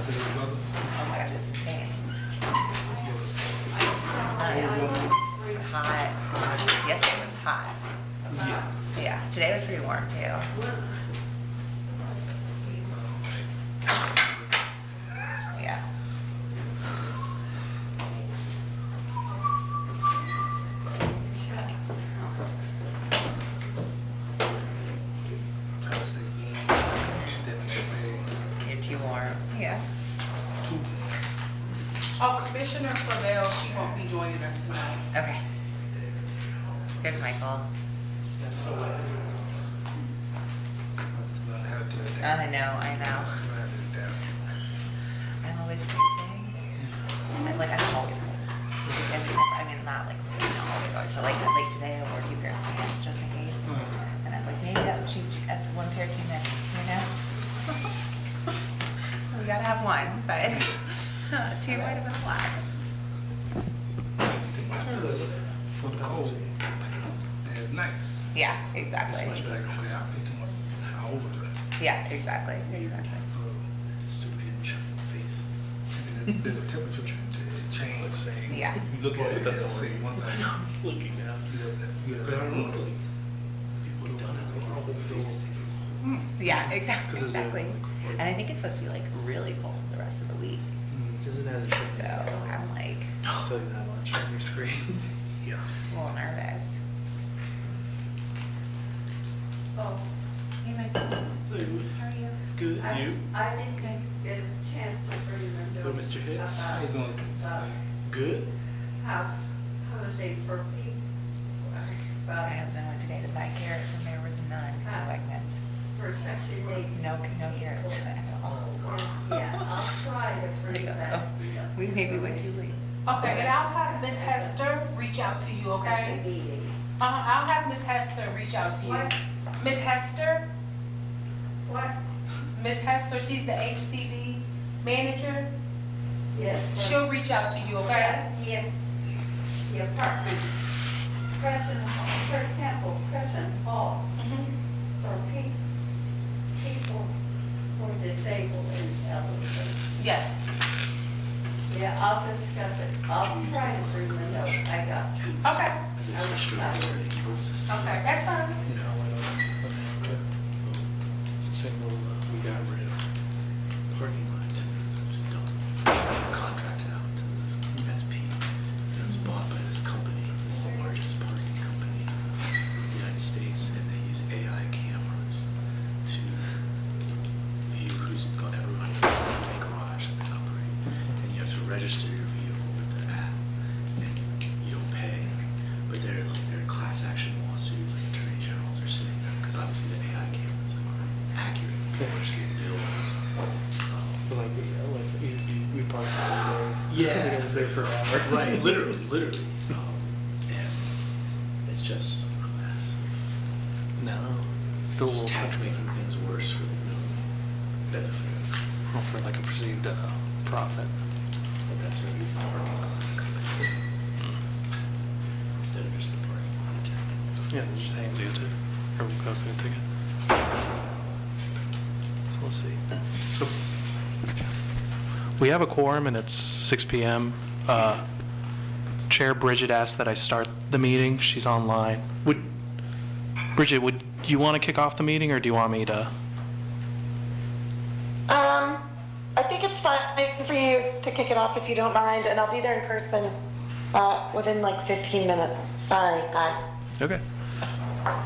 How's it, brother? Oh my gosh, it's insane. Hot. Yesterday was hot. Yeah. Yeah, today was pretty warm too. Yeah. Try to stay warm. Then the next day, You're too warm. Yeah. too. Oh, Commissioner Clavel, she won't be joining us tonight. Okay. There's Michael. So, I just learned how to do it. I know. I'm always freezing. I'm always cold. I mean, not like, always, but like today I wore 2 pairs of pants just in case. And I'm like, maybe that was too, one pair too many, you know? We gotta have one, but 2 might have been a lot. For the cold, and it's nice. Yeah, It's exactly. much better than when I pay too much. I overdress. Yeah, exactly. Exactly. So, just to be in your face. And then the temperature change. Yeah. You look at it and say one thing. Looking now. You have that room. People have done it like your whole face. Yeah, exactly. Because it's Exactly. And I think it's supposed to be like really cold the rest of the week. Doesn't have So I'm like I'll tell you that much on your screen. Yeah. a little nervous. Oh, hey Michael, how are you? Good, you? I didn't get a chance to bring them to. Good, Mr. Hicks. How you doing? Good. How is it for people? My husband went today to buy carrots and there was none in Wegmans. For Section 8. No carrots at all. Yeah, I'll try to bring that. We maybe went too late. Okay, and I'll have Miss Hester reach out to you, At the okay? meeting. I'll have Miss Hester reach out to you. What? Miss Hester, What? Miss Hester, she's the HCD manager. Yes. She'll reach out to you, okay? Yeah, the apartment, Crescent, for example, Crescent Hall, for people who are disabled and elderly. Yes. Yeah, I'll discuss it. I'll try to bring the note. I got you. Okay, System. okay, that's fine. You know, we got rid of parking lot attendants, which is dumb. Contracted out to this SP. It was bought by this company. It's the largest parking company in the United States, and they use AI cameras to view who's got everyone in the garage that they operate. And you have to register your vehicle with the app, and you don't pay. But they're class action lawsuits, like attorney generals are suing them, because obviously the AI cameras are accurate, push through bills. We parked for days. Yeah. It was there forever. Right, literally. And it's just a mess. No. Still a Just little tax country. making things worse for the benefit. Well, for like a perceived profit. But that's what we parking lot company. Instead of just the parking lot attendant. Yeah, it just hands you a ticket. Everyone goes to the ticket. So let's see. So we have a quorum and it's 6 p.m. Chair Bridget asked that I start the meeting. She's online. Bridget, would you want to kick off the meeting or do you want me to? I think it's fine for you to kick it off if you don't mind, and I'll be there in person within like 15 minutes. Sorry, guys. Okay.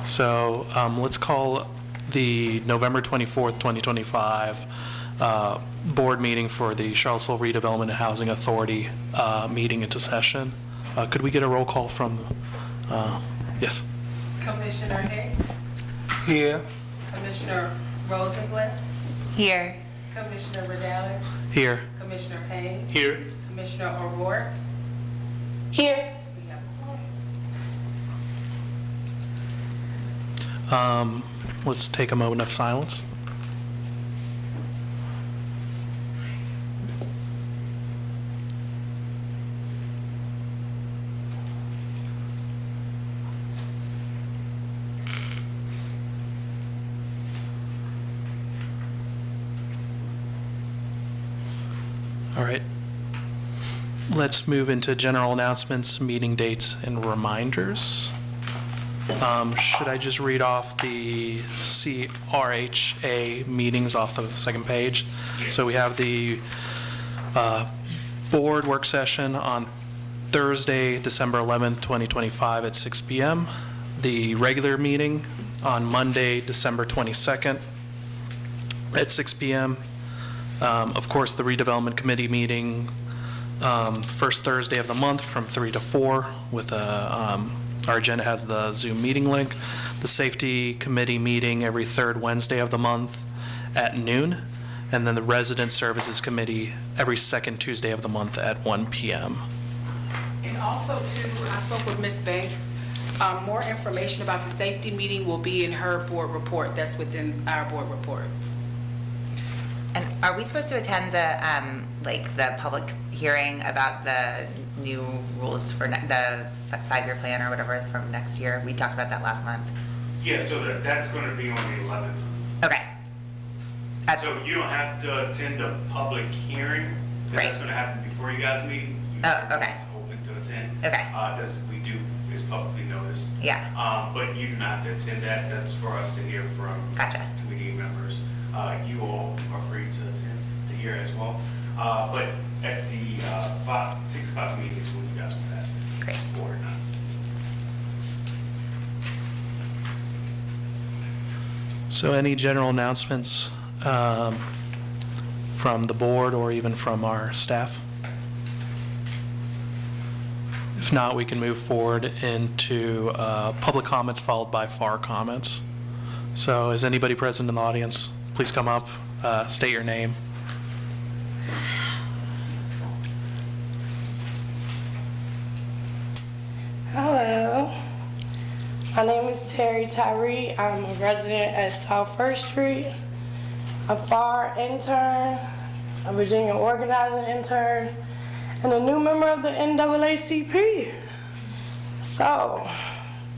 So let's call the November 24th, 2025 board meeting for the Charlottesville Redevelopment and Housing Authority meeting into session. Could we get a roll call from, yes? Commissioner Hicks, Here. Commissioner Rosenblatt, Here. Commissioner Redelis, Here. Commissioner Payne, Here. Commissioner O'Rourke. Here. We have Let's take a moment of silence. All right. Let's move into general announcements, meeting dates, and reminders. Should I just read off the CRHA meetings off the second page? So we have the board work session on Thursday, December 11th, 2025 at 6 p.m. The regular meeting on Monday, December 22nd at 6 p.m. Of course, the redevelopment committee meeting first Thursday of the month from 3 to 4 with our agenda has the Zoom meeting link. The safety committee meeting every third Wednesday of the month at noon. And then the resident services committee every second Tuesday of the month at 1 p.m. And also too, I spoke with Ms. Banks. More information about the safety meeting will be in her board report. That's within our board report. And are we supposed to attend the public hearing about the new rules for the 5-year plan or whatever from next year? We talked about that last month. Yeah, so that's going to be on the 11th. Okay. So you don't have to attend a public hearing, because Right. that's going to happen before you guys meet. Oh, okay. It's open to attend. Okay. Because we do, it's publicly noticed. Yeah. But you do not have to attend that. That's for us to hear from Gotcha. committee members. You all are free to attend to hear as well. But at the 6 o'clock meetings, when you guys will pass it. Great. Or not. So any general announcements from the board or even from our staff? If not, we can move forward into public comments followed by FAR comments. So is anybody present in the audience? Please come up, state your name. Hello, my name is Terry Tyree. I'm a resident at South First Street, a FAR intern, a Virginia organizing intern, and a new member of the NAACP. So,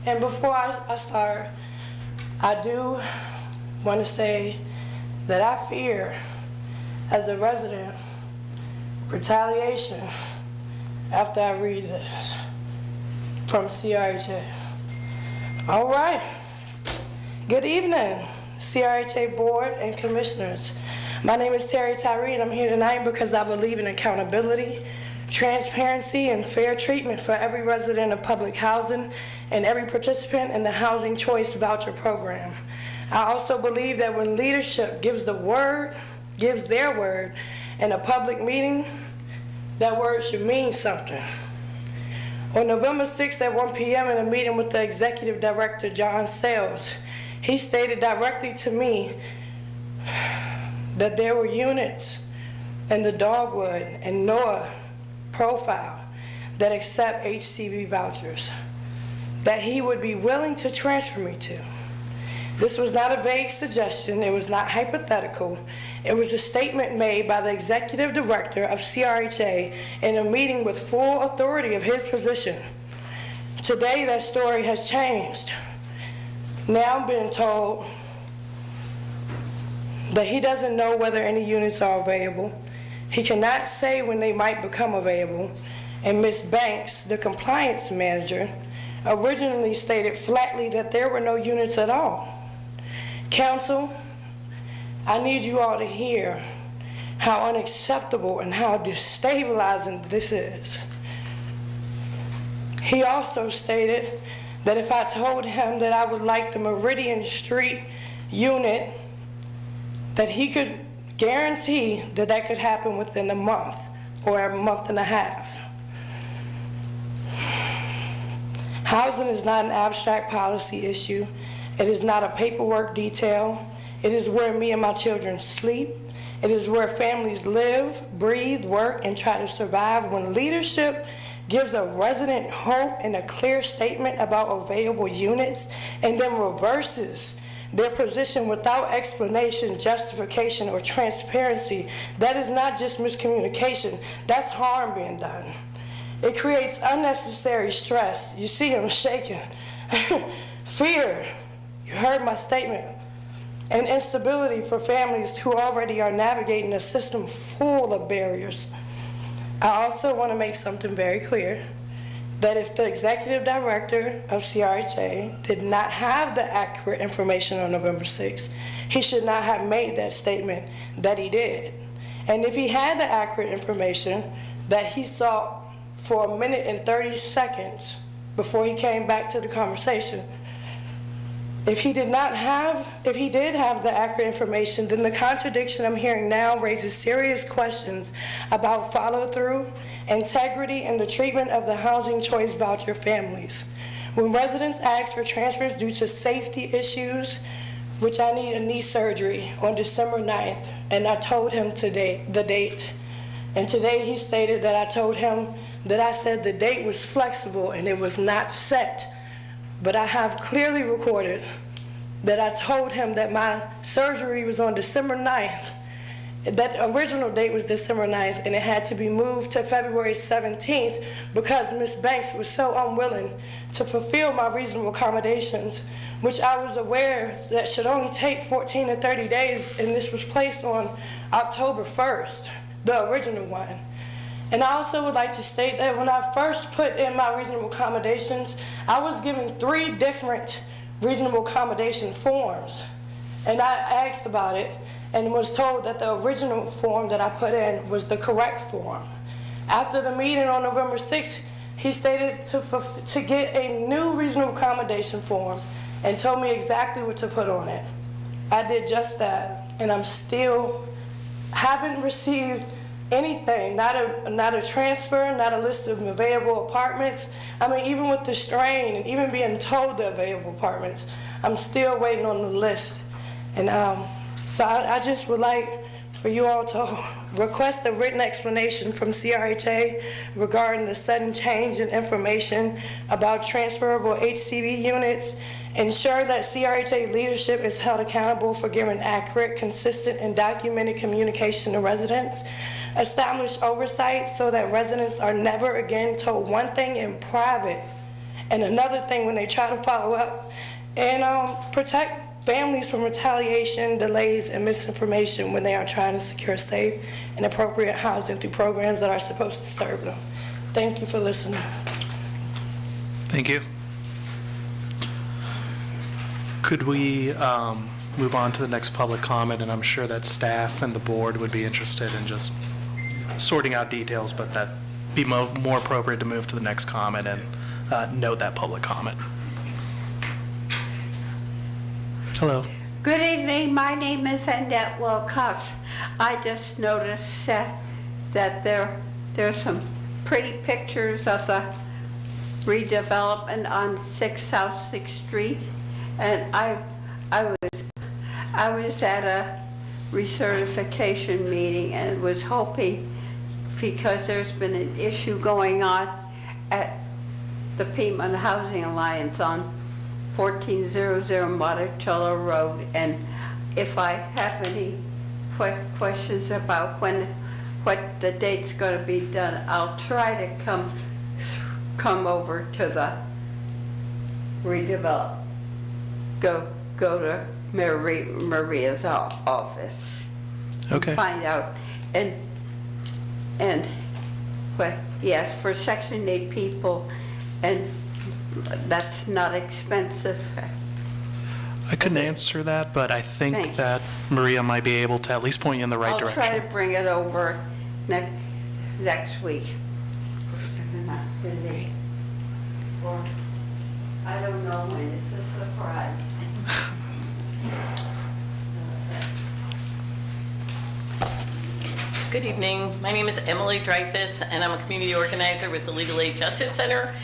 and before I start, I do want to say that I fear, as a resident, retaliation after I read this from CRHA. All right. Good evening, CRHA Board and Commissioners. My name is Terry Tyree, and I'm here tonight because I believe in accountability, transparency, and fair treatment for every resident of public housing and every participant in the Housing Choice Voucher Program. I also believe that when leadership gives their word in a public meeting, that word should mean something. On November 6th at 1 p.m. in a meeting with the Executive Director, John Sales, he stated directly to me that there were units in the Dogwood and NOAA profile that accept HCV vouchers that he would be willing to transfer me to. This was not a vague suggestion. It was not hypothetical. It was a statement made by the executive director of CRHA in a meeting with full authority of his position. Today, that story has changed. Now I'm being told that he doesn't know whether any units are available. He cannot say when they might become available. And Ms. Banks, the compliance manager, originally stated flatly that there were no units at all. Council, I need you all to hear how unacceptable and how destabilizing this is. He also stated that if I told him that I would like the Meridian Street unit, that he could guarantee that that could happen within a month or a month and a half. Housing is not an abstract policy issue. It is not a paperwork detail. It is where me and my children sleep. It is where families live, breathe, work, and try to survive. When leadership gives a resident hope and a clear statement about available units and then reverses their position without explanation, justification, or transparency, that is not just miscommunication, that's harm being done. It creates unnecessary stress. You see him shaking. Fear, you heard my statement, and instability for families who already are navigating a system full of barriers. I also want to make something very clear, that if the executive director of CRHA did not have the accurate information on November 6th, he should not have made that statement that he did. And if he had the accurate information that he saw for 1 minute and 30 seconds before he came back to the conversation, if he did have the accurate information, then the contradiction I'm hearing now raises serious questions about follow-through, integrity, and the treatment of the housing choice voucher families. When residents ask for transfers due to safety issues, which I need a knee surgery on December 9th, and I told him today the date. And today he stated that I told him that I said the date was flexible and it was not set. But I have clearly recorded that I told him that my surgery was on December 9th. That original date was December 9th, and it had to be moved to February 17th because Ms. Banks was so unwilling to fulfill my reasonable accommodations, which I was aware that should only take 14 to 30 days, and this was placed on October 1st, the original one. And I also would like to state that when I first put in my reasonable accommodations, I was given 3 different reasonable accommodation forms. And I asked about it and was told that the original form that I put in was the correct form. After the meeting on November 6th, he stated to get a new reasonable accommodation form and told me exactly what to put on it. I did just that, and I'm still haven't received anything, not a transfer, not a list of available apartments. I mean, even with the strain and even being told the available apartments, I'm still waiting on the list. And so I just would like for you all to request a written explanation from CRHA regarding the sudden change in information about transferable HCV units. Ensure that CRHA leadership is held accountable for giving accurate, consistent, and documented communication to residents. Establish oversight so that residents are never again told one thing in private and another thing when they try to follow up. And protect families from retaliation, delays, and misinformation when they are trying to secure safe and appropriate housing through programs that are supposed to serve them. Thank you for listening. Thank you. Could we move on to the next public comment? And I'm sure that staff and the board would be interested in just sorting out details, but that'd be more appropriate to move to the next comment and note that public comment. Hello. Good evening. My name is Annette Wilcox. I just noticed that there's some pretty pictures of the redevelopment on 6 South 6th Street, and I was at a recertification meeting and was hoping, because there's been an issue going on at the Piedmont Housing Alliance on 1400 Monticello Road, and if I have any questions about what the date's going to be done, I'll try to come over to the redevelop. Go to Maria's office. Okay. Find out and yes, for Section 8 people, and that's not expensive. I couldn't answer that, but I think that Maria might be able to at least point you in the right direction. I'll try to bring it over next week. Or I don't know when, it's a surprise. Good evening. My name is Emily Dreyfus, and I'm a community organizer with the Legal Aid Justice Center.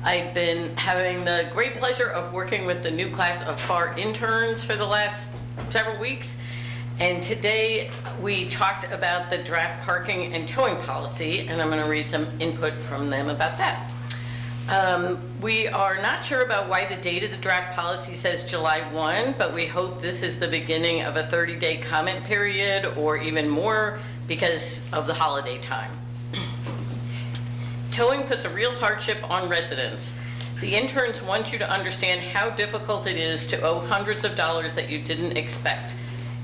I've been having the great pleasure of working with the new class of FAR interns for the last several weeks. And today we talked about the draft parking and towing policy, and I'm going to read some input from them about that. We are not sure about why the date of the draft policy says July 1, but we hope this is the beginning of a 30-day comment period or even more because of the holiday time. Towing puts a real hardship on residents. The interns want you to understand how difficult it is to owe hundreds of dollars that you didn't expect.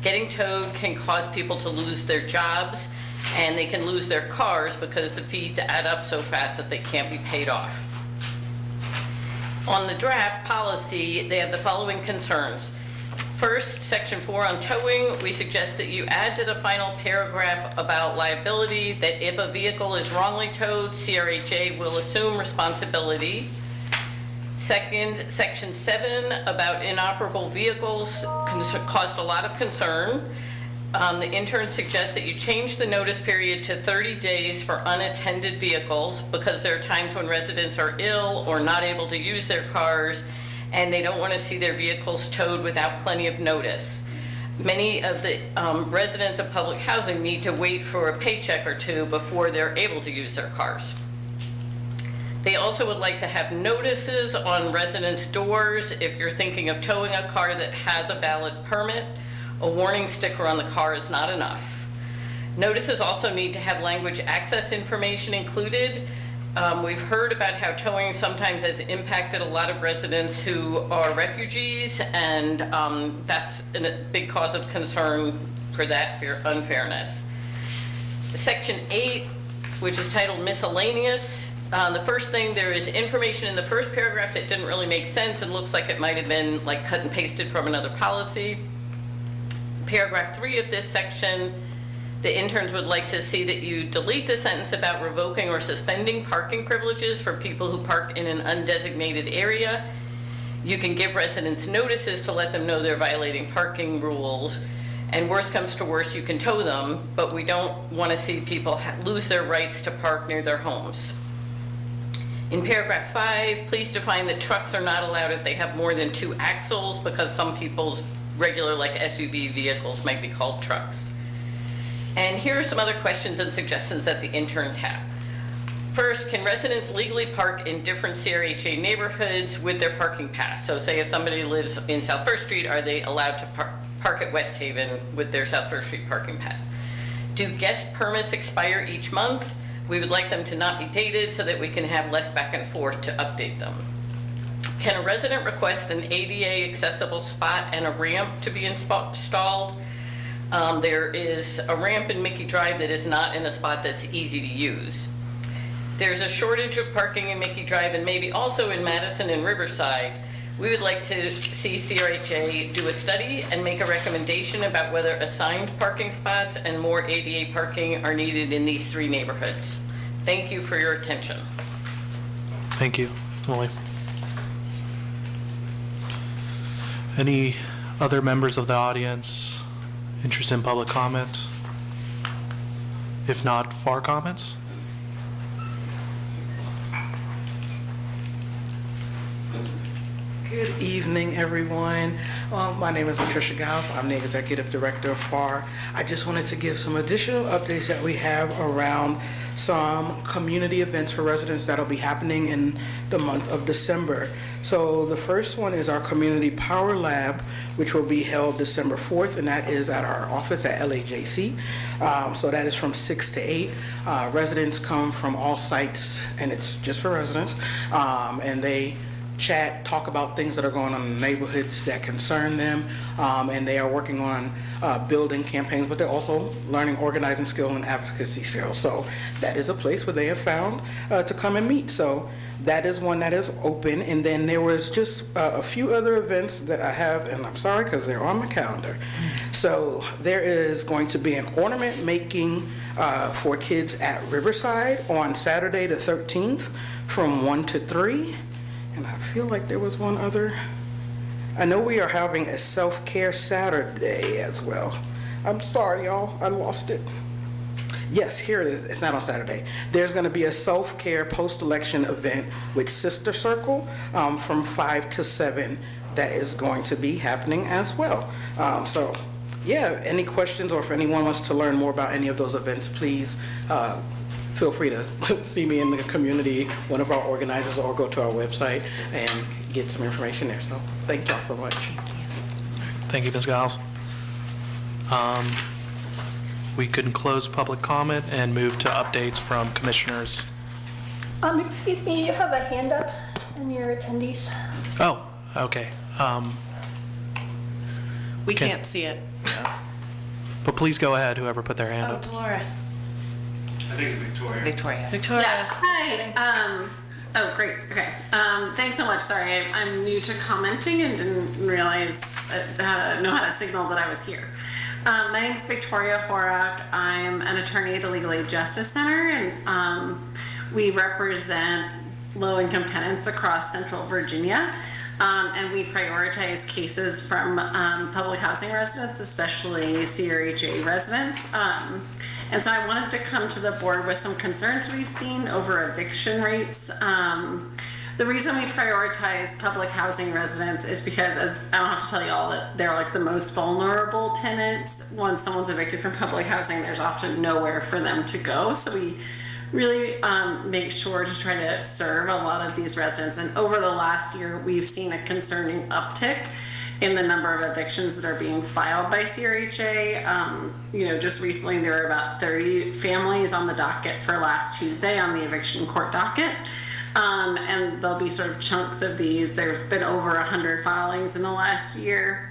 Getting towed can cause people to lose their jobs, and they can lose their cars because the fees add up so fast that they can't be paid off. On the draft policy, they have the following concerns. First, Section 4 on towing, we suggest that you add to the final paragraph about liability that if a vehicle is wrongly towed, CRHA will assume responsibility. Second, Section 7 about inoperable vehicles caused a lot of concern. The intern suggests that you change the notice period to 30 days for unattended vehicles because there are times when residents are ill or not able to use their cars and they don't want to see their vehicles towed without plenty of notice. Many of the residents of public housing need to wait for a paycheck or two before they're able to use their cars. They also would like to have notices on residents' doors if you're thinking of towing a car that has a valid permit. A warning sticker on the car is not enough. Notices also need to have language access information included. We've heard about how towing sometimes has impacted a lot of residents who are refugees, and that's a big cause of concern for that unfairness. Section 8, which is titled miscellaneous, the first thing, there is information in the first paragraph that didn't really make sense and looks like it might have been like cut and pasted from another policy. Paragraph 3 of this section, the interns would like to see that you delete the sentence about revoking or suspending parking privileges for people who park in an undesignated area. You can give residents notices to let them know they're violating parking rules, and worst comes to worst, you can tow them, but we don't want to see people lose their rights to park near their homes. In paragraph 5, please define that trucks are not allowed if they have more than 2 axles, because some people's regular, like SUV vehicles, might be called trucks. And here are some other questions and suggestions that the interns have. First, can residents legally park in different CRHA neighborhoods with their parking pass? So say if somebody lives in South First Street, are they allowed to park at West Haven with their South First Street parking pass? Do guest permits expire each month? We would like them to not be dated so that we can have less back and forth to update them. Can a resident request an ADA accessible spot and a ramp to be installed? There is a ramp in Mickey Drive that is not in a spot that's easy to use. There's a shortage of parking in Mickey Drive and maybe also in Madison and Riverside. We would like to see CRHA do a study and make a recommendation about whether assigned parking spots and more ADA parking are needed in these 3 neighborhoods. Thank you for your attention. Thank you, Emily. Any other members of the audience interested in public comment? If not, FAR comments? Good evening, everyone. My name is Patricia Giles. I'm the Executive Director of FAR. I just wanted to give some additional updates that we have around some community events for residents that'll be happening in the month of December. So the first one is our Community Power Lab, which will be held December 4th, and that is at our office at LAJC. So that is from 6 to 8. Residents come from all sites, and it's just for residents, and they chat, talk about things that are going on in the neighborhoods that concern them, and they are working on building campaigns, but they're also learning organizing skill and advocacy skills. So that is a place where they have found to come and meet. So that is one that is open. And then there was just a few other events that I have, and I'm sorry because they're on my calendar. So there is going to be an ornament making for kids at Riverside on Saturday the 13th from 1 to 3. And I feel like there was one other. I know we are having a self-care Saturday as well. I'm sorry, y'all. I lost it. Yes, here it is. It's not on Saturday. There's going to be a self-care post-election event with Sister Circle from 5 to 7 that is going to be happening as well. So, yeah, any questions or if anyone wants to learn more about any of those events, please feel free to see me in the community, one of our organizers, or go to our website and get some information there. So thank y'all so much. Thank you, Ms. Giles. We can close public comment and move to updates from commissioners. Excuse me, you have a hand up in your attendees. Oh, okay. We can't see it. But please go ahead, whoever put their hand up. Dolores. I think it's Victoria. Victoria. Victoria? Yeah, hi. Oh, great, okay. Thanks so much, sorry, I'm new to commenting and didn't realize, know how to signal that I was here. My name is Victoria Horak. I'm an attorney at the Legal Aid Justice Center, and we represent low-income tenants across Central Virginia. And we prioritize cases from public housing residents, especially CRHA residents. And so I wanted to come to the board with some concerns we've seen over eviction rates. The reason we prioritize public housing residents is because, as I don't have to tell you all, that they're like the most vulnerable tenants. Once someone's evicted from public housing, there's often nowhere for them to go. So we really make sure to try to serve a lot of these residents. And over the last year, we've seen a concerning uptick in the number of evictions that are being filed by CRHA. Just recently there were about 30 families on the docket for last Tuesday on the eviction court docket. And there'll be sort of chunks of these. There have been over 100 filings in the last year.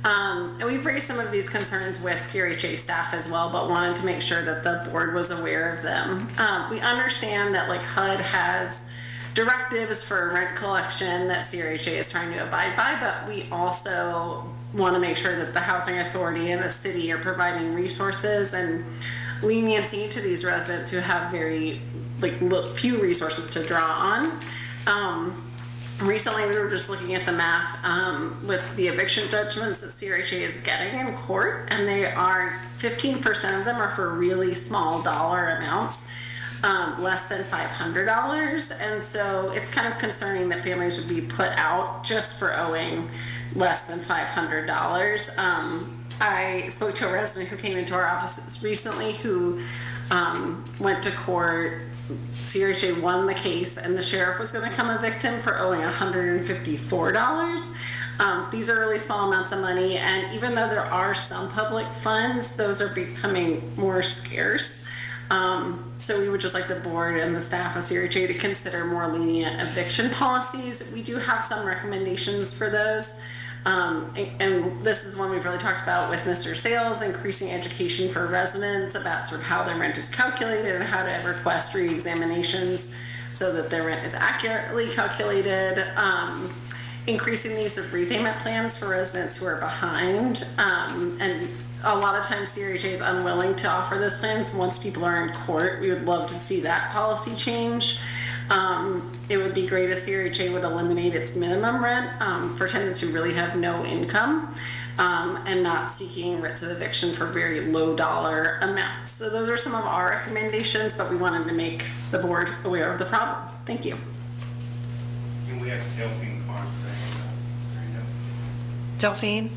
And we've raised some of these concerns with CRHA staff as well, but wanted to make sure that the board was aware of them. We understand that HUD has directives for rent collection that CRHA is trying to abide by, but we also want to make sure that the housing authority and the city are providing resources and leniency to these residents who have very few resources to draw on. Recently, we were just looking at the math with the eviction judgments that CRHA is getting in court, and 15% of them are for really small dollar amounts, less than $500. And so it's kind of concerning that families would be put out just for owing less than $500. I spoke to a resident who came into our offices recently who went to court. CRHA won the case and the sheriff was going to come evict him for owing $154. These are really small amounts of money, and even though there are some public funds, those are becoming more scarce. So we would just like the board and the staff of CRHA to consider more lenient eviction policies. We do have some recommendations for those. And this is one we've really talked about with Mr. Sales, increasing education for residents about sort of how their rent is calculated and how to request re-examinations so that their rent is accurately calculated, increasing the use of repayment plans for residents who are behind, and a lot of times CRHA is unwilling to offer those plans once people are in court. We would love to see that policy change. It would be great if CRHA would eliminate its minimum rent for tenants who really have no income and not seeking writs of eviction for very low dollar amounts. So those are some of our recommendations, but we wanted to make the board aware of the problem. Thank you. And we have Delphine Barnes with their hand up. Delphine?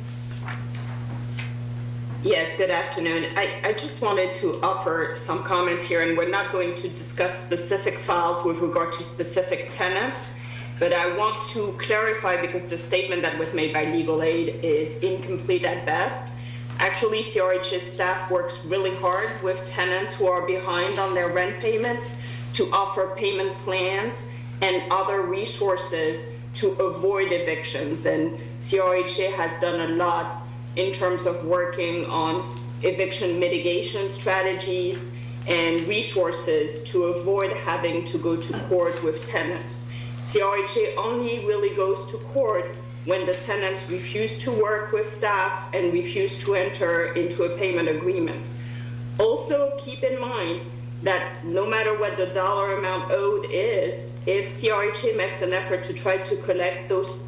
Yes, good afternoon. I just wanted to offer some comments here, and we're not going to discuss specific files with regard to specific tenants, but I want to clarify because the statement that was made by Legal Aid is incomplete at best. Actually, CRH's staff works really hard with tenants who are behind on their rent payments to offer payment plans and other resources to avoid evictions, and CRHA has done a lot in terms of working on eviction mitigation strategies and resources to avoid having to go to court with tenants. CRHA only really goes to court when the tenants refuse to work with staff and refuse to enter into a payment agreement. Also, keep in mind that no matter what the dollar amount owed is, if CRHA makes an effort to try to collect those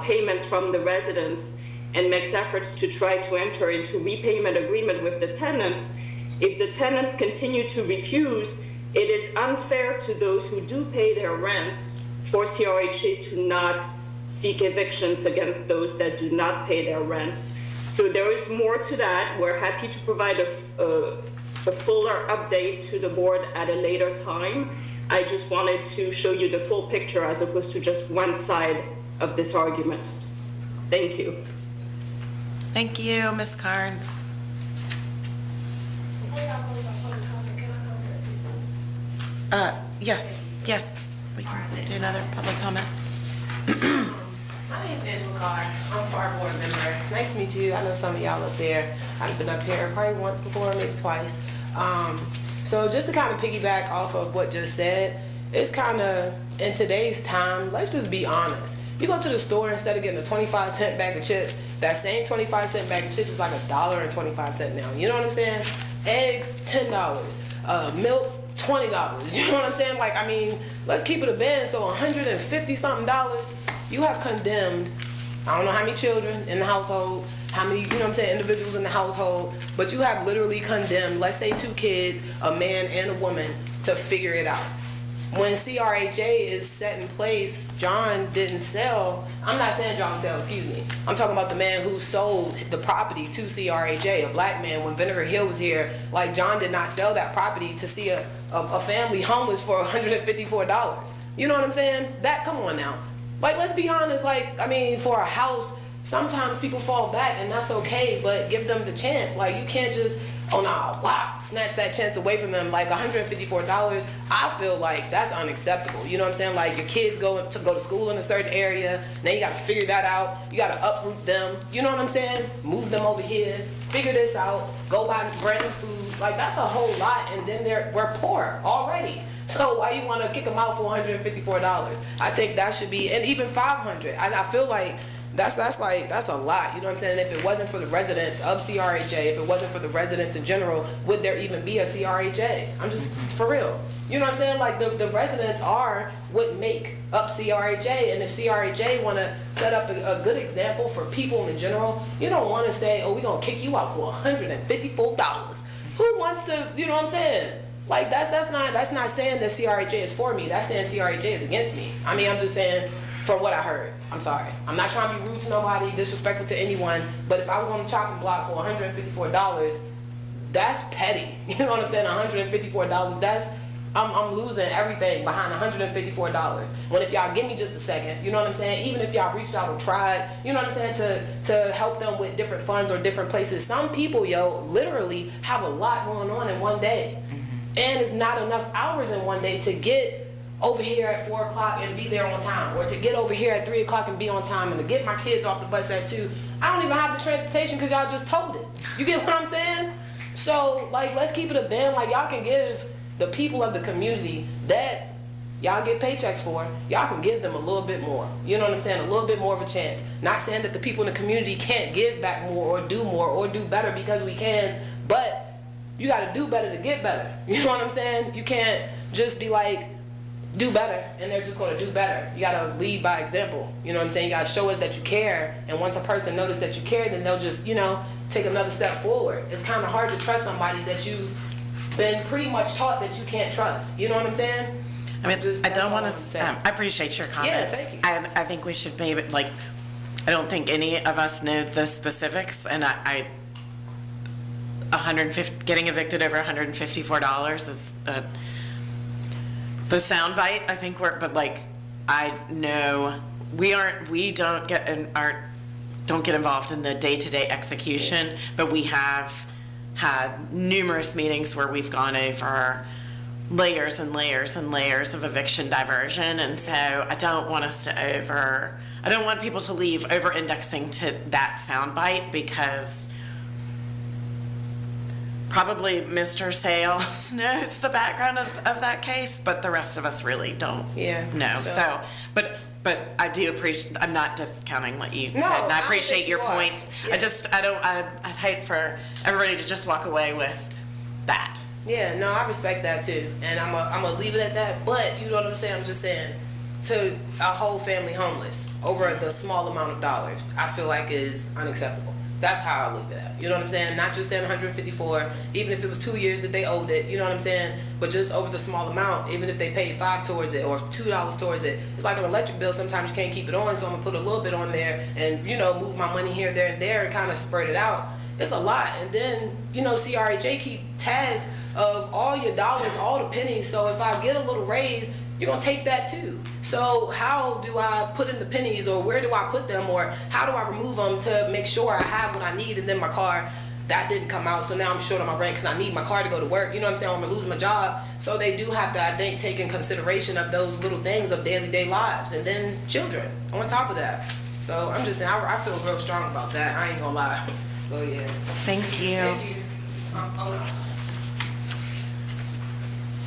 payments from the residents and makes efforts to try to enter into repayment agreement with the tenants, if the tenants continue to refuse, it is unfair to those who do pay their rents for CRHA to not seek evictions against those that do not pay their rents. So there is more to that. We're happy to provide a fuller update to the board at a later time. I just wanted to show you the full picture as opposed to just one side of this argument. Thank you. Thank you, Ms. Carnes. Yes, we can do another public comment. My name is Angela Carr. I'm a FAR board member. Nice to meet you. I know some of y'all up there. I've been up here probably once before, maybe twice. So just to kind of piggyback off of what just said, it's kind of, in today's time, let's just be honest. You go to the store, instead of getting a 25-cent bag of chips, that same 25-cent bag of chips is like $1.25 now. You know what I'm saying? Eggs, $10. Milk, $20. You know what I'm saying? Like, I mean, let's keep it a band. So $150-something, you have condemned, I don't know how many children in the household, how many, you know what I'm saying, individuals in the household, but you have literally condemned, let's say 2 kids, a man and a woman, to figure it out. When CRHA is set in place, John didn't sell. I'm not saying John sell, excuse me. I'm talking about the man who sold the property to CRHA, a black man. When Vinegar Hill was here, like, John did not sell that property to see a family homeless for $154. You know what I'm saying? That, come on now. Like, let's be honest, like, I mean, for a house, sometimes people fall back and that's okay, but give them the chance. Like, you can't just, oh no, wow, snatch that chance away from them. Like $154, I feel like that's unacceptable. You know what I'm saying? Like, your kids go to school in a certain area, now you gotta figure that out. You gotta uproot them. You know what I'm saying? Move them over here, figure this out, go buy brand new food. Like, that's a whole lot, and then we're poor already. So why you want to kick them out for $154? I think that should be, and even $500. I feel like that's a lot. You know what I'm saying? And if it wasn't for the residents of CRHA, if it wasn't for the residents in general, would there even be a CRHA? I'm just for real. You know what I'm saying? Like, the residents are what make up CRHA, and if CRHA want to set up a good example for people in general, you don't want to say, oh, we're gonna kick you out for $154. Who wants to? You know what I'm saying? Like, that's not saying that CRHA is for me. That's saying CRHA is against me. I mean, I'm just saying from what I heard. I'm sorry. I'm not trying to be rude to nobody, disrespectful to anyone, but if I was on the chopping block for $154, that's petty. You know what I'm saying? $154, that's, I'm losing everything behind $154. When if y'all give me just a second, you know what I'm saying? Even if y'all reached out or tried, you know what I'm saying, to help them with different funds or different places. Some people, literally have a lot going on in one day. And it's not enough hours in one day to get over here at 4 o'clock and be there on time, or to get over here at 3 o'clock and be on time, and to get my kids off the bus at 2. I don't even have the transportation because y'all just told it. You get what I'm saying? So, like, let's keep it a band. Like, y'all can give the people of the community that y'all get paychecks for, y'all can give them a little bit more. You know what I'm saying? A little bit more of a chance. Not saying that the people in the community can't give back more or do better, because we can, but you gotta do better to get better. You know what I'm saying? You can't just be like, do better, and they're just gonna do better. You gotta lead by example. You know what I'm saying? You gotta show us that you care, and once a person notices that you care, then they'll just, take another step forward. It's kind of hard to trust somebody that you've been pretty much taught that you can't trust. You know what I'm saying? I mean, I don't want to, I appreciate your comments. Yeah, thank you. I think we should maybe, I don't think any of us know the specifics, and getting evicted over $154 is the soundbite. I think I know we don't get involved in the day-to-day execution, but we have had numerous meetings where we've gone over layers and layers and layers of eviction diversion, and so I don't want people to leave over-indexing to that soundbite, because probably Mr. Sales knows the background of that case, but the rest of us really don't know. So, but I do appreciate, I'm not discounting what you said, and I appreciate your points. Yes. I'd hate for everybody to just walk away with that. Yeah, no, I respect that too, and I'm gonna leave it at that. But you know what I'm saying? I'm just saying, to a whole family homeless over the small amount of dollars, I feel like is unacceptable. That's how I leave it at. You know what I'm saying? Not just saying 154, even if it was 2 years that they owed it, you know what I'm saying? But just over the small amount, even if they paid $5 towards it or $2 towards it. It's like an electric bill, sometimes you can't keep it on, so I'm gonna put a little bit on there and, move my money here, there, and there, and kind of spread it out. It's a lot. And then, CRHA keep tabs of all your dollars, all the pennies, so if I get a little raise, you're gonna take that too. So how do I put in the pennies, or where do I put them, or how do I remove them to make sure I have what I need? And then my car, that didn't come out, so now I'm short on my rent because I need my car to go to work. You know what I'm saying? I'm gonna lose my job. So they do have to, I think, take in consideration of those little things of day lives, and then children on top of that. So I'm just saying, I feel real strong about that. I ain't gonna lie. So yeah. Thank you. Thank you.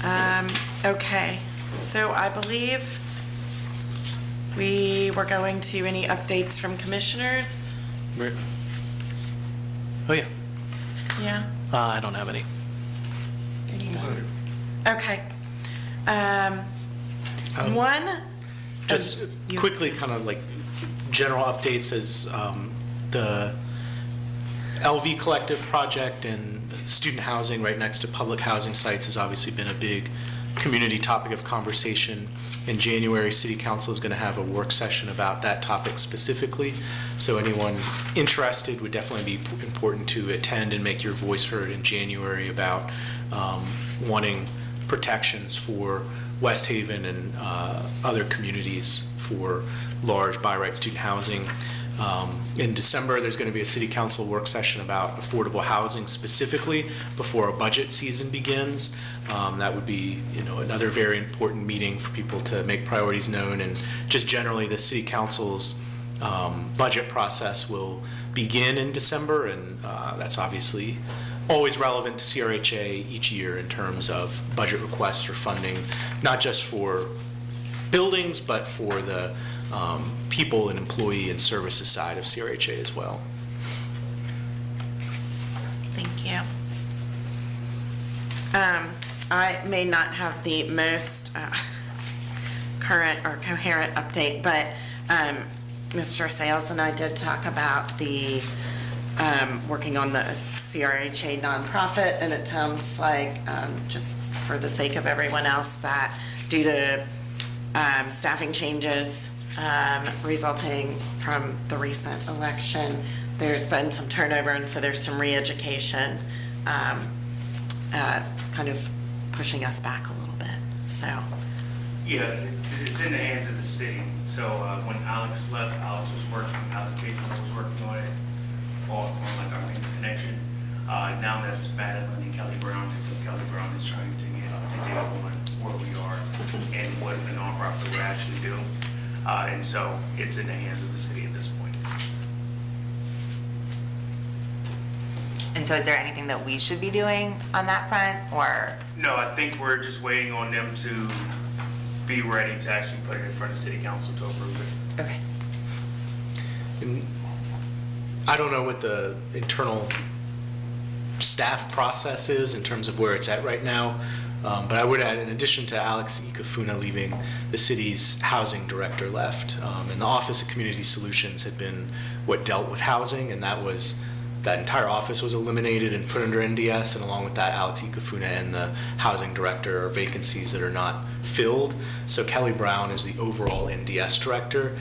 Okay, so I believe we were going to any updates from commissioners? Oh, yeah. Yeah? I don't have any. Okay. One. Just quickly, kind of like general updates as the LV Collective project and student housing right next to public housing sites has obviously been a big community topic of conversation. In January, City Council is going to have a work session about that topic specifically. So anyone interested would definitely be important to attend and make your voice heard in January about wanting protections for West Haven and other communities for large by-right student housing. In December, there's going to be a City Council work session about affordable housing specifically before a budget season begins. That would be, another very important meeting for people to make priorities known, and just generally the City Council's budget process will begin in December, and that's obviously always relevant to CRHA each year in terms of budget requests for funding, not just for buildings, but for the people and employee and services side of CRHA as well. Thank you. I may not have the most current or coherent update, but Mr. Sales and I did talk about the working on the CRHA nonprofit, and it sounds like, just for the sake of everyone else, that due to staffing changes resulting from the recent election, there's been some turnover, and so there's some re-education kind of pushing us back a little bit, so. Yeah, it's in the hands of the city. So when Alex left, Alex Bateman was working on it, on like our main connection. Now that's Madeline and Kelly Brown, and so Kelly Brown is trying to get the data on where we are and what the nonprofit would actually do. And so it's in the hands of the city at this point. And so is there anything that we should be doing on that front, or? No, I think we're just waiting on them to be ready to actually put it in front of city council to approve it. Okay. And I don't know what the internal staff process is in terms of where it's at right now, but I would add, in addition to Alex Ikafuna leaving, the city's housing director left, and the Office of Community Solutions had been what dealt with housing, and that entire office was eliminated and put under NDS, and along with that, Alex Ikafuna and the housing director are vacancies that are not filled. So Kelly Brown is the overall NDS director.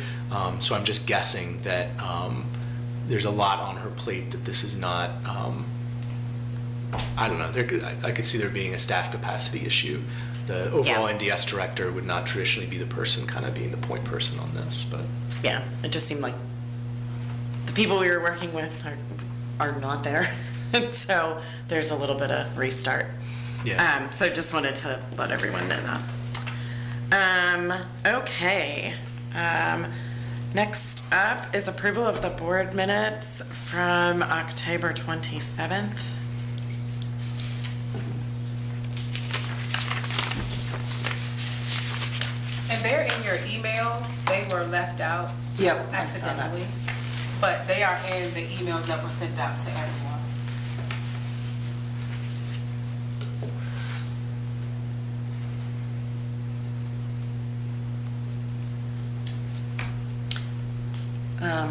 So I'm just guessing that there's a lot on her plate that this is not, I don't know, I could see there being a staff capacity issue. The overall NDS director would not traditionally be the person kind of being the point person on this, but. Yeah, it just seemed like the people we were working with are not there. And so there's a little bit of restart. Yeah. So just wanted to let everyone know that. Okay. Next up is approval of the board minutes from October 27th. And they're in your emails. They were left out Yep, I saw that. accidentally. But they are in the emails that were sent out to everyone.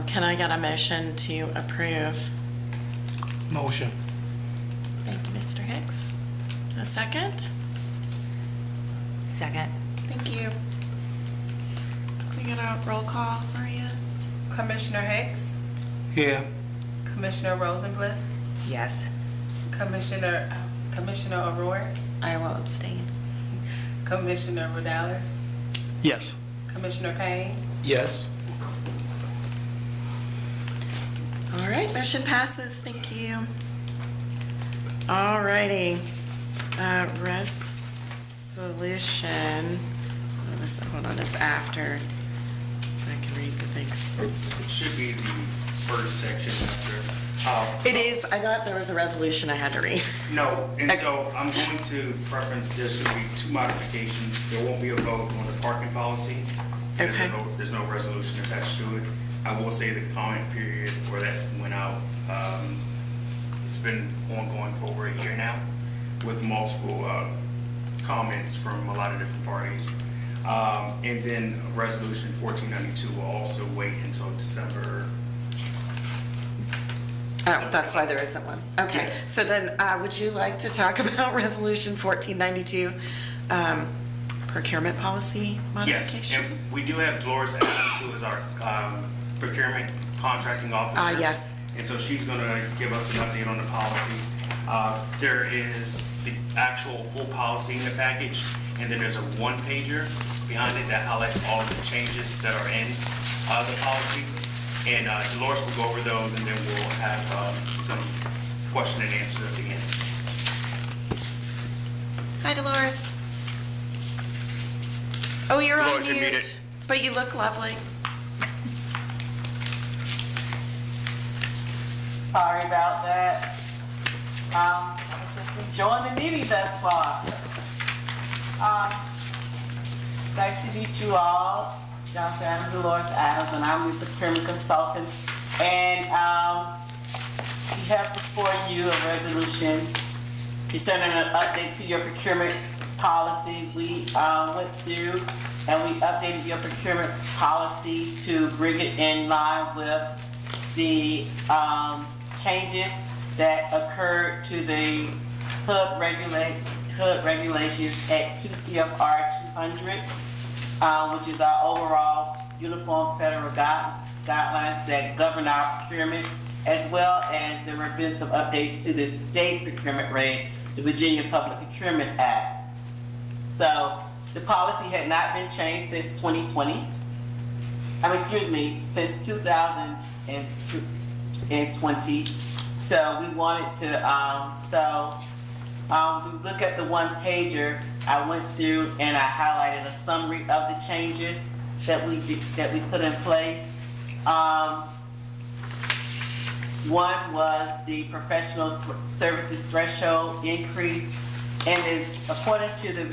Can I get a motion to approve? Motion. Thank you, Mr. Hicks. A second? Second. Thank you. Can we get a roll call, Maria? Commissioner Hicks, Here. Commissioner Rosenbluth, Yes. Commissioner O'Rourke, I will abstain. Commissioner Rodales, Yes. Commissioner Payne. Yes. All right, motion passes. Thank you. All righty. Resolution. Hold on, it's after, so I can read the things. It should be the first section after It is, I thought there was a resolution I had to read. No, and Okay. so I'm going to preference, there's going to be 2 modifications. There won't be a vote on the parking policy. Okay. There's no resolution attached to it. I will say the comment period where that went out, it's been ongoing for over a year now with multiple comments from a lot of different parties. And then Resolution 1492 will also wait until December. Oh, that's why there isn't one. Okay, Yes. so then, would you like to talk about Resolution 1492, procurement policy Yes, modification? and we do have Dolores Adams, who is our procurement contracting officer. Yes. And so she's going to give us an update on the policy. There is the actual full policy in the package, and then there's a 1-pager behind it that highlights all of the changes that are in the policy. And Dolores will go over those, and then we'll have some question and answer at the end. Hi, Dolores. Oh, you're on Dolores, you're mute, muted. but you look lovely. Sorry about that. I was just enjoying the meeting thus far. It's nice to meet you all. It's Johnson Adams, Dolores Adams, and I'm the procurement consultant. And we have before you a resolution concerning an update to your procurement policy. We went through and we updated your procurement policy to bring it in line with the changes that occurred to the HUD regulations at 2 CFR 200, which is our overall uniform federal guidelines that govern our procurement, as well as there have been some updates to the state procurement regs, the Virginia Public Procurement Act. So the policy had not been changed since 2020. Since 2020. So we wanted to, we look at the 1-pager. I went through and I highlighted a summary of the changes that we put in place. One was the professional services threshold increase, and it's according to the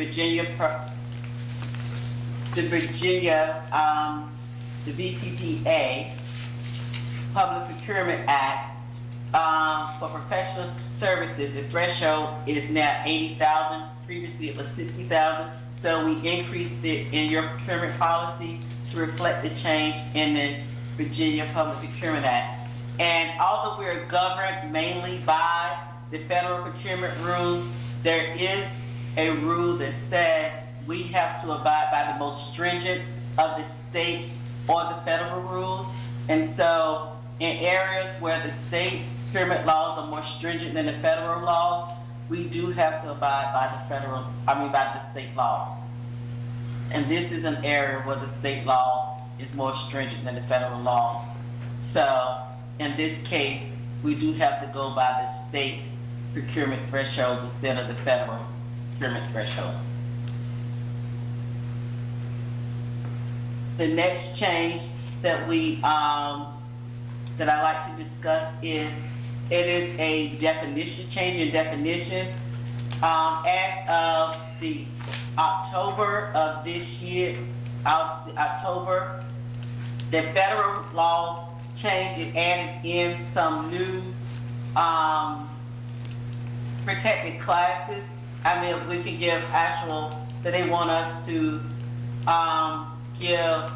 the VPPA, Public Procurement Act, for professional services, the threshold is now 80,000. Previously it was 60,000. So we increased it in your procurement policy to reflect the change in the Virginia Public Procurement Act. And although we're governed mainly by the federal procurement rules, there is a rule that says we have to abide by the most stringent of the state or the federal rules. And so in areas where the state procurement laws are more stringent than the federal laws, we do have to abide by by the state laws. And this is an area where the state law is more stringent than the federal laws. So in this case, we do have to go by the state procurement thresholds instead of the federal procurement thresholds. The next change that that I like to discuss is it is a change in definitions. As of the October of this year, the federal laws changed and added in some new protected classes. We can give that they want us to give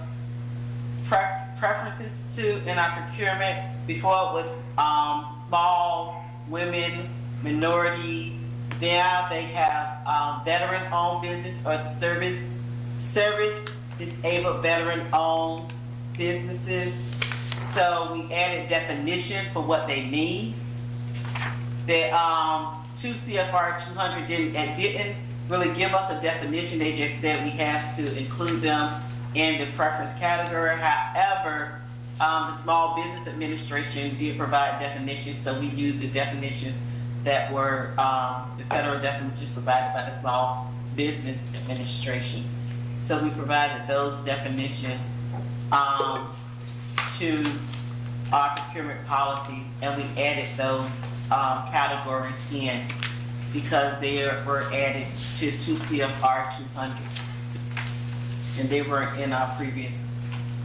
preferences to in our procurement. Before it was small, women, minority. Now they have veteran-owned business or service disabled veteran-owned businesses. So we added definitions for what they mean. The 2 CFR 200 didn't really give us a definition. They just said we have to include them in the preference category. However, the Small Business Administration did provide definitions, so we used the definitions that were the federal definitions provided by the Small Business Administration. So we provided those definitions to our procurement policies, and we added those categories in because they were added to 2 CFR 200. And they weren't in our previous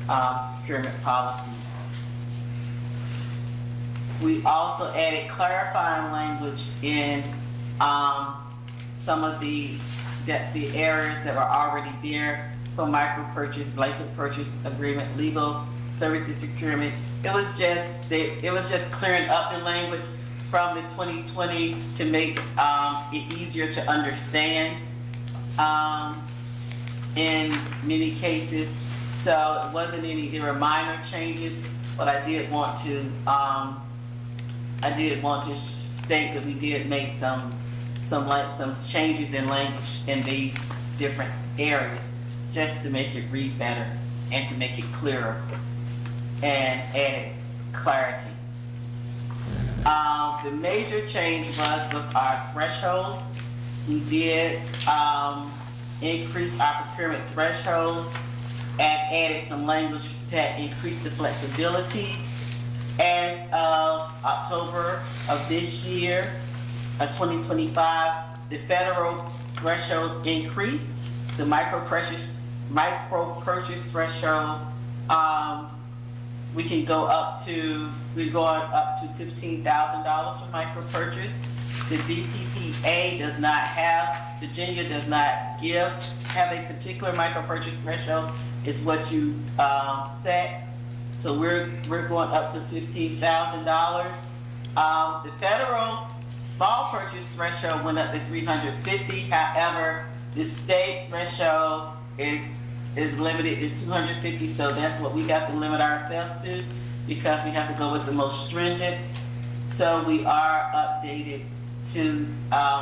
procurement policy. We also added clarifying language in some of the areas that were already there for micro purchase, blanket purchase agreement, legal services procurement. It was just clearing up the language from the 2020 to make it easier to understand in many cases. So it wasn't any, there were minor changes, but I did want to state that we did make some changes in language in these different areas, just to make it read better and to make it clearer and added clarity. The major change was with our thresholds. We did increase our procurement thresholds and added some language that increased the flexibility. As of October of this year, 2025, the federal thresholds increased. The micro purchase threshold, we're going up to $15,000 for micro purchase. The VPPA does not have, Virginia does not have a particular micro purchase threshold. It's what you set. So we're going up to $15,000. The federal small purchase threshold went up to $350,000. However, the state threshold is limited to $250,000. So that's what we have to limit ourselves to because we have to go with the most stringent. So we are updated to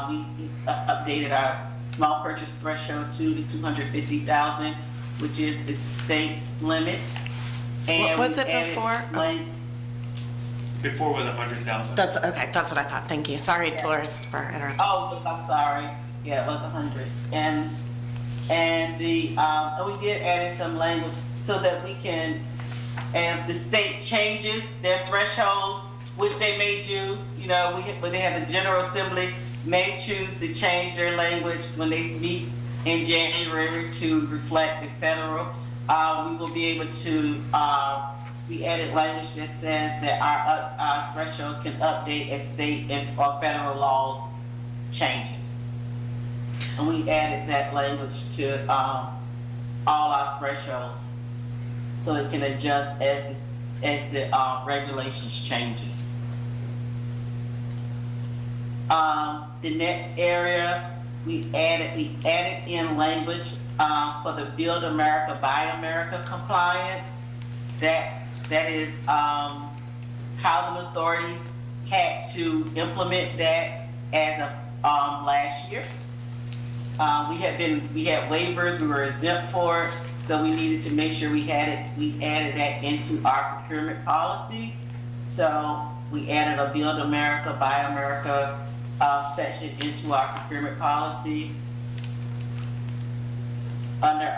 we updated our small purchase threshold to the $250,000, which is the state's limit. And what was it before? Before was 100,000. That's okay. That's what I thought. Thank you. Sorry, Dolores, for interrupting. Oh, I'm sorry. Yeah, it was 100. And we did add in some language so that we can, if the state changes their thresholds, which they may do, but they have the General Assembly may choose to change their language when they meet in January to reflect the federal. We will be able to, we added language that says that our thresholds can update as state or federal laws changes. And we added that language to all our thresholds so it can adjust as the regulations changes. The next area, we added in language for the Build America, Buy America compliance. That is, housing authorities had to implement that as of last year. We had waivers, we were exempt for it, so we needed to make sure we added that into our procurement policy. So we added a Build America, Buy America section into our procurement policy under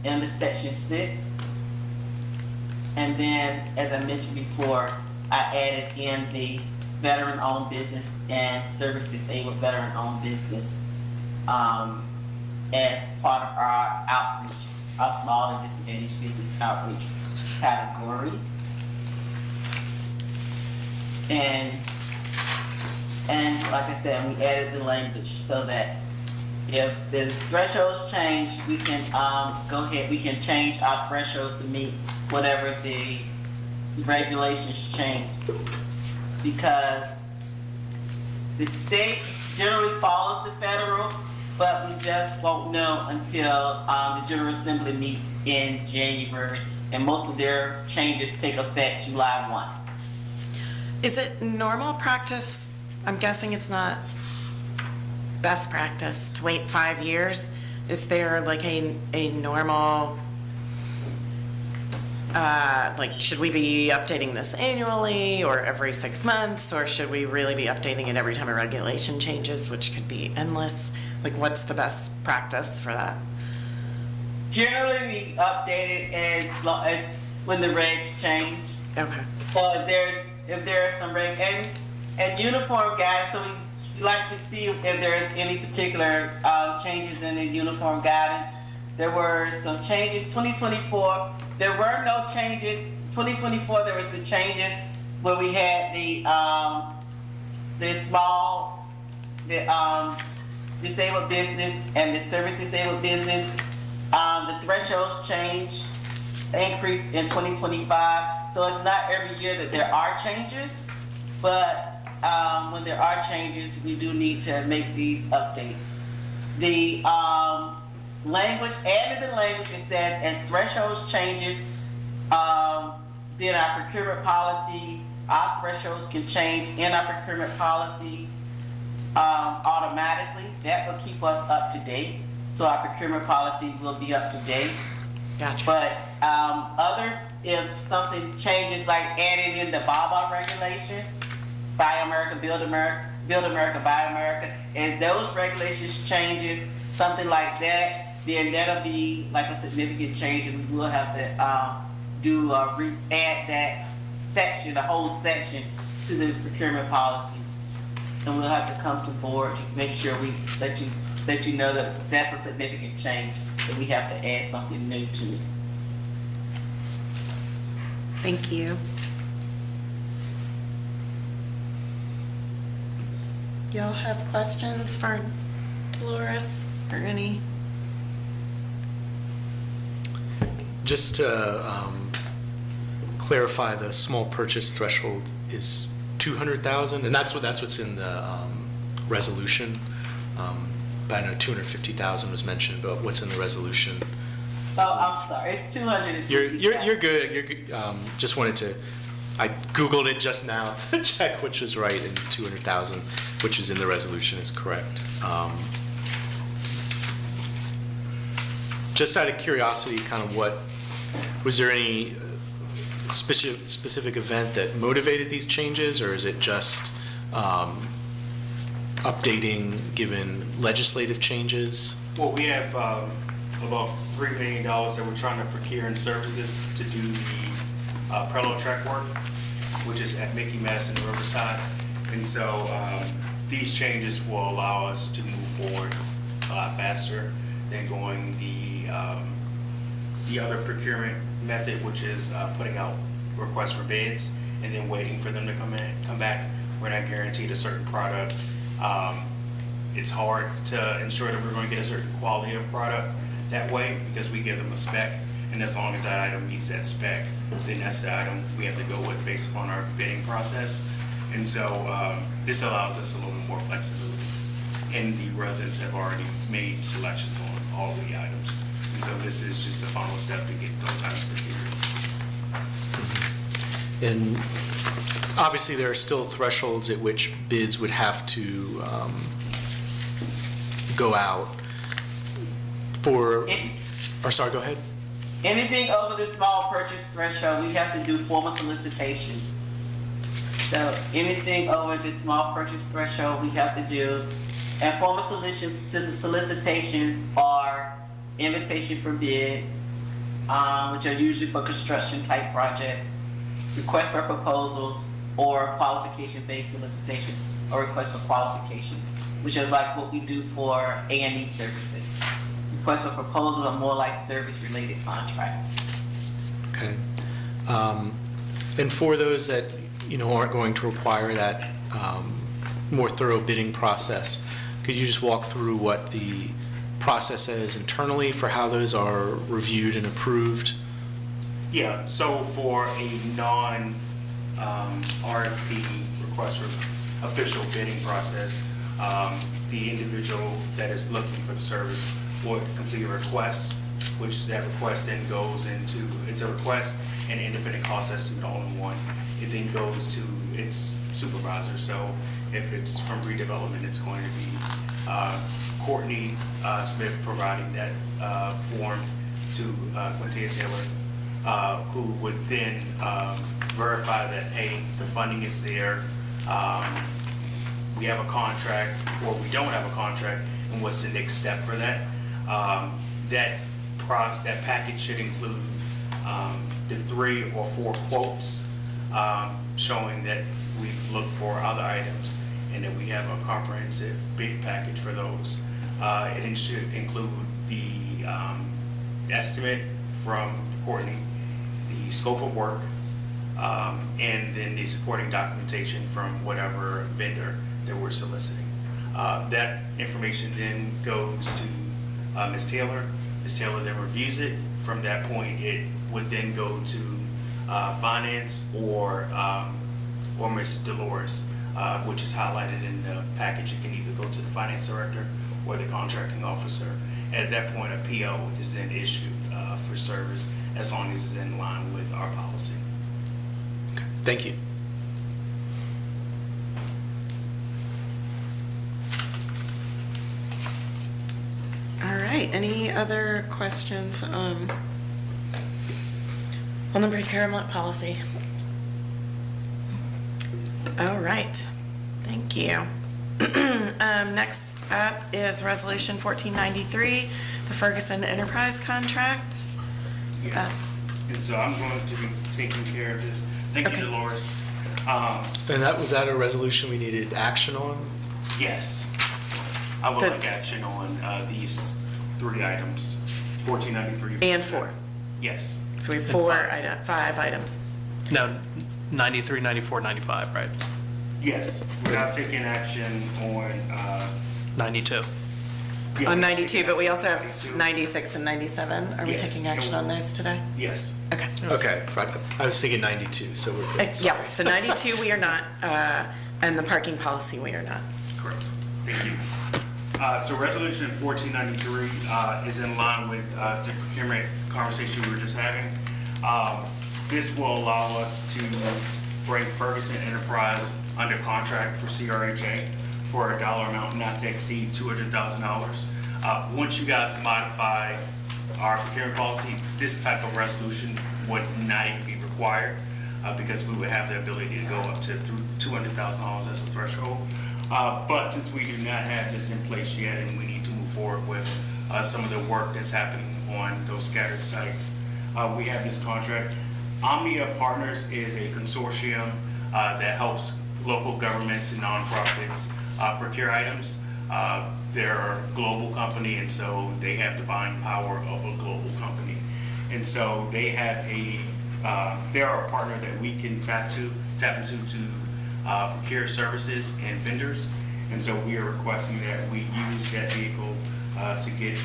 under section 6. And then, as I mentioned before, I added in these veteran-owned business and service-disabled veteran-owned business as part of our outreach, our small and disadvantaged business outreach categories. And like I said, we added the language so that if the thresholds change, we can go ahead, we can change our thresholds to meet whatever the regulations change. Because the state generally follows the federal, but we just won't know until the General Assembly meets in January, and most of their changes take effect July 1. Is it normal practice? I'm guessing it's not best practice to wait 5 years. Is there like a normal, should we be updating this annually or every 6 months, or should we really be updating it every time a regulation changes, which could be endless? Like, what's the best practice for that? Generally, we update it as when the regs change. Okay. So if there's some and uniform guidance, so we like to see if there's any particular changes in the uniform guidance. There were some changes. 2024, there were no changes. 2024, there was some changes where we had the disabled business and the service disabled business. The thresholds changed, increased in 2025. So it's not every year that there are changes, but when there are changes, we do need to make these updates. The language, added the language, it says as thresholds changes, then our procurement policy, our thresholds can change in our procurement policies automatically. That will keep us up to date. So our procurement policy will be up to date. Gotcha. But if something changes, like adding in the BABA regulation, Buy America, Build America, Buy America, as those regulations changes, something like that, then that'll be like a significant change, and we will have to add that section, the whole section, to the procurement policy. And we'll have to come to board to make sure we let you know that that's a significant change, that we have to add something new to it. Thank you. Y'all have questions for Dolores or any? Just to clarify, the small purchase threshold is 200,000, and that's what's in the resolution. But I know 250,000 was mentioned, but what's in the resolution? Oh, I'm sorry, it's 250. You're good. You're good. Just wanted to. I Googled it just now to check which was right, and 200,000, which is in the resolution, is correct. Just out of curiosity, kind of was there any specific event that motivated these changes, or is it just updating given legislative changes? Well, we have about $3 million that we're trying to procure in services to do the parallel track work, which is at Mickey, Madison, and Riverside. And so these changes will allow us to move forward a lot faster than going the other procurement method, which is putting out requests for bids and then waiting for them to come back. We're not guaranteed a certain product. It's hard to ensure that we're going to get a certain quality of product that way, because we give them a spec, and as long as that item meets that spec, then that's the item we have to go with based upon our bidding process. And so this allows us a little bit more flexibility, and the residents have already made selections on all of the items. And so this is just the final step to get those items procured. And obviously, there are still thresholds at which bids would have to go out for, or sorry, go ahead. Anything over the small purchase threshold, we have to do formal solicitations. So anything over the small purchase threshold, we have to do. And formal solicitations are invitation for bids, which are usually for construction type projects, requests for proposals, or qualification-based solicitations, or requests for qualifications, which are like what we do for A&E services. Requests for proposals are more like service-related contracts. Okay. And for those that, aren't going to require that more thorough bidding process, could you just walk through what the process is internally for how those are reviewed and approved? Yeah, so for a non-RFP request for official bidding process, the individual that is looking for the service would complete a request, which that request then goes into, it's a request and independent cost estimate all in one. It then goes to its supervisor. So if it's from redevelopment, it's going to be Courtney Smith providing that form to Quintia Taylor, who would then verify that, hey, the funding is there, we have a contract, or we don't have a contract, and what's the next step for that. That package should include the 3 or 4 quotes showing that we've looked for other items and that we have a comprehensive bid package for those. It should include the estimate from Courtney, the scope of work, and then the supporting documentation from whatever vendor that we're soliciting. That information then goes to Ms. Taylor. Ms. Taylor then reviews it. From that point, it would then go to finance or Ms. Dolores, which is highlighted in the package. It can either go to the finance director or the contracting officer. At that point, a PO is then issued for service as long as it's in line with our policy. Okay, thank you. All right, any other questions on the procurement policy? All right, thank you. Next up is Resolution 1493, the Ferguson Enterprise Contract. Yes. And so I'm going to be taking care of this. Thank you, Dolores. And was that a resolution we needed action on? Yes. I would like action on these 3 items, 1493. And 4. Yes. So we have 5 items. No, 93, 94, 95, right? Yes, without taking action on 92. Yeah, On 92, but we also have 96 and 97. Are we Yes, taking action on those today? Yes. Okay. Okay, I was thinking 92, so we're good. Yeah, so 92 we are not, and the parking policy we are not. Correct. Thank you. So resolution 1493 is in line with the procurement conversation we were just having. This will allow us to bring Ferguson Enterprise under contract for CRHA for a dollar amount not to exceed $200,000. Once you guys modify our procurement policy, this type of resolution would not even be required because we would have the ability to go up to $200,000 as a threshold. But since we do not have this in place yet and we need to move forward with some of the work that's happening on those scattered sites, we have this contract. Omnia Partners is a consortium that helps local governments and nonprofits procure items. They're a global company, and so they have the buying power of a global company. And so they have they're a partner that we can tap into to procure services and vendors. And so we are requesting that we use that vehicle to get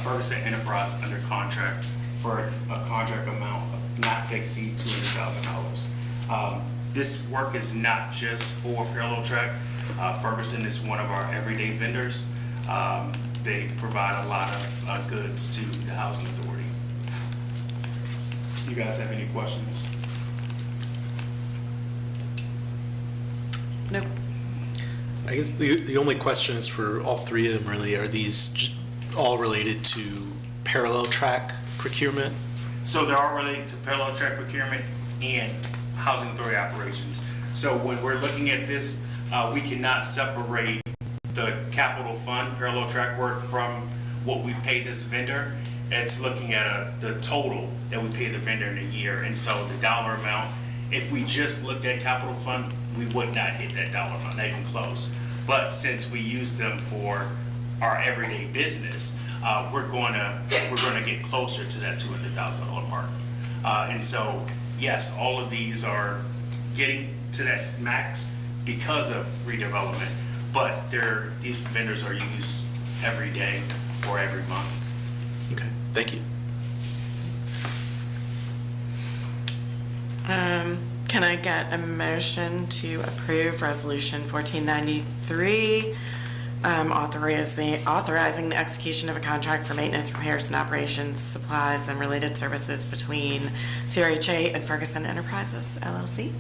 Ferguson Enterprise under contract for a contract amount of not to exceed $200,000. This work is not just for parallel track. Ferguson is one of our everyday vendors. They provide a lot of goods to the Housing Authority. You guys have any questions? No. I guess the only question is for all 3 of them really, are these all related to parallel track procurement? So they're all related to parallel track procurement and Housing Authority operations. So when we're looking at this, we cannot separate the capital fund parallel track work from what we pay this vendor. It's looking at the total that we pay the vendor in a year. And so the dollar amount, if we just looked at capital fund, we would not hit that dollar amount, not even close. But since we use them for our everyday business, we're going to get closer to that $200,000 mark. And so, yes, all of these are getting to that max because of redevelopment, but these vendors are used every day or every month. Okay, thank you. Can I get a motion to approve Resolution 1493, authorizing the execution of a contract for maintenance, repairs, and operations, supplies, and related services between CRHA and Ferguson Enterprises, LLC?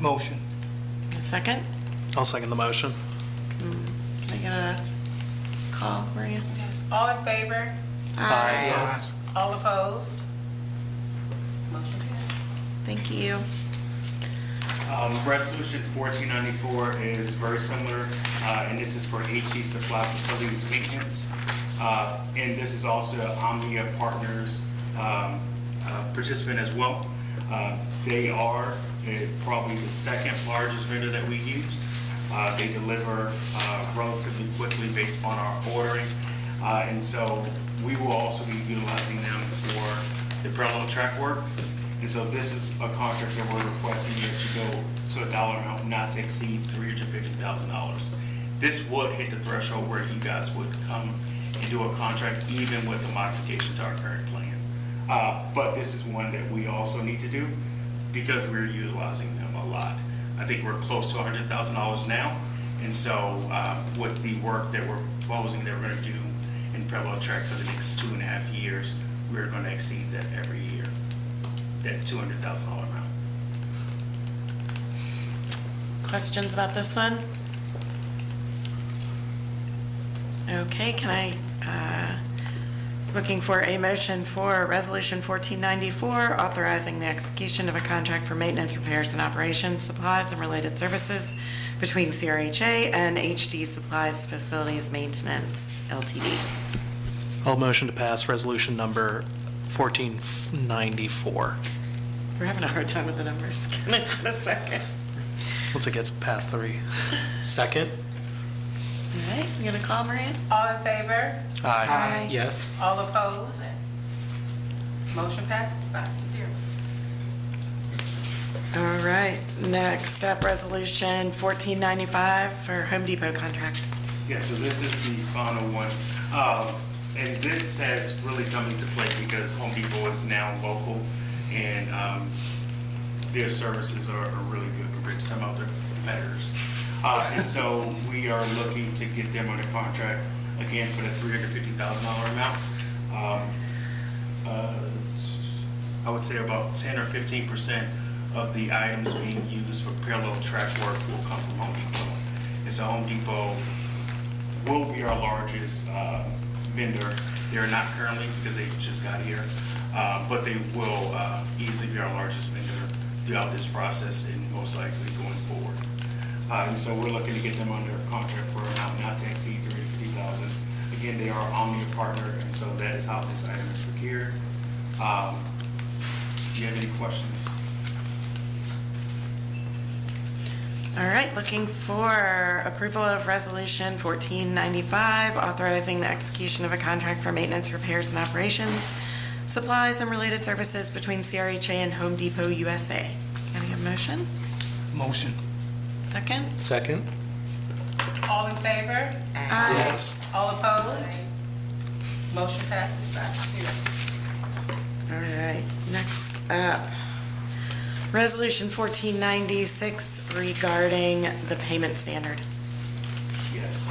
Motion. A second? I'll second the motion. Can I get a call, Maria? All in favor? Aye. Yes. All opposed? Motion passes. Thank you. Resolution 1494 is very similar, and this is for HE Supply Facilities Maintenance. And this is also Omnia Partners participant as well. They are probably the second largest vendor that we use. They deliver relatively quickly based on our ordering. And so we will also be utilizing them for the parallel track work. And so this is a contract that we're requesting that you go to a dollar amount not to exceed $350,000. This would hit the threshold where you guys would come and do a contract even with the modification to our current plan. But this is one that we also need to do because we're utilizing them a lot. I think we're close to $100,000 now. And so with the work that we're proposing that we're going to do in parallel track for the next 2.5 years, we're going to exceed that every year, that $200,000 amount. Questions about this one? Okay, can I, looking for a motion for Resolution 1494, authorizing the execution of a contract for maintenance, repairs, and operations, supplies, and related services between CRHA and HD Supplies Facilities Maintenance Ltd. I'll motion to pass resolution number 1494. We're having a hard time with the numbers. Can I get a second? Once it gets past 3. Second? All right, you gonna call, Maria? All in favor? Aye. Yes. All opposed? Motion passes 5-0. All right, next up, Resolution 1495 for Home Depot contract. Yeah, so this is the final one. And this has really come into play because Home Depot is now local and their services are really good compared to some other competitors. And so we are looking to get them under contract again for the $350,000 amount. I would say about 10 or 15% of the items being used for parallel track work will come from Home Depot. And so Home Depot will be our largest vendor. They're not currently because they just got here, but they will easily be our largest vendor throughout this process and most likely going forward. And so we're looking to get them under contract for an amount not to exceed $350,000. Again, they are Omnia partner, and so that is how this item is procured. Do you have any questions? All right, looking for approval of Resolution 1495, authorizing the execution of a contract for maintenance, repairs, and operations, supplies, and related services between CRHA and Home Depot USA. Can I get a motion? Motion. Second? Second? All in favor? Aye. Yes. All opposed? Motion passes 5-0. All right, next up, Resolution 1496 regarding the payment standard. Yes.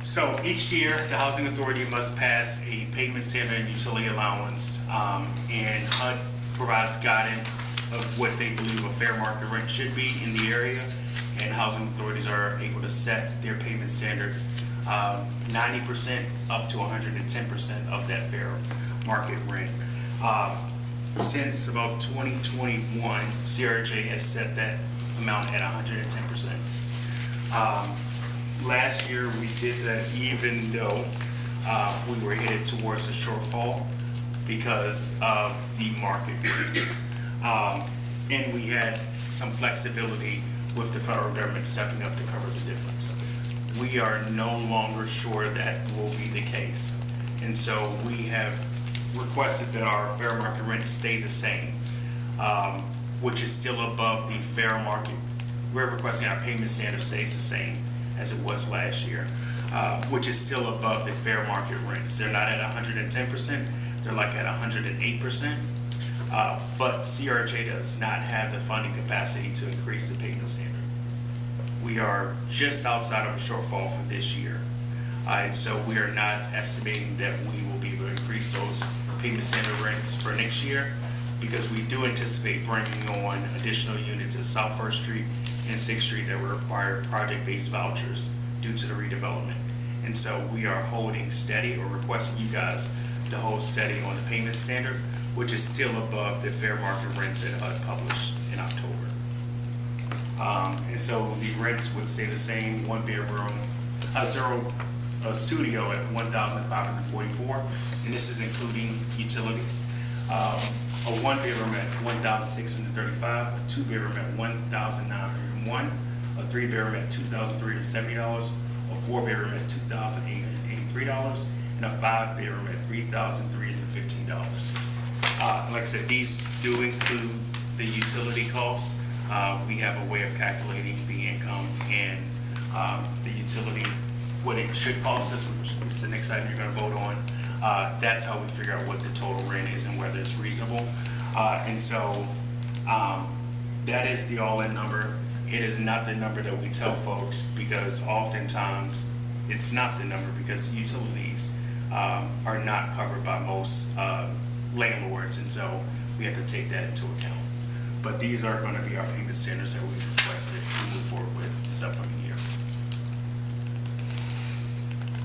So each year, the Housing Authority must pass a payment standard and utility allowance, and HUD provides guidance of what they believe a fair market rent should be in the area, and housing authorities are able to set their payment standard 90% up to 110% of that fair market rent. Since about 2021, CRJ has set that amount at 110%. Last year, we did that even though we were headed towards a shortfall because of the market rates. And we had some flexibility with the federal government stepping up to cover the difference. We are no longer sure that will be the case. And so we have requested that our fair market rent stay the same, which is still above the fair market. We're requesting our payment standard stays the same as it was last year, which is still above the fair market rents. They're not at 110%, they're like at 108%. But CRJ does not have the funding capacity to increase the payment standard. We are just outside of a shortfall for this year. And so we are not estimating that we will be able to increase those payment standard rents for next year because we do anticipate bringing on additional units at South First Street and 6th Street that will require project-based vouchers due to the redevelopment. And so we are holding steady or requesting you guys to hold steady on the payment standard, which is still above the fair market rents that HUD published in October. And so the rents would stay the same, one bedroom, a studio at $1,544, and this is including utilities. A one-bedroom at $1,635, a two-bedroom at $1,901, a three-bedroom at $2,370, a four-bedroom at $2,883, and a five-bedroom at $3,315. Like I said, these do include the utility costs. We have a way of calculating the income and the utility, what it should cost us, which is the next item you're going to vote on. That's how we figure out what the total rent is and whether it's reasonable. And so that is the all-in number. It is not the number that we tell folks, because oftentimes it's not the number, because utilities are not covered by most landlords, and so we have to take that into account. But these are going to be our payment standards that we've requested to move forward with this upcoming year.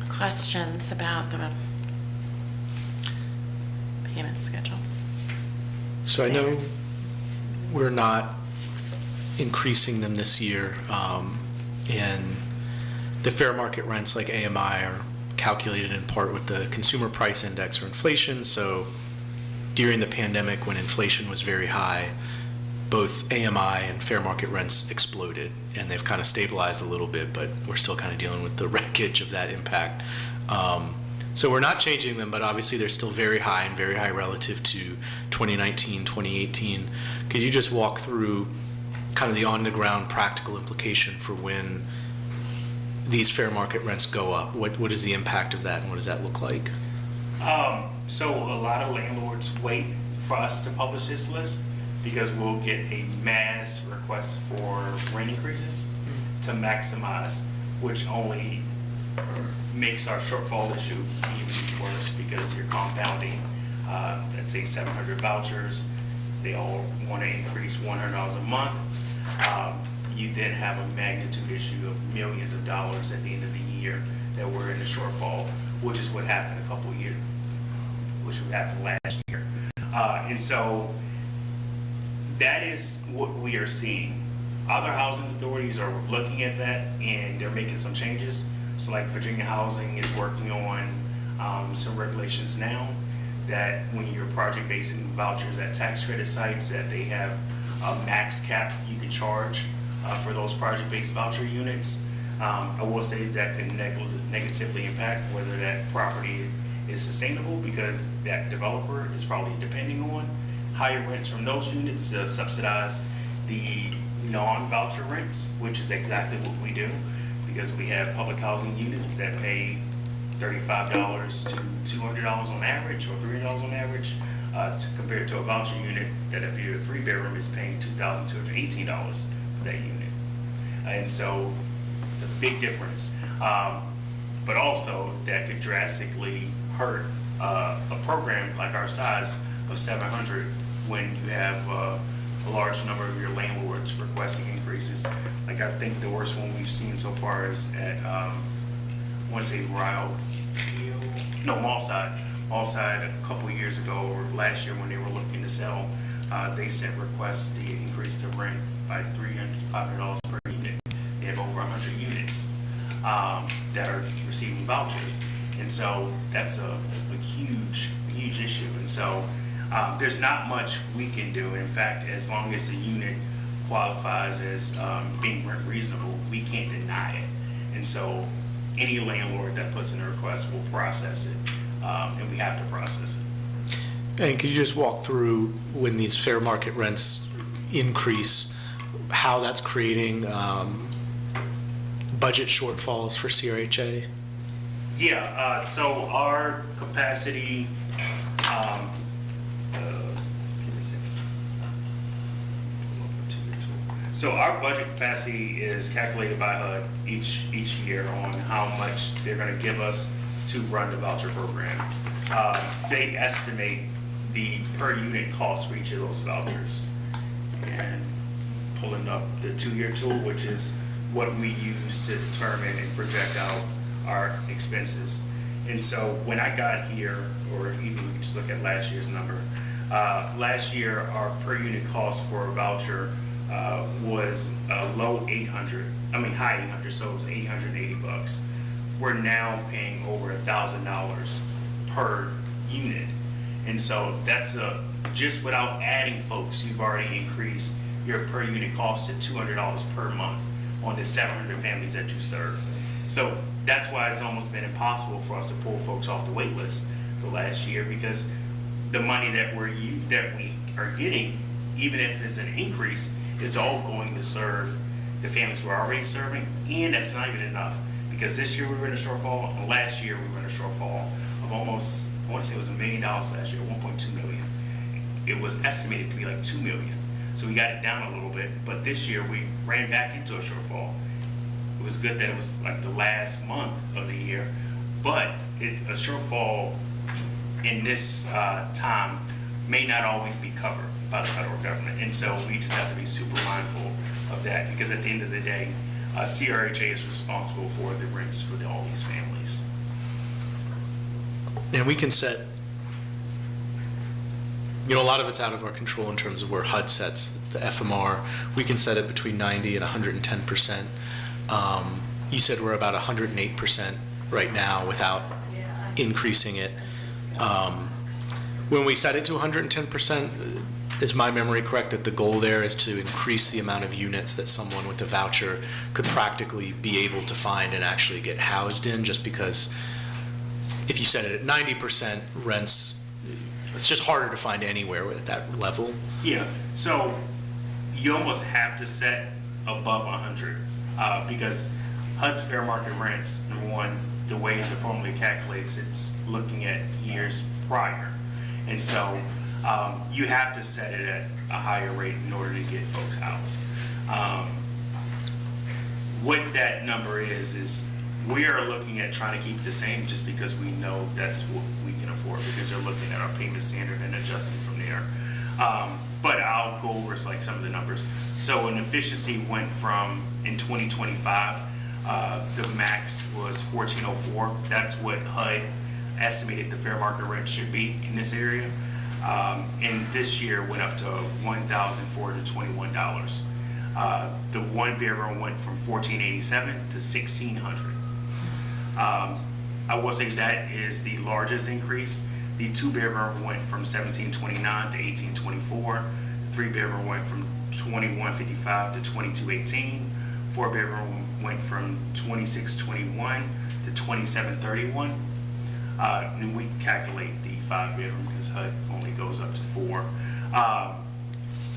Questions about the payment schedule? So I know we're not increasing them this year, and the fair market rents like AMI are calculated in part with the consumer price index or inflation. So during the pandemic, when inflation was very high, both AMI and fair market rents exploded, and they've kind of stabilized a little bit, but we're still kind of dealing with the wreckage of that impact. So we're not changing them, but obviously they're still very high and very high relative to 2019, 2018. Could you just walk through kind of the on-the-ground practical implication for when these fair market rents go up? What is the impact of that, and what does that look like? So a lot of landlords wait for us to publish this list, because we'll get a mass request for rent increases to maximize, which only makes our shortfall issue even worse, because you're compounding, let's say 700 vouchers, they all want to increase $100 a month. You then have a magnitude issue of millions of dollars at the end of the year that we're in the shortfall, which is what happened a couple of years, which happened last year. And so that is what we are seeing. Other housing authorities are looking at that, and they're making some changes. So like Virginia Housing is working on some regulations now that when you're project basing vouchers at tax credit sites, that they have a max cap you can charge for those project based voucher units. I will say that can negatively impact whether that property is sustainable, because that developer is probably depending on higher rents from those units to subsidize the non-voucher rents, which is exactly what we do, because we have public housing units that pay $35 to $200 on average, or $300 on average, compared to a voucher unit that, if you're a three-bedroom, is paying $2,218 for that unit. And so it's a big difference. But also that could drastically hurt a program like our size of 700 when you have a large number of your landlords requesting increases. Like, I think the worst one we've seen so far is at, I want to say Mallside. Mallside a couple of years ago, or last year when they were looking to sell, they sent requests to increase the rent by $300 to $500 per unit. They have over 100 units that are receiving vouchers. And so that's a huge issue. And so there's not much we can do. In fact, as long as the unit qualifies as being rent reasonable, we can't deny it. And so any landlord that puts in a request will process it, and we have to process it. And could you just walk through, when these fair market rents increase, how that's creating budget shortfalls for CRHA? Yeah, so our capacity, so our budget capacity is calculated by HUD each year on how much they're going to give us to run the voucher program. They estimate the per unit cost for each of those vouchers, and pulling up the 2-year tool, which is what we use to determine and project out our expenses. And so when I got here, or even we can just look at last year's number, last year our per unit cost for a voucher was high 800, so it was $880. We're now paying over $1,000 per unit, and so that's a just without adding folks, you've already increased your per unit cost to $200 per month on the 700 families that you serve. So that's why it's almost been impossible for us to pull folks off the wait list the last year, because the money that we are getting, even if it's an increase, it's all going to serve the families we're already serving, and that's not even enough, because this year we were in a shortfall, and last year we were in a shortfall of almost, I want to say it was $1 million last year, 1.2 million. It was estimated to be like 2 million. So we got it down a little bit, but this year we ran back into a shortfall. It was good that it was like the last month of the year, but a shortfall in this time may not always be covered by the federal government. And so we just have to be super mindful of that, because at the end of the day, CRHA is responsible for the rents for all these families. And we can set, you know, a lot of it's out of our control in terms of where HUD sets the FMR. We can set it between 90 and 110%. You said we're about 108% right now without increasing it. When we set it to 110%, is my memory correct that the goal there is to increase the amount of units that someone with a voucher could practically be able to find and actually get housed in? Just because if you set it at 90% rents, it's just harder to find anywhere at that level. Yeah, so you almost have to set above 100 because HUD's fair market rents, number one, the way the formula calculates, it's looking at years prior. And so you have to set it at a higher rate in order to get folks housed. What that number is we are looking at trying to keep it the same, just because we know that's what we can afford, because they're looking at our payment standard and adjusting from there. But I'll go over like some of the numbers. So an efficiency went from, in 2025, the max was 1404. That's what HUD estimated the fair market rent should be in this area. And this year went up to $1,421. The one bedroom went from $1,487 to $1,600. I will say that is the largest increase. The two bedroom went from $1,729 to $1,824. Three bedroom went from $2,155 to $2,218. Four bedroom went from $2,621 to $2,731. And we calculate the five bedroom because HUD only goes up to 4.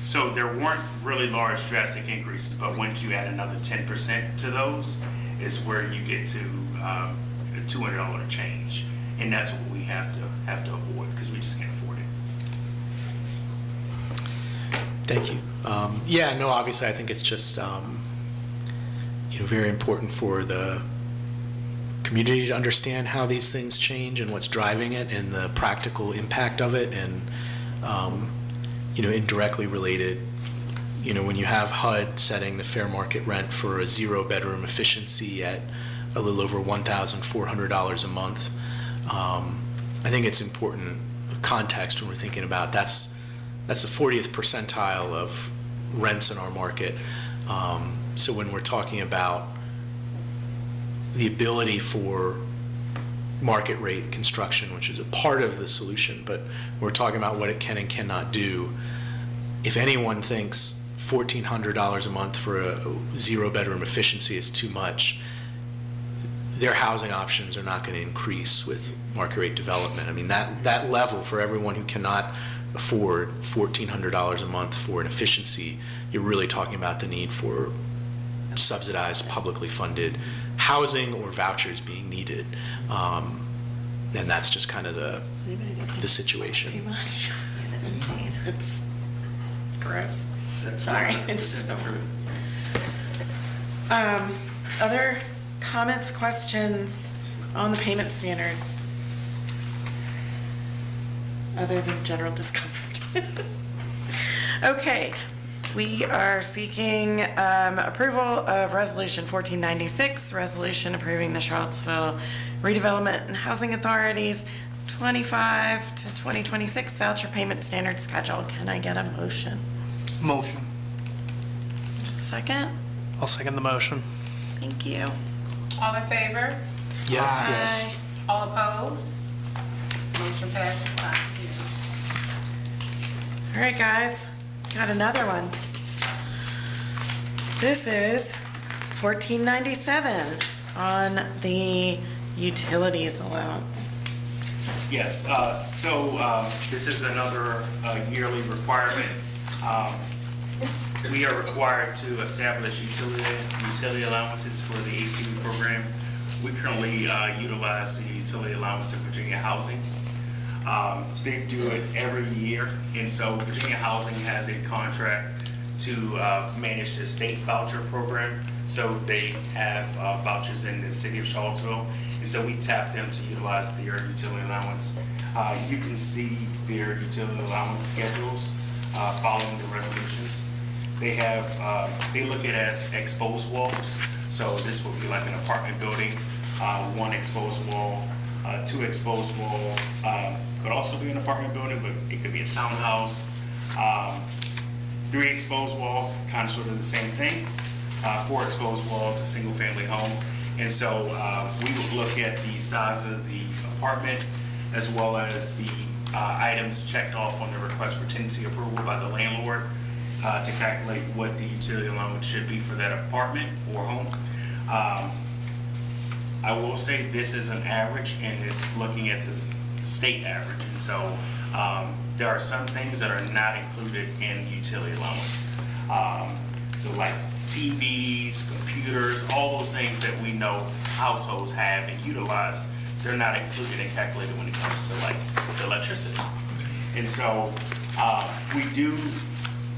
So there weren't really large drastic increases, but once you add another 10% to those is where you get to a $200 change, and that's what we have to avoid, because we just can't afford it. Thank you. Yeah, no, obviously I think it's just very important for the community to understand how these things change and what's driving it and the practical impact of it, and indirectly related, when you have HUD setting the fair market rent for a 0-bedroom efficiency at a little over $1,400 a month, I think it's important context when we're thinking about that's the 40th percentile of rents in our market. So when we're talking about the ability for market rate construction, which is a part of the solution, but we're talking about what it can and cannot do. If anyone thinks $1,400 a month for a 0-bedroom efficiency is too much, their housing options are not going to increase with market rate development. I mean, that level for everyone who cannot afford $1,400 a month for an efficiency, you're really talking about the need for subsidized, publicly funded housing or vouchers being needed. And that's just kind of the situation. Too much. Yeah, that's insane. It's gross. Sorry. It's other comments, questions on the payment standard? Other than general discomfort. Okay. We are seeking approval of Resolution 1496, resolution approving the Charlottesville Redevelopment and Housing Authority's 25 to 2026 voucher payment standard schedule. Can I get a motion? Motion. Second? I'll second the motion. Thank you. All in favor? Yes. Aye. Yes. All opposed? Motion passes 5-0. All right, guys, got another one. This is 1497 on the utilities allowance. Yes, this is another yearly requirement. We are required to establish utility allowances for the ACU program. We currently utilize the utility allowance of Virginia Housing. They do it every year, and so Virginia Housing has a contract to manage the state voucher program. So they have vouchers in the city of Charlottesville, and so we tap them to utilize their utility allowance. You can see their utility allowance schedules following the resolutions. They have, they look at it as exposed walls. So this would be like an apartment building, one exposed wall, two exposed walls. Could also be an apartment building, but it could be a townhouse. Three exposed walls, kind of sort of the same thing. Four exposed walls, a single family home. And so we would look at the size of the apartment as well as the items checked off on the request for tenancy approval by the landlord to calculate what the utility allowance should be for that apartment or home. I will say this is an average, and it's looking at the state average. And so there are some things that are not included in the utility allowance. So like TVs, computers, all those things that we know households have and utilize, they're not included and calculated when it comes to like electricity. And so we do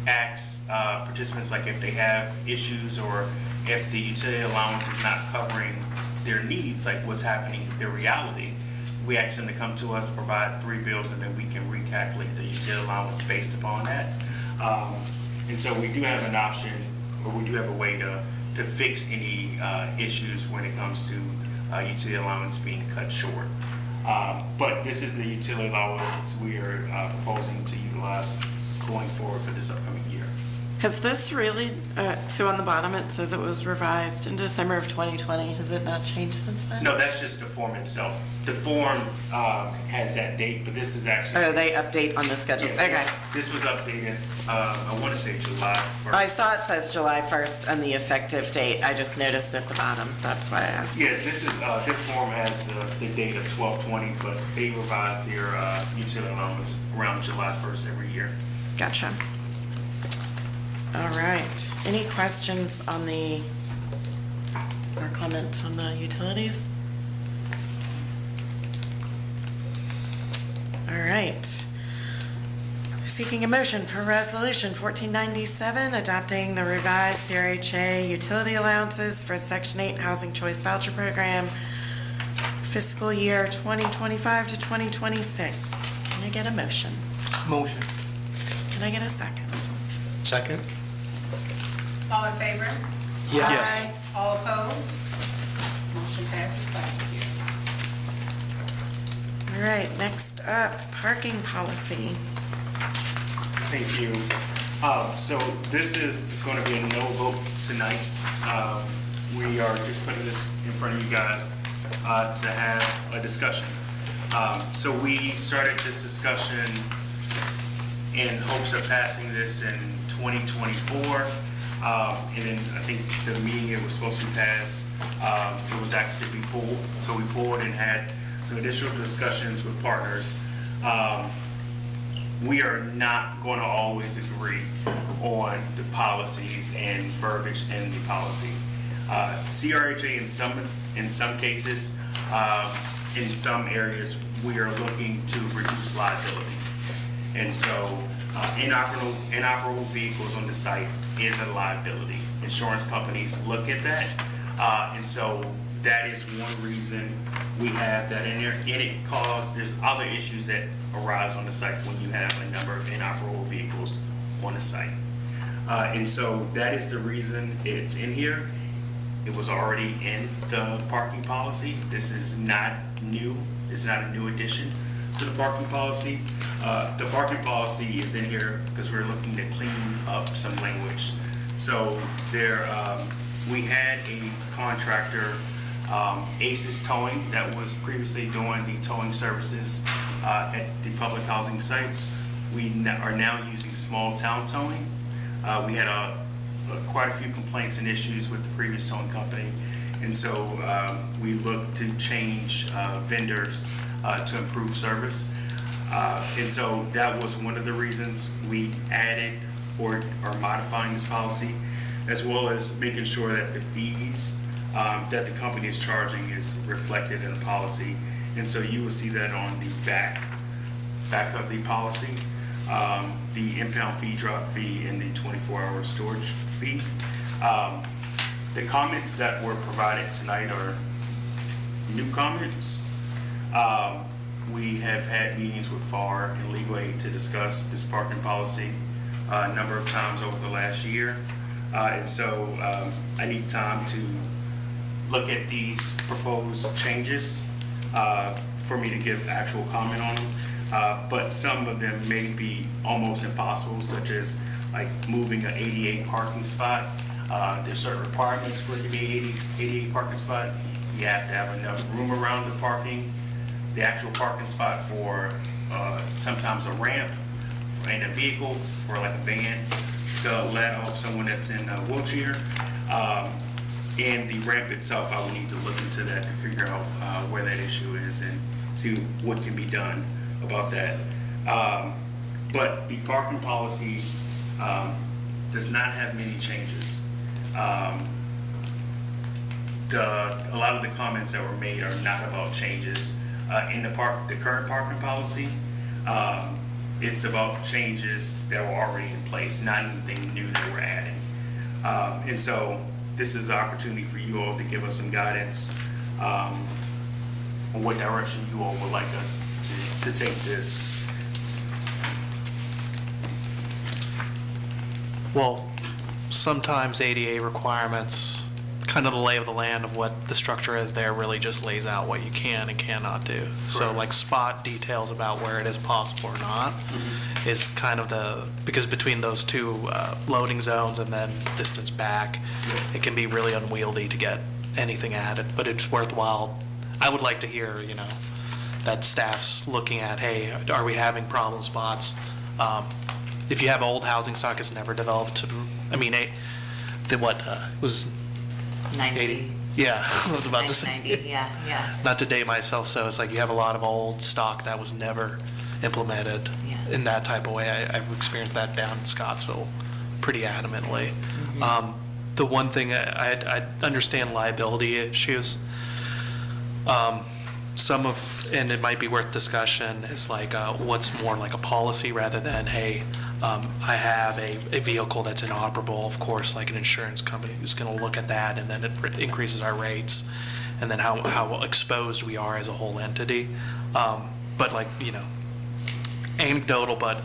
ask participants, like if they have issues or if the utility allowance is not covering their needs, like what's happening, their reality, we ask them to come to us, provide 3 bills, and then we can recalculate the utility allowance based upon that. And so we do have an option, or we do have a way to fix any issues when it comes to utility allowance being cut short. But this is the utility allowance we are proposing to utilize going forward for this upcoming year. Has this really, so on the bottom it says it was revised in December of 2020. Has it not changed since then? No, that's just the form itself. The form has that date, but this is actually. Oh, they update on the schedules. Yeah, Okay. This was updated, I want to say July 1st. I saw it says July 1st on the effective date. I just noticed at the bottom. That's why I asked. Yeah, this form has the date of 12/20, but they revise their utility allowance around July 1st every year. Gotcha. All right. Any questions on or comments on the utilities? All right. Seeking a motion for resolution 1497, adopting the revised CRHA utility allowances for Section 8 Housing Choice Voucher Program, fiscal year 2025 to 2026. Can I get a motion? Motion. Can I get a second? Second? All in favor? Yes. Aye. All opposed? Motion passes 5-0. All right, next up, parking policy. Thank you. So this is going to be a no vote tonight. We are just putting this in front of you guys to have a discussion. So we started this discussion in hopes of passing this in 2024. And then I think the meeting it was supposed to be passed, it was actually pulled. So we pulled and had some additional discussions with partners. We are not going to always agree on the policies and verbiage in the policy. CRHA in some cases, in some areas, we are looking to reduce liability. And so inoperable vehicles on the site is a liability. Insurance companies look at that. And so that is one reason we have that in there. And it causes, there's other issues that arise on the site when you have a number of inoperable vehicles on the site. And so that is the reason it's in here. It was already in the parking policy. This is not new. It's not a new addition to the parking policy. The parking policy is in here because we're looking to clean up some language. So we had a contractor, ACES Towing, that was previously doing the towing services at the public housing sites. are now using small town towing. We had quite a few complaints and issues with the previous towing company, and so we looked to change vendors to improve service. And so that was one of the reasons we added or are modifying this policy, as well as making sure that the fees that the company is charging is reflected in the policy. And so you will see that on the back of the policy, the impound fee, drop fee, and the 24-hour storage fee. The comments that were provided tonight are new comments. We have had meetings with FAR and Legal Aid to discuss this parking policy a number of times over the last year. And so I need time to look at these proposed changes for me to give actual comment on them. But some of them may be almost impossible, such as like moving an ADA parking spot. There's certain requirements for it to be an ADA parking spot. You have to have enough room around the actual parking spot for sometimes a ramp and a vehicle for like a van to let off someone that's in a wheelchair. And the ramp itself, I will need to look into that to figure out where that issue is and see what can be done about that. But the parking policy does not have many changes. A lot of the comments that were made are not about changes in the current parking policy. It's about changes that were already in place, not anything new that we're adding. And so this is an opportunity for you all to give us some guidance on what direction you all would like us to take this. Well, sometimes ADA requirements, kind of the lay of the land of what the structure is there, really just lays out what you can and cannot do. So like spot details about where it is possible or not is kind of because between those two loading zones and then distance back, it can be really unwieldy to get anything added, but it's worthwhile. I would like to hear, that staff's looking at, hey, are we having problem spots? If you have old housing stock, it's never developed it was 90. Yeah, I was about to say. 90, yeah. Not to date myself, so it's like you have a lot of old stock that was never implemented in that type of way. I've experienced that down in Scottsville pretty adamantly. The one thing, I understand liability issues. And it might be worth discussion, is like what's more like a policy rather than, hey, I have a vehicle that's inoperable. Of course, like an insurance company is going to look at that, and then it increases our rates, and then how exposed we are as a whole entity. But like, anecdotal, but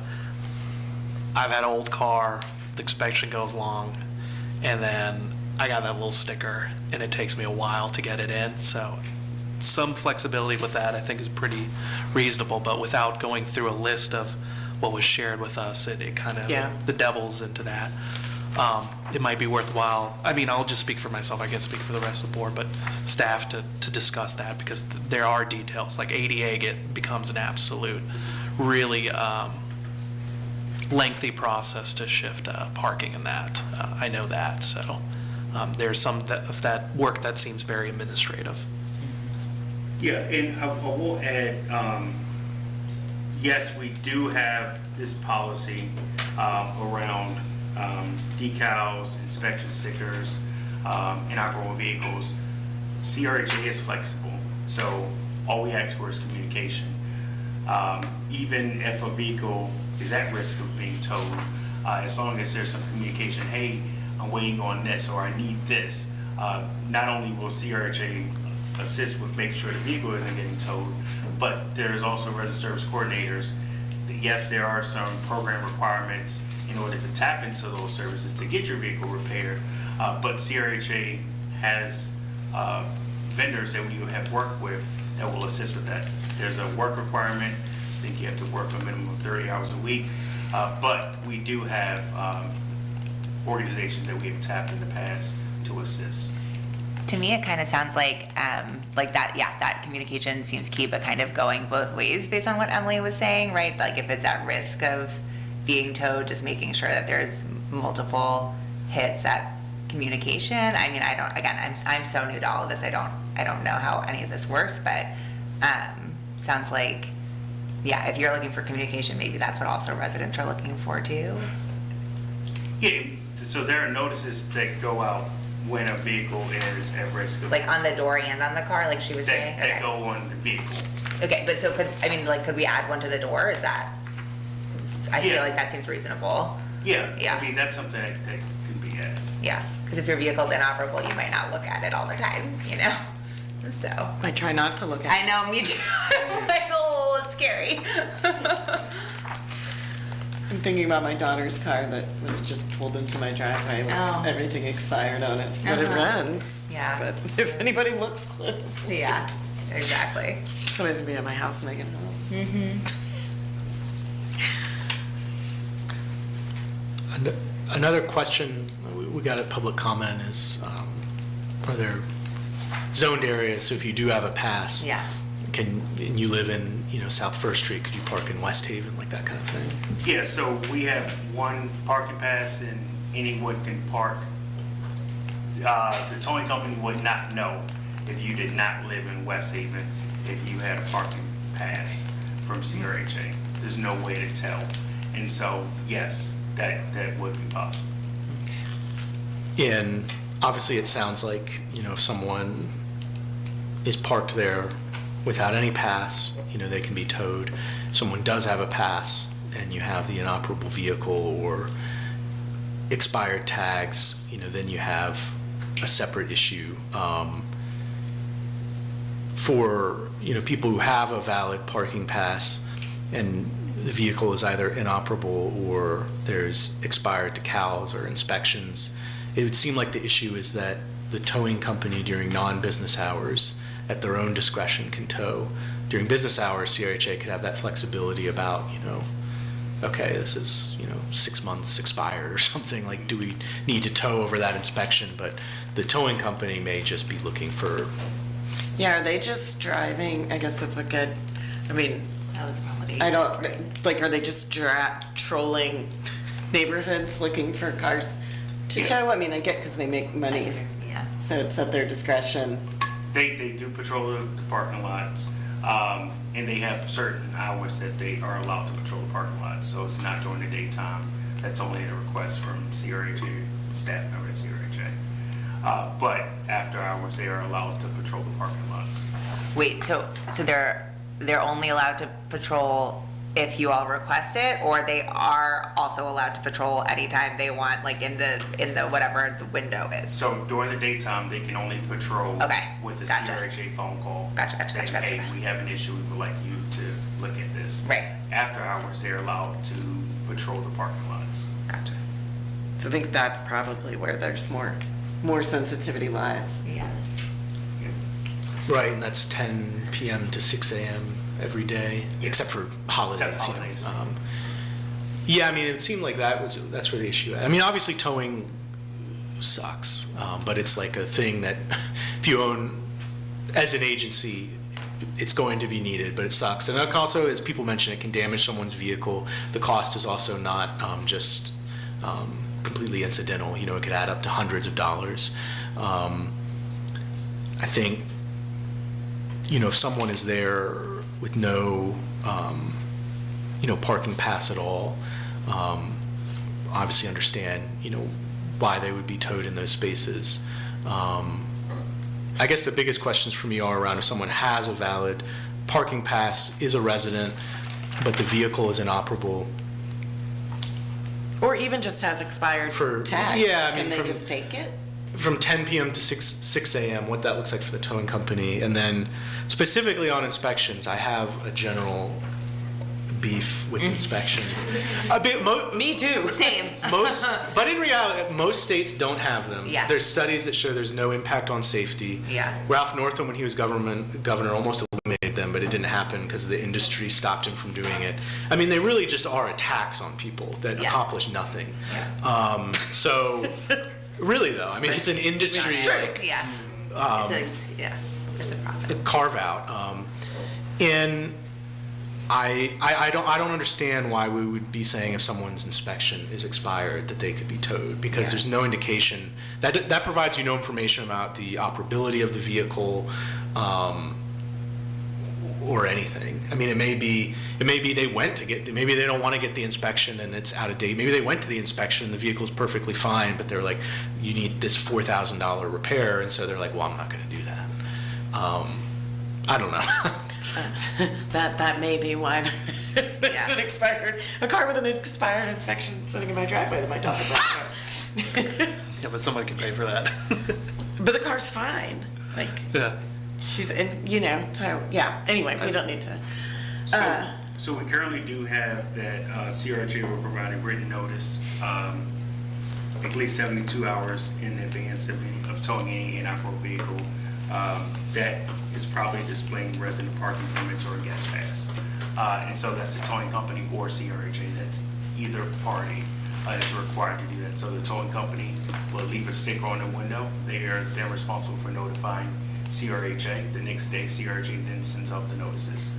I've had an old car, the inspection goes long, and then I got that little sticker, and it takes me a while to get it in. So some flexibility with that I think is pretty reasonable, but without going through a list of what was shared with us, it kind of, the devil's into that. It might be worthwhile. I'll just speak for myself. I can't speak for the rest of the board, but staff to discuss that, because there are details. Like ADA becomes an absolute, really lengthy process to shift parking in that. I know that. So there's some of that work that seems very administrative. Yeah, and I will add, yes, we do have this policy around decals, inspection stickers, inoperable vehicles. CRHA is flexible, so all we ask for is communication. Even if a vehicle is at risk of being towed, as long as there's some communication, hey, I'm waiting on this, or I need this, not only will CRHA assist with making sure the vehicle isn't getting towed, but there's also resident service coordinators. Yes, there are some program requirements in order to tap into those services to get your vehicle repaired, but CRHA has vendors that we have worked with that will assist with that. There's a work requirement. I think you have to work a minimum of 30 hours a week, but we do have organizations that we have tapped in the past to assist. To me, it kind of sounds like that, yeah, that communication seems key, but kind of going both ways based on what Emily was saying, right? Like if it's at risk of being towed, just making sure that there's multiple hits at communication. I mean, I'm so new to all of this. I don't know how any of this works, but sounds like, yeah, if you're looking for communication, maybe that's what also residents are looking for too. Yeah, so there are notices that go out when a vehicle is at risk of. Like on the door and on the car, like she was saying? That go on the vehicle. Okay, but so could we add one to the door? Is that, I feel like that seems reasonable. Yeah, Yeah. I mean, that's something that can be added. Yeah, because if your vehicle's inoperable, you might not look at it all the time, you know? So. I try not to look at I know, me too. I'm like, oh, it's scary. I'm thinking about my daughter's car that was just pulled into my driveway with Oh. everything expired on it. But it runs. Yeah. But if anybody looks close. Yeah, exactly. Somebody's gonna be at my house and I get home. Mm-hmm. Another question we got at public comment is, are there zoned areas, so if you do have a pass, Yeah. and you live in, South First Street, could you park in West Haven, like that kind of thing? Yeah, so we have one parking pass and anyone can park. The towing company would not know if you did not live in West Haven if you had a parking pass from CRHA. There's no way to tell. And so, yes, that would be possible. And obviously, it sounds like, if someone is parked there without any pass, they can be towed. If someone does have a pass and you have the inoperable vehicle or expired tags, then you have a separate issue. For, people who have a valid parking pass and the vehicle is either inoperable or there's expired decals or inspections, it would seem like the issue is that the towing company during non-business hours at their own discretion can tow. During business hours, CRHA could have that flexibility about, okay, this is, 6 months expired or something, like, do we need to tow over that inspection? But the towing company may just be looking for. Yeah, are they just driving? I guess that's a good, I mean, That was the problem with I don't, like, are they just trolling neighborhoods looking for cars to tow? I mean, I get because they make money. Yeah. So it's at their discretion. They do patrol the parking lots, and they have certain hours that they are allowed to patrol the parking lots. So it's not during the daytime. That's only a request from CRHA, staff member at CRHA. But after hours, they are allowed to patrol the parking lots. Wait, so they're only allowed to patrol if you all request it, or they are also allowed to patrol anytime they want, like in the whatever the window is? So during the daytime, they can only patrol with a Gotcha. CRHA phone call. Gotcha. Saying, hey, we have an issue, we would like you to look at this. Right. After hours, they're allowed to patrol the parking lots. Gotcha. So I think that's probably where there's more sensitivity lies. Yeah. Right, and that's 10 p.m. to 6 a.m. every day, except for holidays. Except holidays. Yeah, I mean, it seemed like that's where the issue. I mean, obviously towing sucks, but it's like a thing that if you own as an agency, it's going to be needed, but it sucks. And also, as people mention, it can damage someone's vehicle. The cost is also not just completely incidental. It could add up to hundreds of dollars. I think, if someone is there with no, parking pass at all, obviously understand, why they would be towed in those spaces. I guess the biggest questions for me are around if someone has a valid parking pass, is a resident, but the vehicle is inoperable. Or even just has expired tags. Yeah, I mean, Can they just take it? From 10 p.m. to 6 a.m., what that looks like for the towing company. And then specifically on inspections, I have a general beef with inspections. Me too. Same. But in reality, most states don't have them. Yeah. There's studies that show there's no impact on safety. Yeah. Ralph Northam, when he was governor, almost eliminated them, but it didn't happen because the industry stopped him from doing it. I mean, they really just are a tax on people that accomplish nothing. Yeah. So, really though, I mean, it's an industry. Yeah. It's a profit. carve out. And I don't understand why we would be saying if someone's inspection is expired that they could be towed, because there's no indication that provides you no information about the operability of the vehicle or anything. I mean, it may be they went to get, maybe they don't want to get the inspection and it's out of date. Maybe they went to the inspection and the vehicle's perfectly fine, but they're like, you need this $4,000 repair, and so they're like, well, I'm not going to do that. I don't know. That may be why there's a car with an expired inspection sitting in my driveway that my dog broke. Yeah, but somebody can pay for that. But the car's fine. Like, Yeah. she's in, so, yeah. Anyway, we don't need to. So we currently do have that CRJ will provide a written notice at least 72 hours in advance of towing any inoperable vehicle that is probably displaying resident parking permits or a guest pass. And so that's the towing company or CRJ. That's either party is required to do that. So the towing company will leave a sticker on the window. They're responsible for notifying CRHA. The next day, CRJ then sends out the notices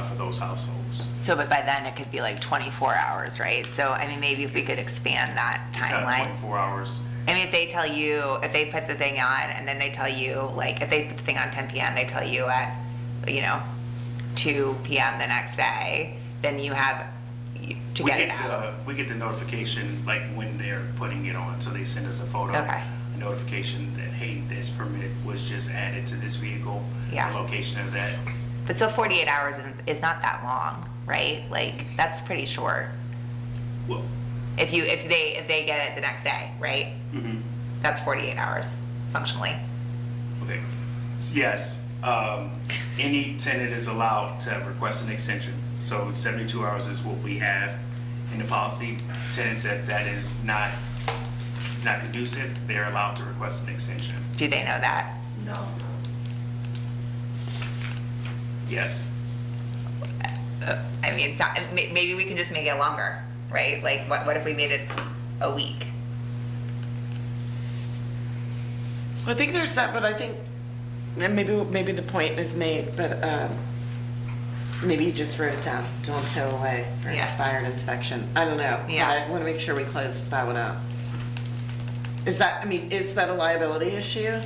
for those households. So, but by then it could be like 24 hours, right? So, I mean, maybe if we could expand that It's not timeline. 24 hours. I mean, if they tell you, if they put the thing on and then they tell you, like, if they put the thing on 10 p.m., they tell you at, 2 p.m. the next day, then you have to get it out. We get the notification like when they're putting it on. So they send us a photo, Okay. a notification that, hey, this permit was just added to this vehicle, Yeah. the location of that. But so 48 hours is not that long, right? Like, that's pretty short. Well, If they get it the next day, right? mm-hmm. That's 48 hours, functionally. Okay. Yes. Any tenant is allowed to request an extension. So 72 hours is what we have in the policy. Tenants, if that is not conducive, they're allowed to request an extension. Do they know that? No. Yes. I mean, it's not, maybe we can just make it longer, right? Like, what if we made it a week? Well, I think there's that, but I think, and maybe the point is made, but maybe you just wrote it down. Don't tow away for expired inspection. I don't know. Yeah. But I want to make sure we close that one up. Is that a liability issue?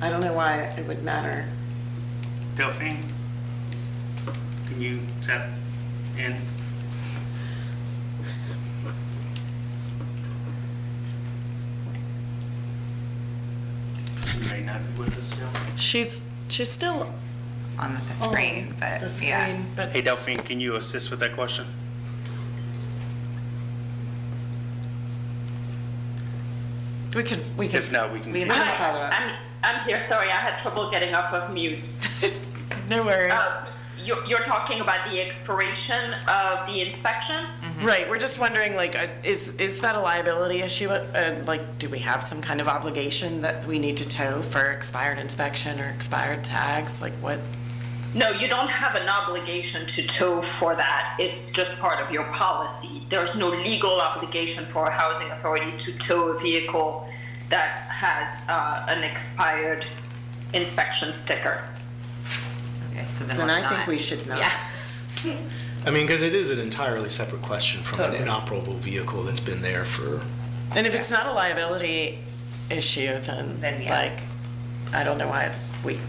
I don't know why it would matter. Delphine, can you tap in? She may not be with us still. She's still on the screen, but the screen, yeah. but Hey, Delphine, can you assist with that question? we can. If not, we can. follow up. I'm here, sorry, I had trouble getting off of mute. No worries. You're talking about the expiration of the inspection? Right, we're just wondering, like, is that a liability issue? Like, do we have some kind of obligation that we need to tow for expired inspection or expired tags? Like, what? No, you don't have an obligation to tow for that. It's just part of your policy. There's no legal obligation for a housing authority to tow a vehicle that has an expired inspection sticker. Okay, so then Then let's I think not. we should not. Yeah. I mean, because it is an entirely separate question from Totally. an inoperable vehicle that's been there for. And if it's not a liability issue, then yeah. like, I don't know why we.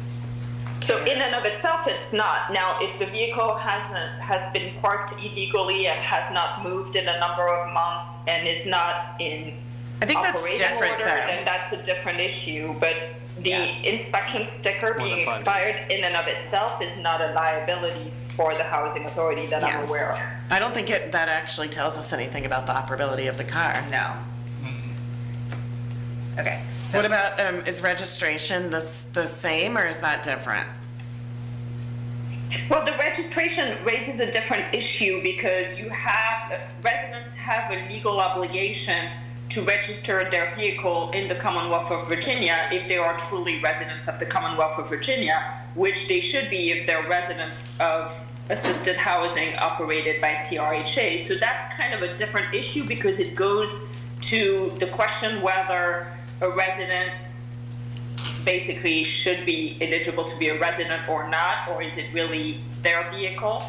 So in and of itself, it's not. Now, if the vehicle has been parked illegally and has not moved in a number of months and is not in I think that's operating different, order, though. then that's a different issue. But the inspection sticker More than being 5 expired in and of itself is not a liability for the housing authority that I'm aware of. I don't think that actually tells us anything about the operability of the car. No. Okay. What about, is registration the same or is that different? Well, the registration raises a different issue because residents have a legal obligation to register their vehicle in the Commonwealth of Virginia if they are truly residents of the Commonwealth of Virginia, which they should be if they're residents of assisted housing operated by CRHA. So that's kind of a different issue because it goes to the question whether a resident basically should be eligible to be a resident or not, or is it really their vehicle?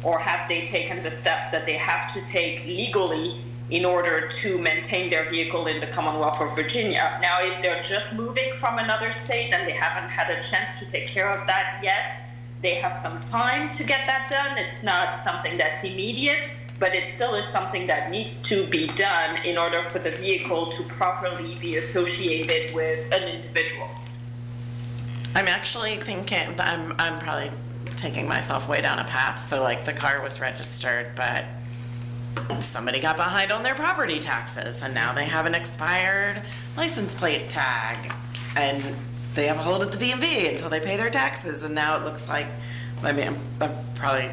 Or have they taken the steps that they have to take legally in order to maintain their vehicle in the Commonwealth of Virginia? Now, if they're just moving from another state and they haven't had a chance to take care of that yet, they have some time to get that done. It's not something that's immediate, but it still is something that needs to be done in order for the vehicle to properly be associated with an individual. I'm actually thinking that I'm probably taking myself way down a path. So like the car was registered, but somebody got behind on their property taxes and now they have an expired license plate tag and they have a hold at the DMV until they pay their taxes. And now it looks like, I mean, I'm probably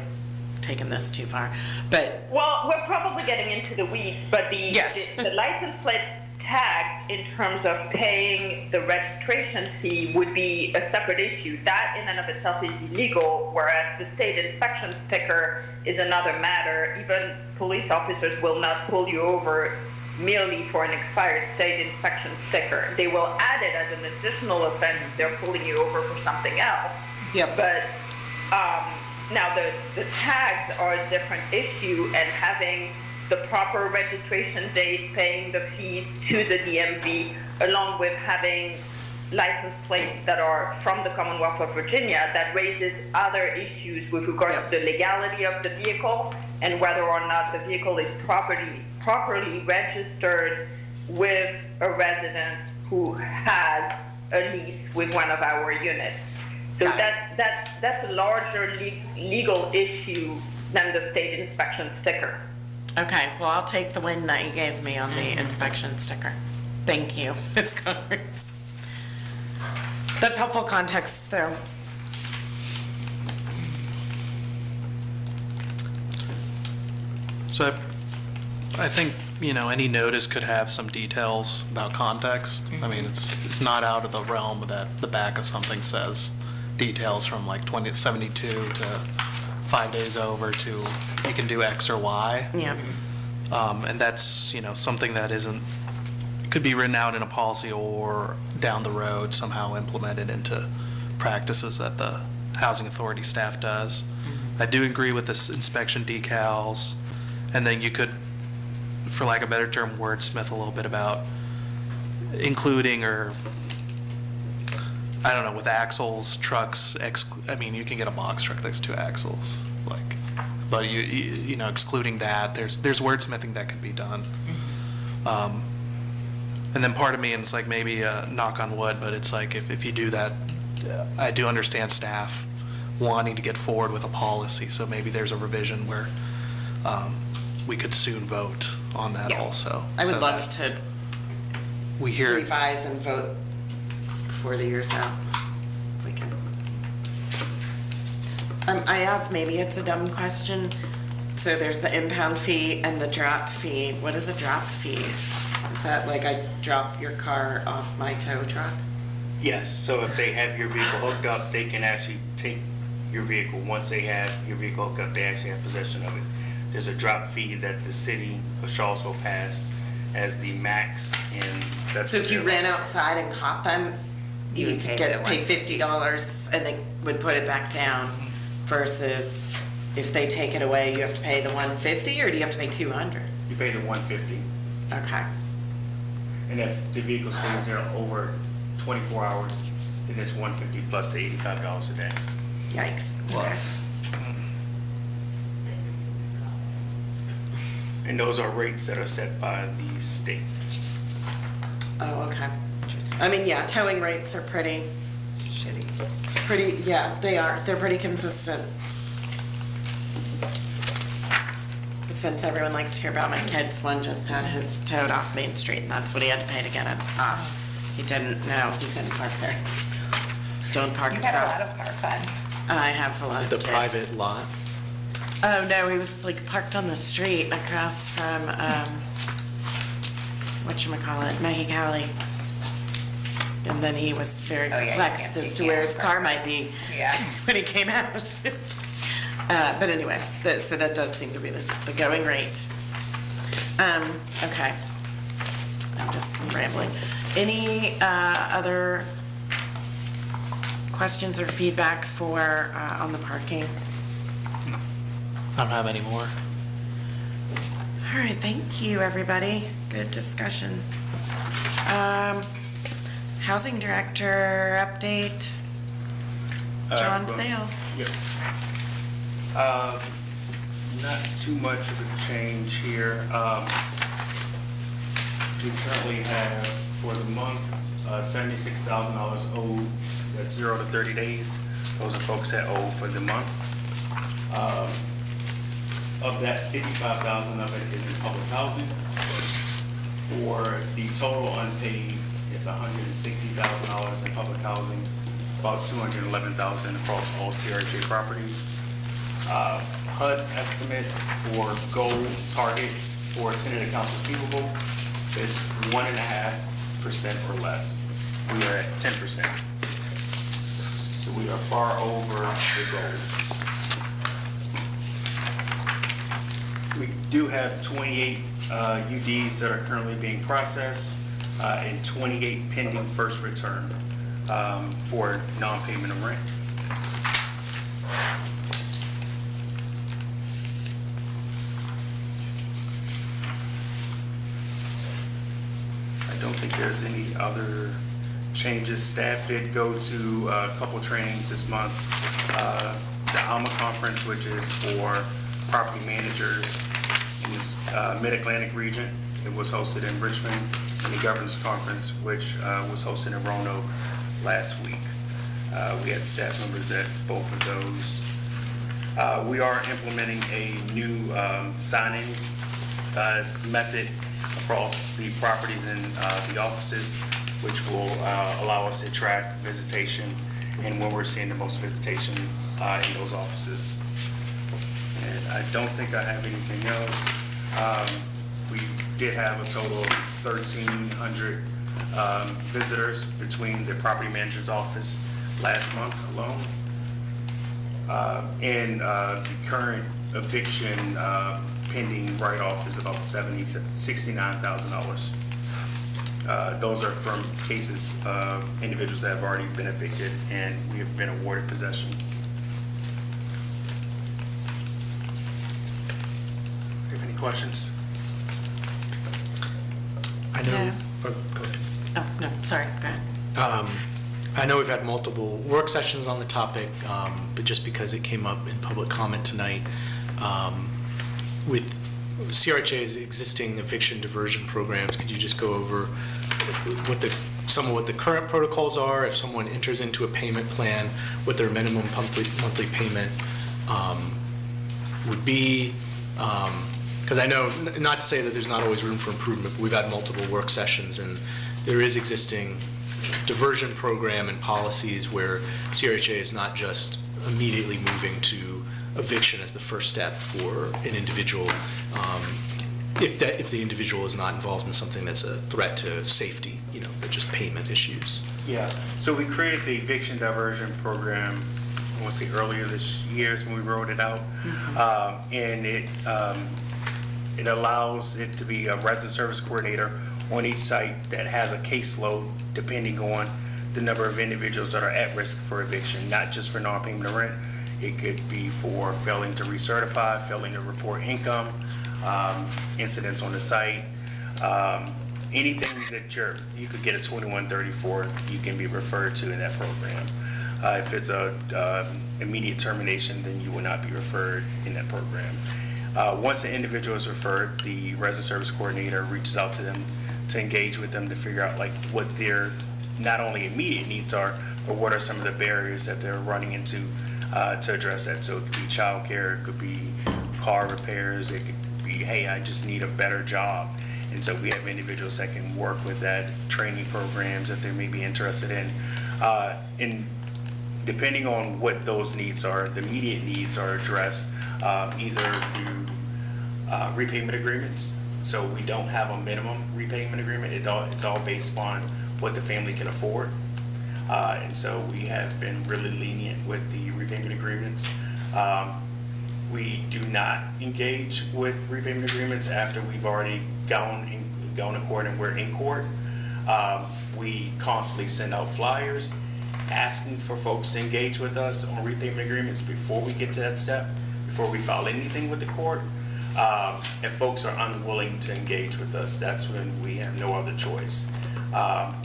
taking this too far, but. Well, we're probably getting into the weeds, but the license plate tags in terms of paying the registration fee would be a separate issue. That in and of itself is illegal, whereas the state inspection sticker is another matter. Even police officers will not pull you over merely for an expired state inspection sticker. They will add it as an additional offense if they're pulling you over for something else. Yep. But now the tags are a different issue, and having the proper registration date, paying the fees to the DMV, along with having license plates that are from the Commonwealth of Virginia, that raises other issues with regards to the legality of the vehicle and whether or not the vehicle is properly registered with a resident who has a lease with one of our units. So that's a larger legal issue than the state inspection sticker. Okay, well, I'll take the win that you gave me on the inspection sticker. Thank you, Ms. Conrades. That's helpful context, though. So I think, you know, any notice could have some details about context. I mean, it's not out of the realm that the back of something says details from like 72 to 5 days over to you can do X or Y. Yeah. And that's, you know, something that could be written out in a policy or down the road somehow implemented into practices that the housing authority staff does. I do agree with this inspection decals, and then you could, for lack of a better term, wordsmith a little bit about including, or I don't know, with axles, trucks, I mean, you can get a box truck that's 2 axles, like, but you know, excluding that, there's wordsmithing that could be done. And then part of me, and it's like maybe a knock on wood, but it's like if you do that, I do understand staff wanting to get forward with a policy, so maybe there's a revision where we could soon vote on that also. I would So love that to we hear revise and vote before the year's out, if we can. I have, maybe it's a dumb question. So there's the impound fee and the drop fee. What is a drop fee? Is that like I drop your car off my tow truck? Yes, so if they have your vehicle hooked up, they can actually take your vehicle. Once they have your vehicle hooked up, they actually have possession of it. There's a drop fee that the city of Charlottesville passed as the max, and that's. So if you ran outside and caught them, you would pay $50 and they would put it back down, versus if they take it away, you have to pay the $150, or do you have to pay $200? You pay the $150. Okay. And if the vehicle stays there over 24 hours, then it's $150 plus the $85 a day. Yikes. Okay. And those are rates that are set by the state. Oh, okay. I mean, yeah, towing rates are pretty shitty. Pretty, yeah, they are. They're pretty consistent. But since everyone likes to hear about my kids, one just had his towed off Main Street, and that's what he had to pay to get it off. He didn't know he couldn't park there. Don't park You across. got a lot of park fun. I have a lot of The kids. private lot. Oh, no, he was like parked on the street across from, whatchamacallit, Mexicali. And then he was very perplexed as to where his car might be when he came out. But anyway, so that does seem to be the going rate. Okay. I'm just rambling. Any other questions or feedback for, on the parking? I don't have any more. All right, thank you, everybody. Good discussion. Housing director update. John Sales. Yep. Not too much of a change here. We currently have, for the month, $76,000 owed. That's 0 to 30 days. Those are folks that owe for the month. Of that, 55,000 of it is in public housing. For the total unpaid, it's $160,000 in public housing, about $211,000 across all CRJ properties. HUD's estimate or goal target for tenant accounts receivable is 1.5% or less. We are at 10%. So we are far over the goal. We do have 28 UDs that are currently being processed and 28 pending first return for non-payment of rent. I don't think there's any other changes. Staff did go to a couple trainings this month. The ALMA conference, which is for property managers in this Mid-Atlantic region. It was hosted in Richmond, and the governance conference, which was hosted in Roanoke last week. We had staff members at both of those. We are implementing a new sign-in method across the properties and the offices, which will allow us to track visitation and when we're seeing the most visitation in those offices. And I don't think I have anything else. We did have a total of 1,300 visitors between the property manager's office last month alone. And the current eviction pending write-off is about $69,000. Those are from cases of individuals that have already been evicted and we have been awarded possession. Do you have any questions? I know. No. Oh, go ahead. Oh, no, sorry, go ahead. I know we've had multiple work sessions on the topic, but just because it came up in public comment tonight, with CRHA's existing eviction diversion programs, could you just go over what some of what the current protocols are if someone enters into a payment plan, what their minimum monthly payment would be? Because I know, not to say that there's not always room for improvement, but we've had multiple work sessions and there is existing diversion program and policies where CRHA is not just immediately moving to eviction as the first step for an individual if the individual is not involved in something that's a threat to safety, but just payment issues. Yeah, so we created the eviction diversion program, I want to say earlier this year is when we rolled it out. And it allows it to be a resident service coordinator on each site that has a caseload depending on the number of individuals that are at risk for eviction, not just for non-payment of rent. It could be for failing to recertify, failing to report income, incidents on the site, anything that you could get a 2134, you can be referred to in that program. If it's a immediate termination, then you will not be referred in that program. Once an individual is referred, the resident service coordinator reaches out to them to engage with them to figure out what their not only immediate needs are, but what are some of the barriers that they're running into to address that. So it could be childcare, it could be car repairs, it could be, hey, I just need a better job. And so we have individuals that can work with that, training programs that they may be interested in. And depending on what those needs are, the immediate needs are addressed either through repayment agreements. So we don't have a minimum repayment agreement. It's all based upon what the family can afford. And so we have been really lenient with the repayment agreements. We do not engage with repayment agreements after we've already gone to court and we're in court. We constantly send out flyers asking for folks to engage with us on repayment agreements before we get to that step, before we file anything with the court. If folks are unwilling to engage with us, that's when we have no other choice.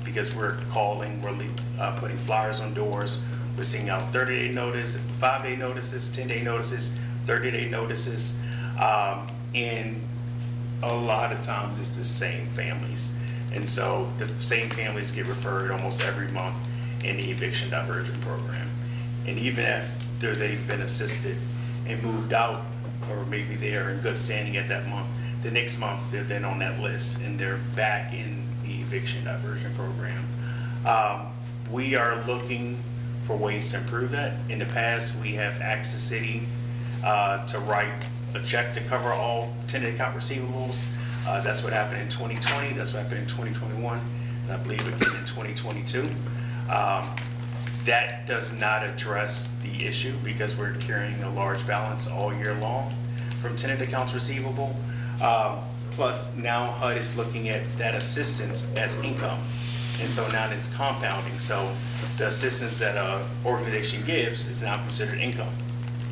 Because we're calling, we're putting flyers on doors, we're sending out 30-day notice, 5-day notices, 10-day notices, 30-day notices, and a lot of times it's the same families. And so the same families get referred almost every month in the eviction diversion program. And even after they've been assisted and moved out, or maybe they are in good standing at that month, the next month they're then on that list and they're back in the eviction diversion program. We are looking for ways to improve that. In the past, we have asked the city to write a check to cover all tenant account receivables. That's what happened in 2020, that's what happened in 2021, and I believe again in 2022. That does not address the issue because we're carrying a large balance all year long from tenant accounts receivable. Plus now HUD is looking at that assistance as income. And so now it's compounding. So the assistance that an organization gives is now considered income.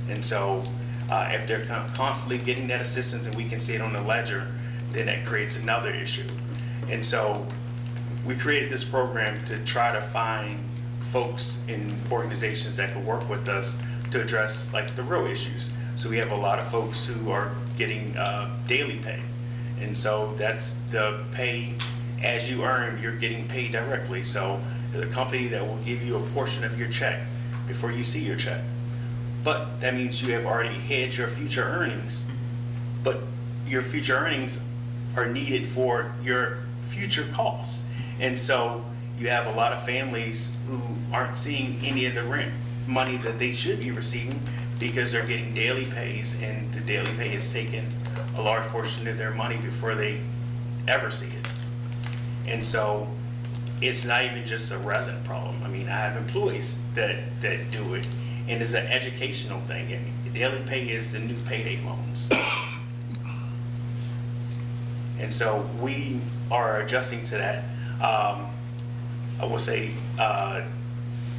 And so if they're constantly getting that assistance and we can see it on the ledger, then that creates another issue. And so we created this program to try to find folks in organizations that could work with us to address like the real issues. So we have a lot of folks who are getting daily pay. And so that's the pay as you earn, you're getting paid directly. So there's a company that will give you a portion of your check before you see your check. But that means you have already hedged your future earnings. But your future earnings are needed for your future costs. And so you have a lot of families who aren't seeing any of the rent money that they should be receiving because they're getting daily pays, and the daily pay is taking a large portion of their money before they ever see it. And so it's not even just a resident problem. I mean, I have employees that do it, and it's an educational thing. And daily pay is the new payday loans. And so we are adjusting to that. I will say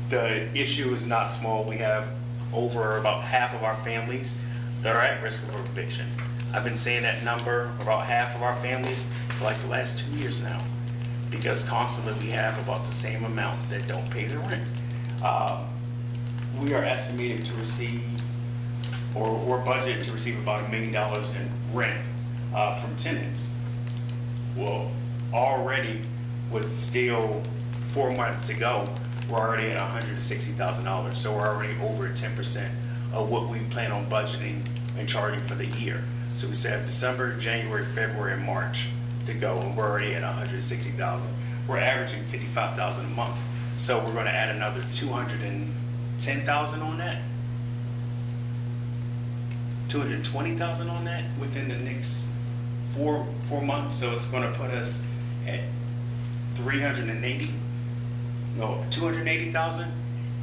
the issue is not small. We have over about half of our families that are at risk of eviction. I've been saying that number, about half of our families, for like the last 2 years now, because constantly we have about the same amount that don't pay the rent. We are estimated to receive, or we're budgeted to receive about $1 million in rent from tenants. Well, already with still 4 months to go, we're already at $160,000. So we're already over 10% of what we plan on budgeting and charging for the year. So we still have December, January, February, and March to go, and we're already at $160,000. We're averaging $55,000 a month. So we're going to add another $210,000 on that. $220,000 on that within the next four months. So it's going to put us at $280,000.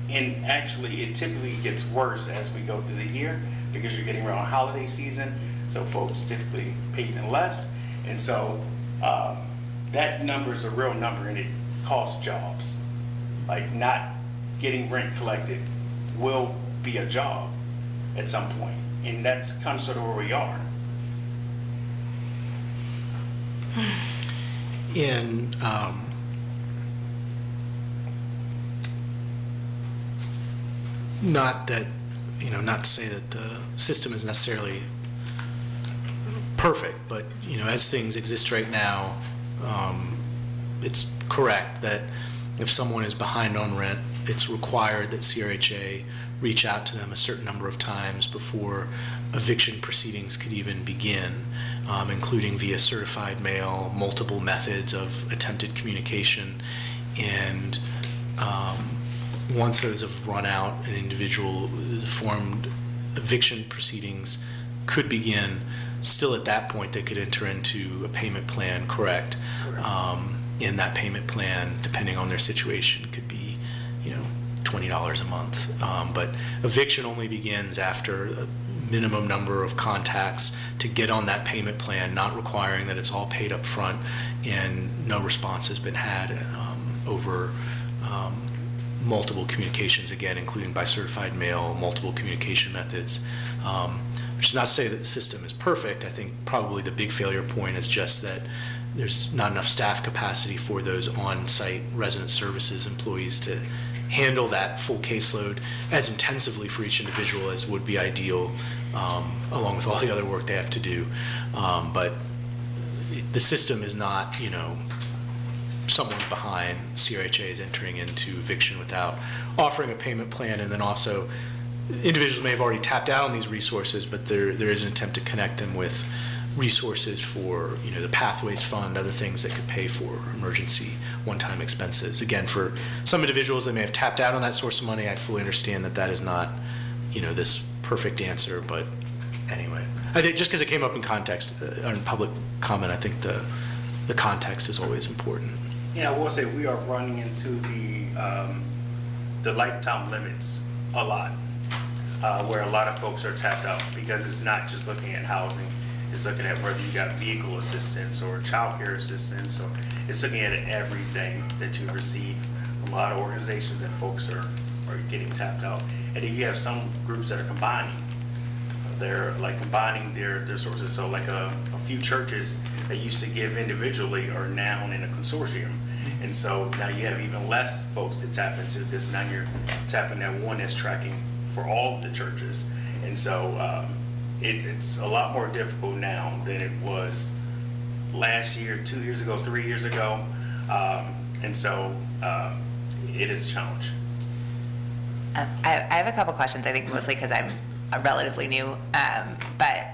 And actually, it typically gets worse as we go through the year because you're getting around holiday season. So folks typically pay even less. And so that number is a real number, and it costs jobs. Like not getting rent collected will be a job at some point. And that's kind of sort of where we are. And not that, not to say that the system is necessarily perfect, but, as things exist right now, it's correct that if someone is behind on rent, it's required that CRHA reach out to them a certain number of times before eviction proceedings could even begin, including via certified mail, multiple methods of attempted communication, and once those have run out, an individual formed eviction proceedings could begin. Still at that point, they could enter into a payment plan, correct? In that payment plan, depending on their situation, could be, $20 a month. But eviction only begins after a minimum number of contacts to get on that payment plan, not requiring that it's all paid up front, and no response has been had over multiple communications, again, including by certified mail, multiple communication methods. Which is not to say that the system is perfect. I think probably the big failure point is just that there's not enough staff capacity for those on-site resident services employees to handle that full caseload as intensively for each individual as would be ideal, along with all the other work they have to do. But the system is not, someone behind. CRHA is entering into eviction without offering a payment plan, and then also individuals may have already tapped out on these resources, but there is an attempt to connect them with resources for, the Pathways Fund, other things that could pay for emergency one-time expenses. Again, for some individuals that may have tapped out on that source of money, I fully understand that that is not, this perfect answer, but anyway. I think just because it came up in context, in public comment, I think the context is always important. Yeah, I will say we are running into the lifetime limits a lot, where a lot of folks are tapped out because it's not just looking at housing. It's looking at whether you got vehicle assistance or childcare assistance, or it's looking at everything that you receive from a lot of organizations that folks are getting tapped out. And then you have some groups that are combining. They're like combining their sources. So like a few churches that used to give individually are now in a consortium. And so now you have even less folks to tap into because now you're tapping that one that's tracking for all of the churches. And so it's a lot more difficult now than it was last year, 2 years ago, 3 years ago. And so it is a challenge. I have a couple questions, I think mostly because I'm relatively new. But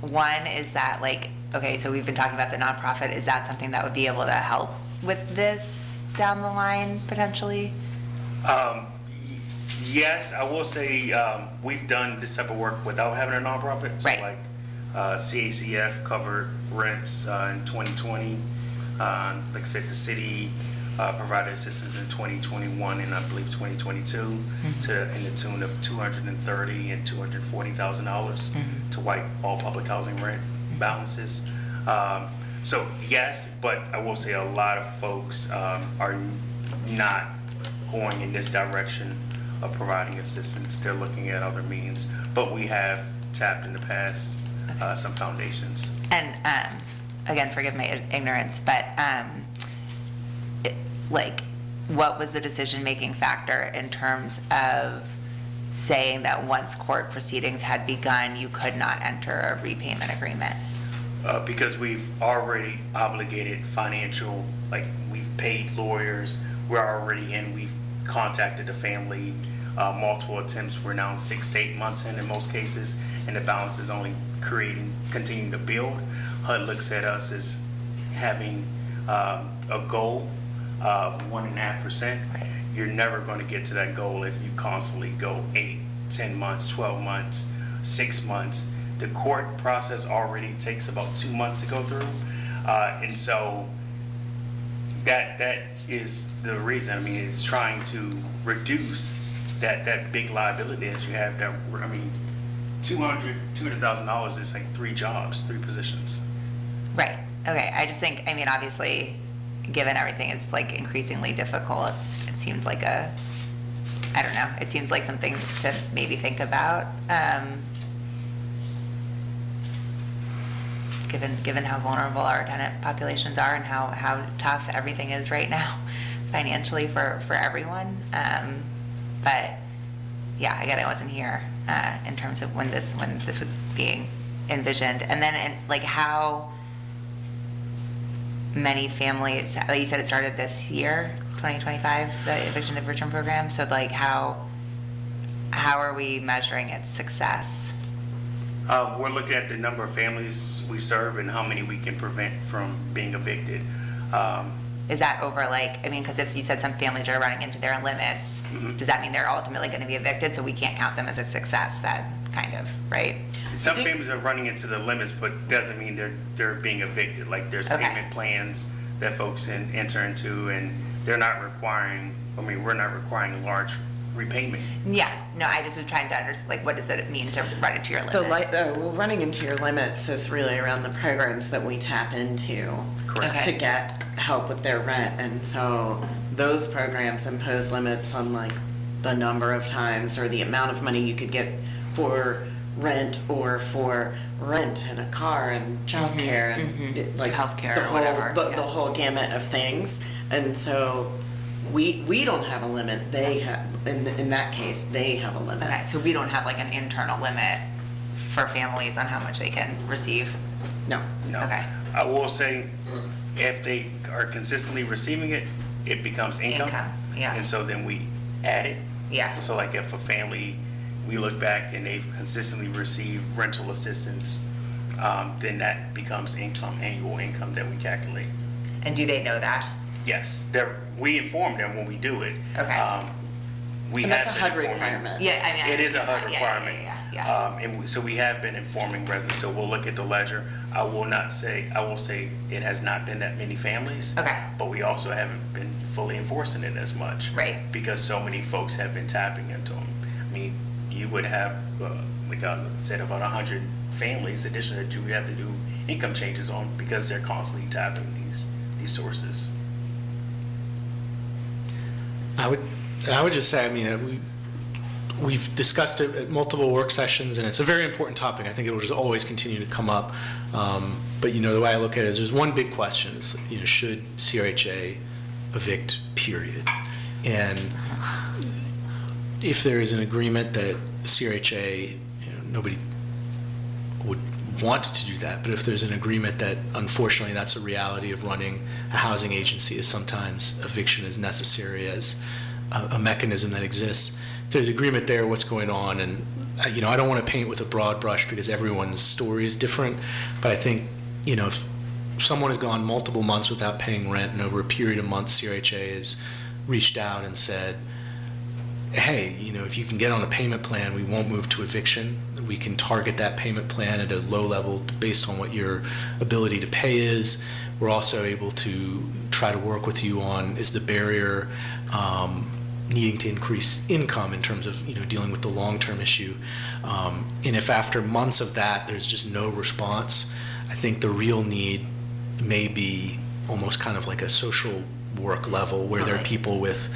one is that, okay, so we've been talking about the nonprofit. Is that something that would be able to help with this down the line, potentially? Yes, I will say we've done this type of work without having a nonprofit. So right. CACF covered rents in 2020. Like I said, the city provided assistance in 2021 and I believe 2022 in the tune of $230,000 and $240,000 to wipe all public housing rent balances. So yes, but I will say a lot of folks are not going in this direction of providing assistance. They're looking at other means, but we have tapped in the past some foundations. And again, forgive my ignorance, but what was the decision-making factor in terms of saying that once court proceedings had begun, you could not enter a repayment agreement? Because we've already obligated financial, we've paid lawyers, we're already in, we've contacted the family, multiple attempts, we're now 6 to 8 months in most cases, and the balance is only continuing to build. HUD looks at us as having a goal of 1.5%. You're never going to get to that goal if you constantly go 8, 10 months, 12 months, 6 months. The court process already takes about 2 months to go through. And so that is the reason. I mean, it's trying to reduce that big liability that you have. $200,000 is like 3 jobs, 3 positions. Right. Okay. I just think, obviously, given everything is increasingly difficult, it seems like it seems like something to maybe think about. Given how vulnerable our tenant populations are and how tough everything is right now financially for everyone. But yeah, again, I wasn't here in terms of when this was being envisioned. And then how many families, like you said, it started this year, 2025, the eviction diversion program. So how are we measuring its success? We're looking at the number of families we serve and how many we can prevent from being evicted. Is that over because if you said some families are running into their limits, does that mean they're ultimately going to be evicted? So we can't count them as a success, that kind of, right? Some families are running into the limits, but doesn't mean they're being evicted. There's payment plans that folks can enter into, and they're not requiring, we're not requiring large repayment. Yeah, no, I just was trying to understand, what does it mean to run into your limit? Running into your limits is really around the programs that we tap into to get help with their rent. And so those programs impose limits on like the number of times or the amount of money you could get for rent or for rent and a car and childcare and like Healthcare the or whole, whatever, the whole gamut of things. And so we don't have a limit. They have, in that case, they have a limit. Okay, so we don't have like an internal limit for families on how much they can receive? No. No. Okay. I will say, if they are consistently receiving it, it becomes income. Yeah. And so then we add it. Yeah. So like if a family, we look back and they've consistently received rental assistance, then that becomes income, annual income that we calculate. And do they know that? Yes, we inform them when we do it. Okay. We And that's have a been HUD informing- requirement. Yeah, I mean, I It is a understand HUD that. requirement. Yeah. And so we have been informing residents, so we'll look at the ledger. I will say it has not been that many families. Okay. But we also haven't been fully enforcing it as much. Right. Because so many folks have been tapping into them. I mean, you would have, like I said, about 100 families additionally that you would have to do income changes on because they're constantly tapping these sources. I would just say, I mean, we've discussed it at multiple work sessions, and it's a very important topic. I think it will just always continue to come up. But the way I look at it is, there's one big question: is should CRHA evict? Period. And if there is an agreement that CRHA, nobody would want to do that, but if there's an agreement that, unfortunately, that's a reality of running a housing agency, is sometimes eviction is necessary as a mechanism that exists. If there's agreement there, what's going on? And I don't want to paint with a broad brush because everyone's story is different, but I think if someone has gone multiple months without paying rent, and over a period of months CRHA has reached out and said, hey, if you can get on a payment plan, we won't move to eviction. We can target that payment plan at a low level based on what your ability to pay is. We're also able to try to work with you on, is the barrier needing to increase income in terms of dealing with the long-term issue. And if after months of that there's just no response, I think the real need may be almost kind of like a social work level, where there are people with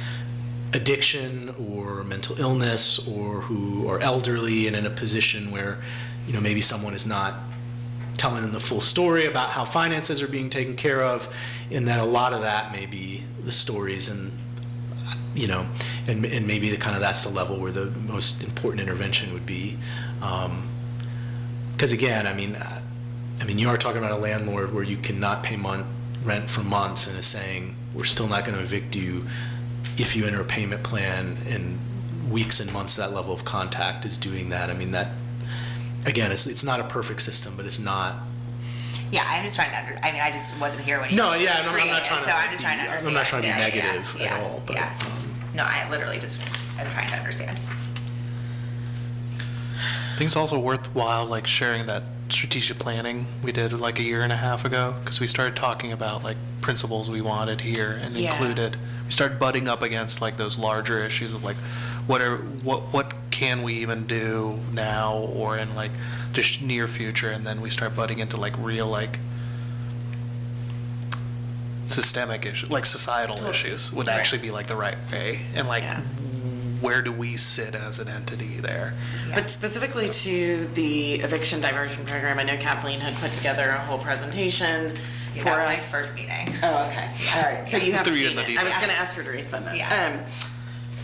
addiction or mental illness, or who are elderly and in a position where maybe someone is not telling them the full story about how finances are being taken care of, and that a lot of that may be the stories, and and maybe that's the level where the most important intervention would be. Because again, I mean you are talking about a landlord where you cannot pay rent for months and is saying, we're still not going to evict you if you enter a payment plan, and weeks and months that level of contact is doing that. I mean, that, again, it's not a perfect system, but it's not. Yeah, I'm just trying to I just wasn't here when you No, yeah, I'm created not it, trying to. so I'm just trying to understand. I'm not trying to be Yeah, negative yeah, at all, but. yeah. No, I literally just am trying to understand. I think it's also worthwhile, like, sharing that strategic planning we did like a year and a half ago, because we started talking about like principles we wanted here, and Yeah. we started butting up against like those larger issues of like what can we even do now or in like just near future, and then we start butting into like real like systemic issues, like societal issues would actually be like the right way, and like where do we sit as an entity there. But specifically to the eviction diversion program, I know Kathleen had put together a whole presentation Yeah, for that was us. my first meeting. Oh, okay. All right. So you have Threw seen you in the it. deep I was end. going to ask her to resend it. Yeah.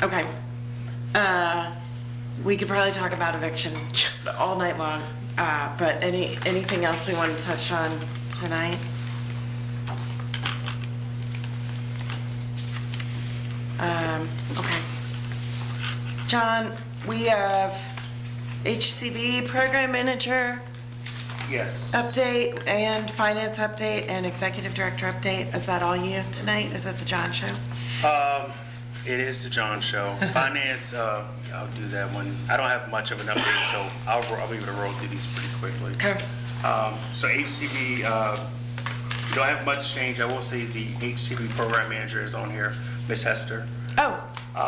Okay. We could probably talk about eviction all night long. But anything else we want to touch on tonight? Okay. John, we have HCV program manager Yes. update and finance update and executive director update. Is that all you tonight? Is that the John show? It is the John Show. Finance, I'll do that one. I don't have much of an update, so I'll be able to roll through these pretty quickly. Okay. So HCB, we don't have much change. I will say the HCB program manager is on here, Miss Hester. Oh,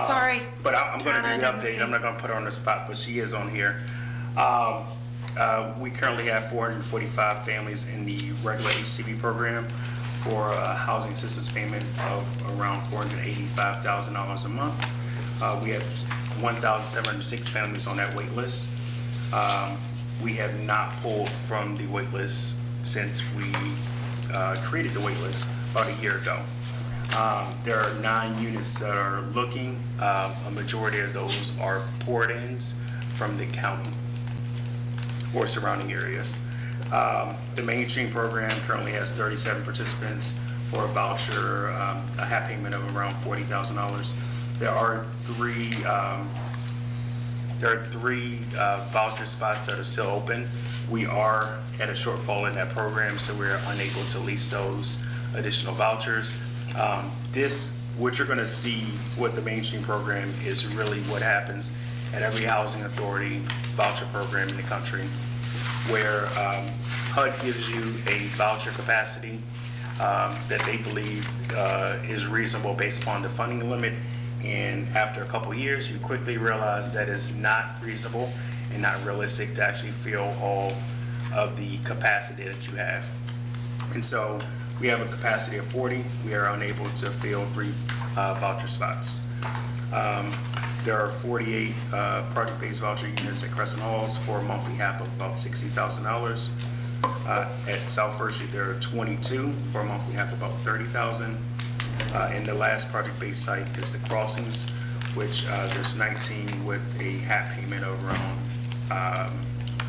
sorry. But I'm going to John, I do the didn't update. see. I'm not going to put her on the spot, but she is on here. We currently have 445 families in the regular HCB program. for a housing assistance payment of around $485,000 a month. We have 1,706 families on that wait list. We have not pulled from the wait list since we created the wait list about a year ago. There are 9 units that are looking. A majority of those are port-ins from the county or surrounding areas. The mainstream program currently has 37 participants for a voucher, a half payment of around $40,000. There are three voucher spots that are still open. We are at a shortfall in that program, so we're unable to lease those additional vouchers. What you're going to see with the mainstream program is really what happens at every housing authority voucher program in the country, where HUD gives you a voucher capacity that they believe is reasonable based upon the funding limit. And after a couple of years, you quickly realize that is not reasonable and not realistic to actually fill all of the capacity that you have. And so we have a capacity of 40. We are unable to fill 3 voucher spots. There are 48 project-based voucher units at Crescent Halls for a monthly HAP of about $60,000. At South First Street, there are 22 for a monthly HAP of about $30,000. And the last project-based site is the Crossings, which there's 19 with a HAP payment of around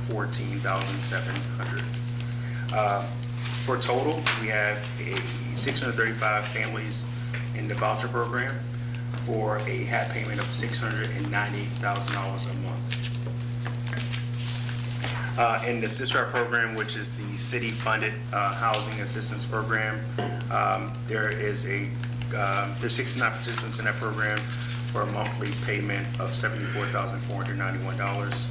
$14,700. For total, we have 635 families in the voucher program for a HAP payment of $698,000 a month. In the Sister program, which is the city-funded housing assistance program, there's 69 participants in that program for a monthly payment of $74,491.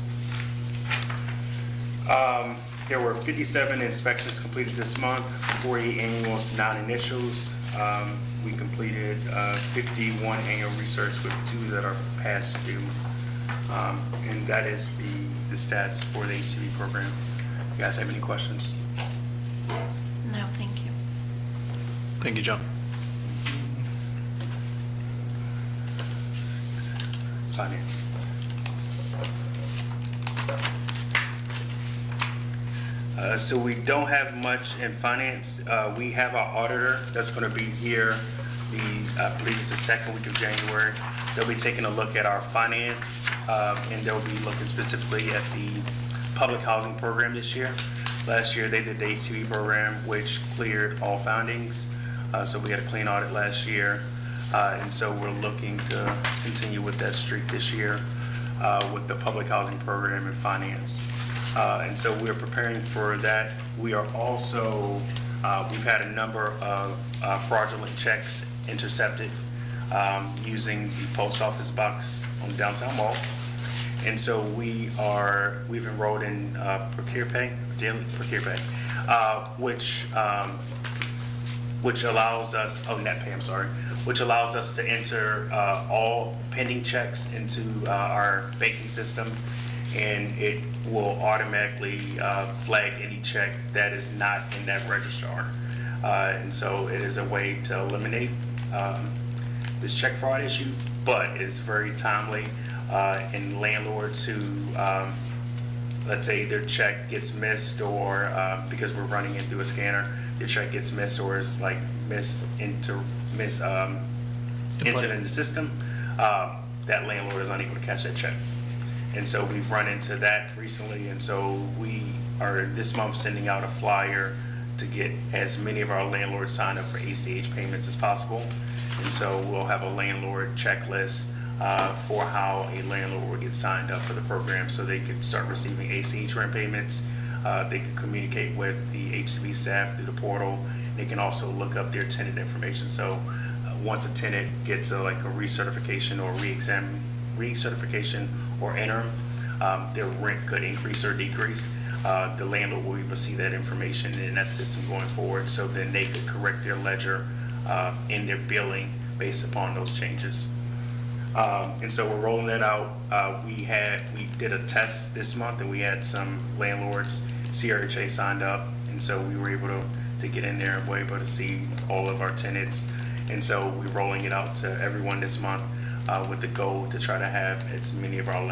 There were 57 inspections completed this month, 48 annuals, non-initials. We completed 51 annual research with 2 that are past due. And that is the stats for the HCV program. You guys have any questions? No, thank you. Thank you, John. Finance. So we don't have much in finance. We have our auditor that's going to be here I believe it's the 2nd week of January. They'll be taking a look at our finance, and they'll be looking specifically at the public housing program this year. Last year, they did the HCV program, which cleared all findings. So we had a clean audit last year. And so we're looking to continue with that streak this year with the public housing program and finance. And so we're preparing for that. We are also, we've had a number of fraudulent checks intercepted using the post office box on the downtown mall. And so we've enrolled in daily Procure Pay, which allows us, NetPay, I'm sorry, which allows us to enter all pending checks into our banking system, and it will automatically flag any check that is not in that registrar. And so it is a way to eliminate this check fraud issue, but it's very timely. And landlords who, let's say their check gets missed, or because we're running it through a scanner, their check gets missed or is like entered in the system, that landlord is unable to cash that check. And so we've run into that recently, and so we are this month sending out a flyer to get as many of our landlords signed up for ACH payments as possible. And so we'll have a landlord checklist for how a landlord will get signed up for the program, so they can start receiving ACH rent payments. They can communicate with the HCV staff through the portal. They can also look up their tenant information. So once a tenant gets a recertification or recertification or interim, their rent could increase or decrease. The landlord will be able to see that information in that system going forward, so then they could correct their ledger in their billing based upon those changes. And so we're rolling that out. We did a test this month, and we had some landlords, CRHA signed up, and so we were able to to get in there and we're able to see all of our tenants. And so we're rolling it out to everyone this month with the goal to try to have as many of our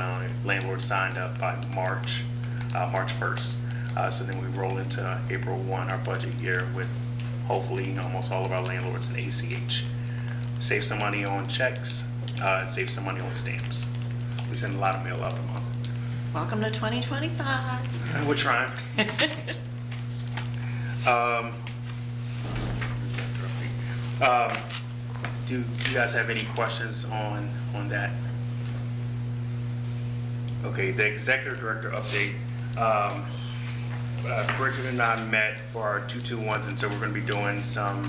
landlords signed up by March 1st. So then we roll into April 1, our budget year, with hopefully almost all of our landlords in ACH. Save some money on checks, save some money on stamps. We send a lot of mail out a month. Welcome to 2025. We're trying. Do you guys have any questions on that? Okay, the executive director update. Bridget and I met for our 221s, and so we're going to be doing some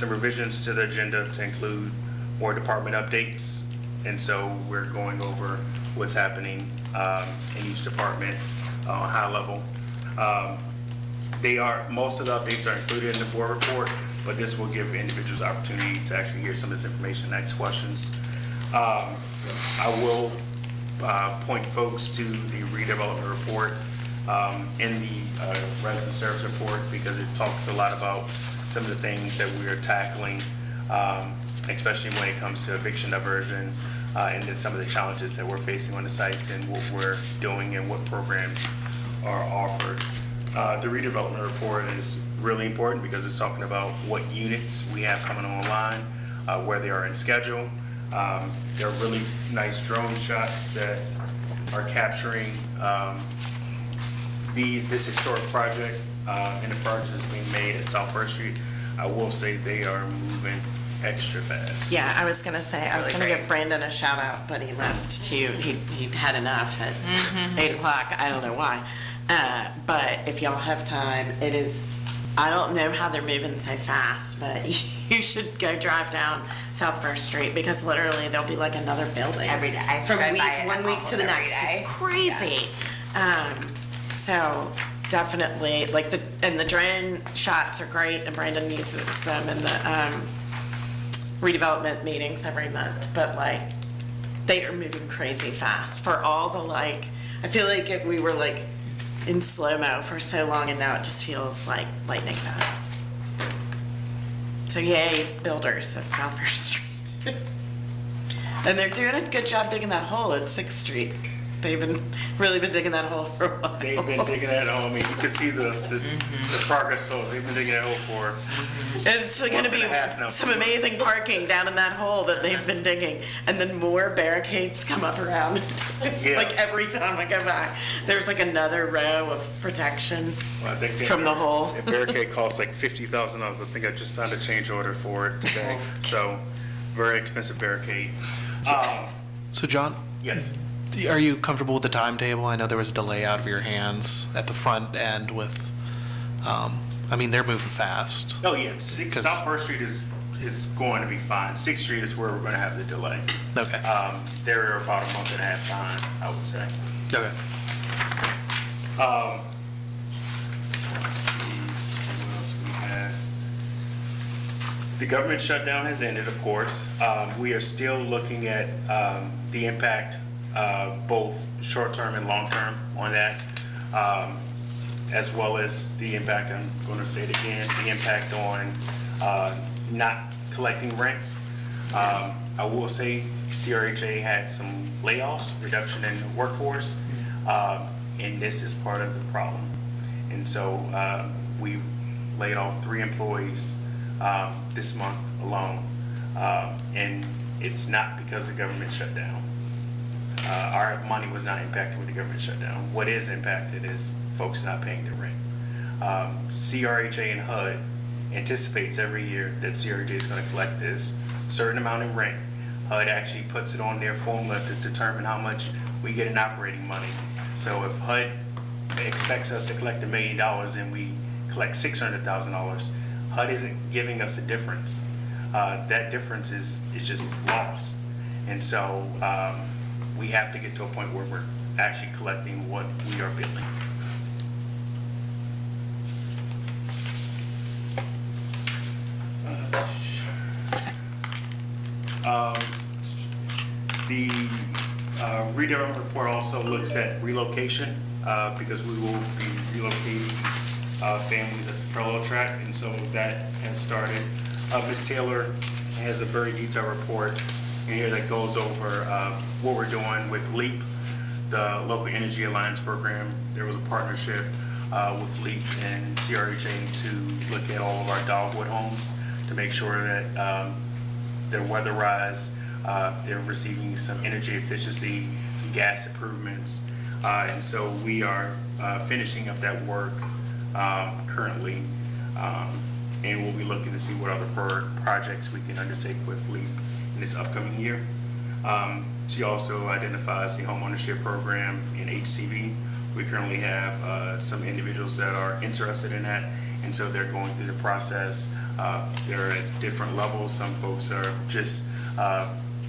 revisions to the agenda to include more department updates. And so we're going over what's happening in each department on a high level. Most of the updates are included in the board report, but this will give individuals opportunity to actually hear some of this information and ask questions. I will point folks to the redevelopment report in the resident service report, because it talks a lot about some of the things that we are tackling, especially when it comes to eviction diversion, and then some of the challenges that we're facing on the sites and what we're doing and what programs are offered. The redevelopment report is really important because it's talking about what units we have coming online, where they are in schedule. There are really nice drone shots that are capturing this historic project and the progress that's being made at South First Street. I will say they are moving extra fast. Yeah, I was gonna say, I was gonna give Brandon a shout out, but he left too. He'd had enough at 8 o'clock. I don't know why. But if y'all have time, I don't know how they're moving so fast, but you should go drive down South First Street, because literally there'll be like another building Every day. I from drive week, by it one week almost to the every next. day. It's crazy. So definitely, like the drone shots are great, and Brandon uses them in the redevelopment meetings every month. But like, they are moving crazy fast for all the like. I feel like we were like in slow-mo for so long, and now it just feels like lightning fast. So yay, builders at South First Street. And they're doing a good job digging that hole at 6th Street. They've really been digging that hole for a while. They've been digging that hole. I mean, you can see the progress holes. They've been digging that hole for. And it's going to be some amazing parking down in that hole that they've been digging, and then more barricades come up around it. Yeah. Like every time I go back, there's like another row of protection I think from the hole. The barricade costs like $50,000. I think I just signed a change order for it today. So, very expensive barricade. So John? Yes. Are you comfortable with the timetable? I know there was a delay out of your hands at the front end with, I mean, they're moving fast. Oh, yeah. South First Street is going to be fine. 6th Street is where we're going to have the delay. Okay. They're about a month and a half time, I would say. Okay. Let's see what else we have. The government shutdown has ended, of course. We are still looking at the impact, both short-term and long-term on that, as well as the impact, I'm going to say it again, the impact on not collecting rent. I will say CRHA had some layoffs, reduction in the workforce, and this is part of the problem. And so we laid off 3 employees this month alone, and it's not because the government shut down. Our money was not impacted with the government shutdown. What is impacted is folks not paying their rent. CRHA and HUD anticipates every year that CRHA is going to collect this certain amount in rent. HUD actually puts it on their formula to determine how much we get in operating money. So if HUD expects us to collect $1 million and we collect $600,000, HUD isn't giving us a difference. That difference is just lost. And so we have to get to a point where we're actually collecting what we are billing. The redevelopment report also looks at relocation, because we will be relocating families at the parallel track, and so that has started. Ms. Taylor has a very detailed report in here that goes over what we're doing with LEAP, the Local Energy Alliance Program. There was a partnership with LEAP and CRHA to look at all of our dogwood homes to make sure that they're weatherized, they're receiving some energy efficiency, some gas improvements, and so we are finishing up that work currently, and we'll be looking to see what other projects we can undertake with LEAP in this upcoming year. She also identifies the homeownership program in HCV. We currently have some individuals that are interested in that, and so they're going through the process. They're at different levels. Some folks are just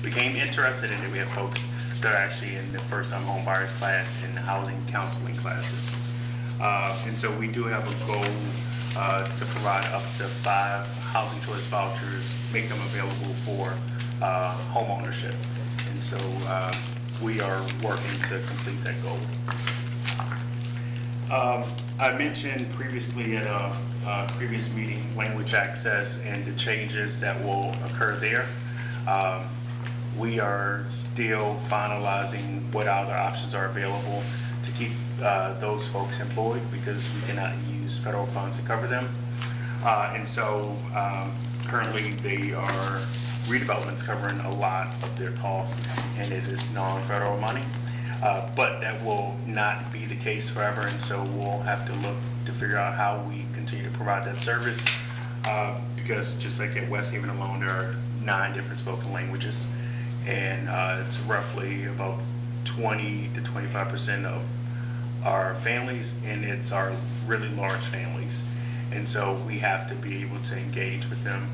became interested, and then we have folks that are actually in the first-time home buyers class and the housing counseling classes. And so we do have a goal to provide up to 5 housing choice vouchers, make them available for home ownership. And so we are working to complete that goal. I mentioned previously at a previous meeting language access and the changes that will occur there. We are still finalizing what other options are available to keep those folks employed, because we cannot use federal funds to cover them. And so currently Redevelopment's covering a lot of their costs, and it is non-federal money. But that will not be the case forever, and so we'll have to look to figure out how we continue to provide that service, because just like at West Haven alone, there are 9 different spoken languages, and it's roughly about 20 to 25% of our families, and it's our really large families, and so we have to be able to engage with them,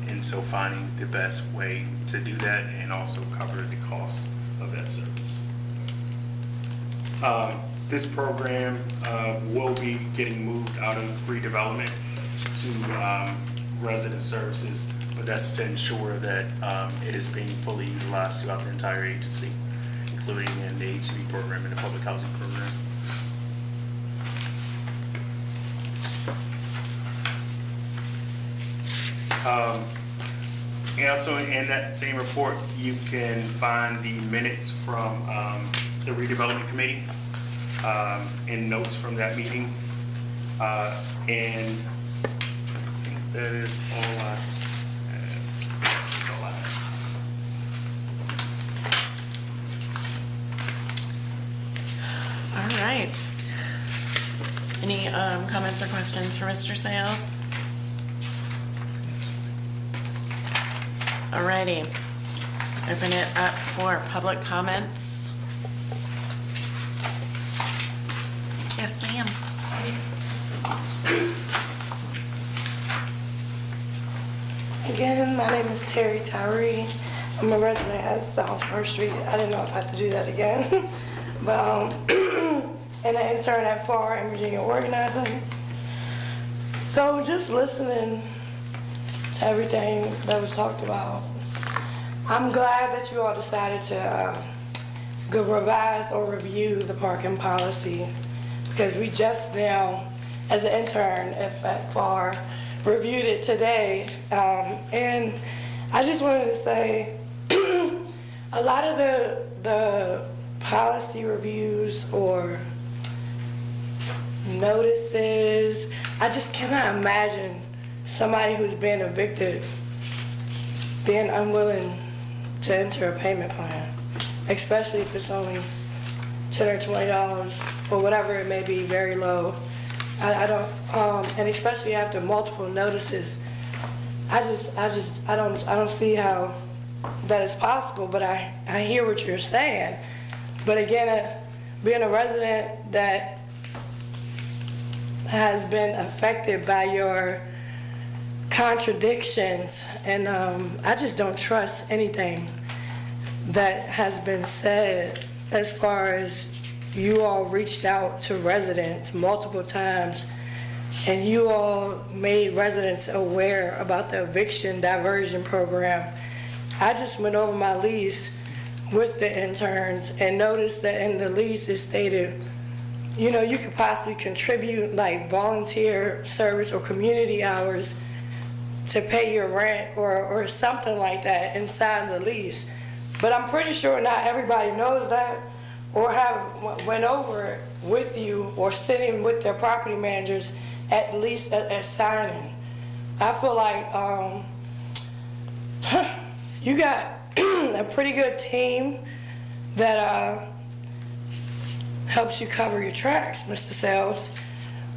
and so finding the best way to do that and also cover the cost of that service. This program will be getting moved out of redevelopment to resident services, but that's to ensure that it is being fully utilized throughout the entire agency, including in the HCV program and the public housing program. And also in that same report, you can find the minutes from the redevelopment committee and notes from that meeting. And I think that is all I have. This is all I have. All right. Any comments or questions for Mr. Sales? Alrighty. Open it up for public comments. Yes, ma'am. Again, my name is Terry Tyree. I'm a resident at South First Street. I didn't know if I had to do that again. But and an intern at FAR in Virginia organizing. So just listening to everything that was talked about, I'm glad that you all decided to revise or review the parking policy, because we just now, as an intern at FAR, reviewed it today. And I just wanted to say, a lot of the policy reviews or notices, I just cannot imagine somebody who's been evicted being unwilling to enter a payment plan, especially if it's only $10 or $20 or whatever it may be, very low. I don't, and especially after multiple notices, I don't see how that is possible. But I hear what you're saying. But again, being a resident that has been affected by your contradictions, and I just don't trust anything that has been said as far as you all reached out to residents multiple times, and you all made residents aware about the eviction diversion program. I just went over my lease with the interns and noticed that in the lease it stated you know, you could possibly contribute like volunteer service or community hours to pay your rent or something like that and sign the lease. But I'm pretty sure not everybody knows that or have went over it with you or sitting with their property managers at least at signing. I feel like you got a pretty good team that helps you cover your tracks, Mr. Sales,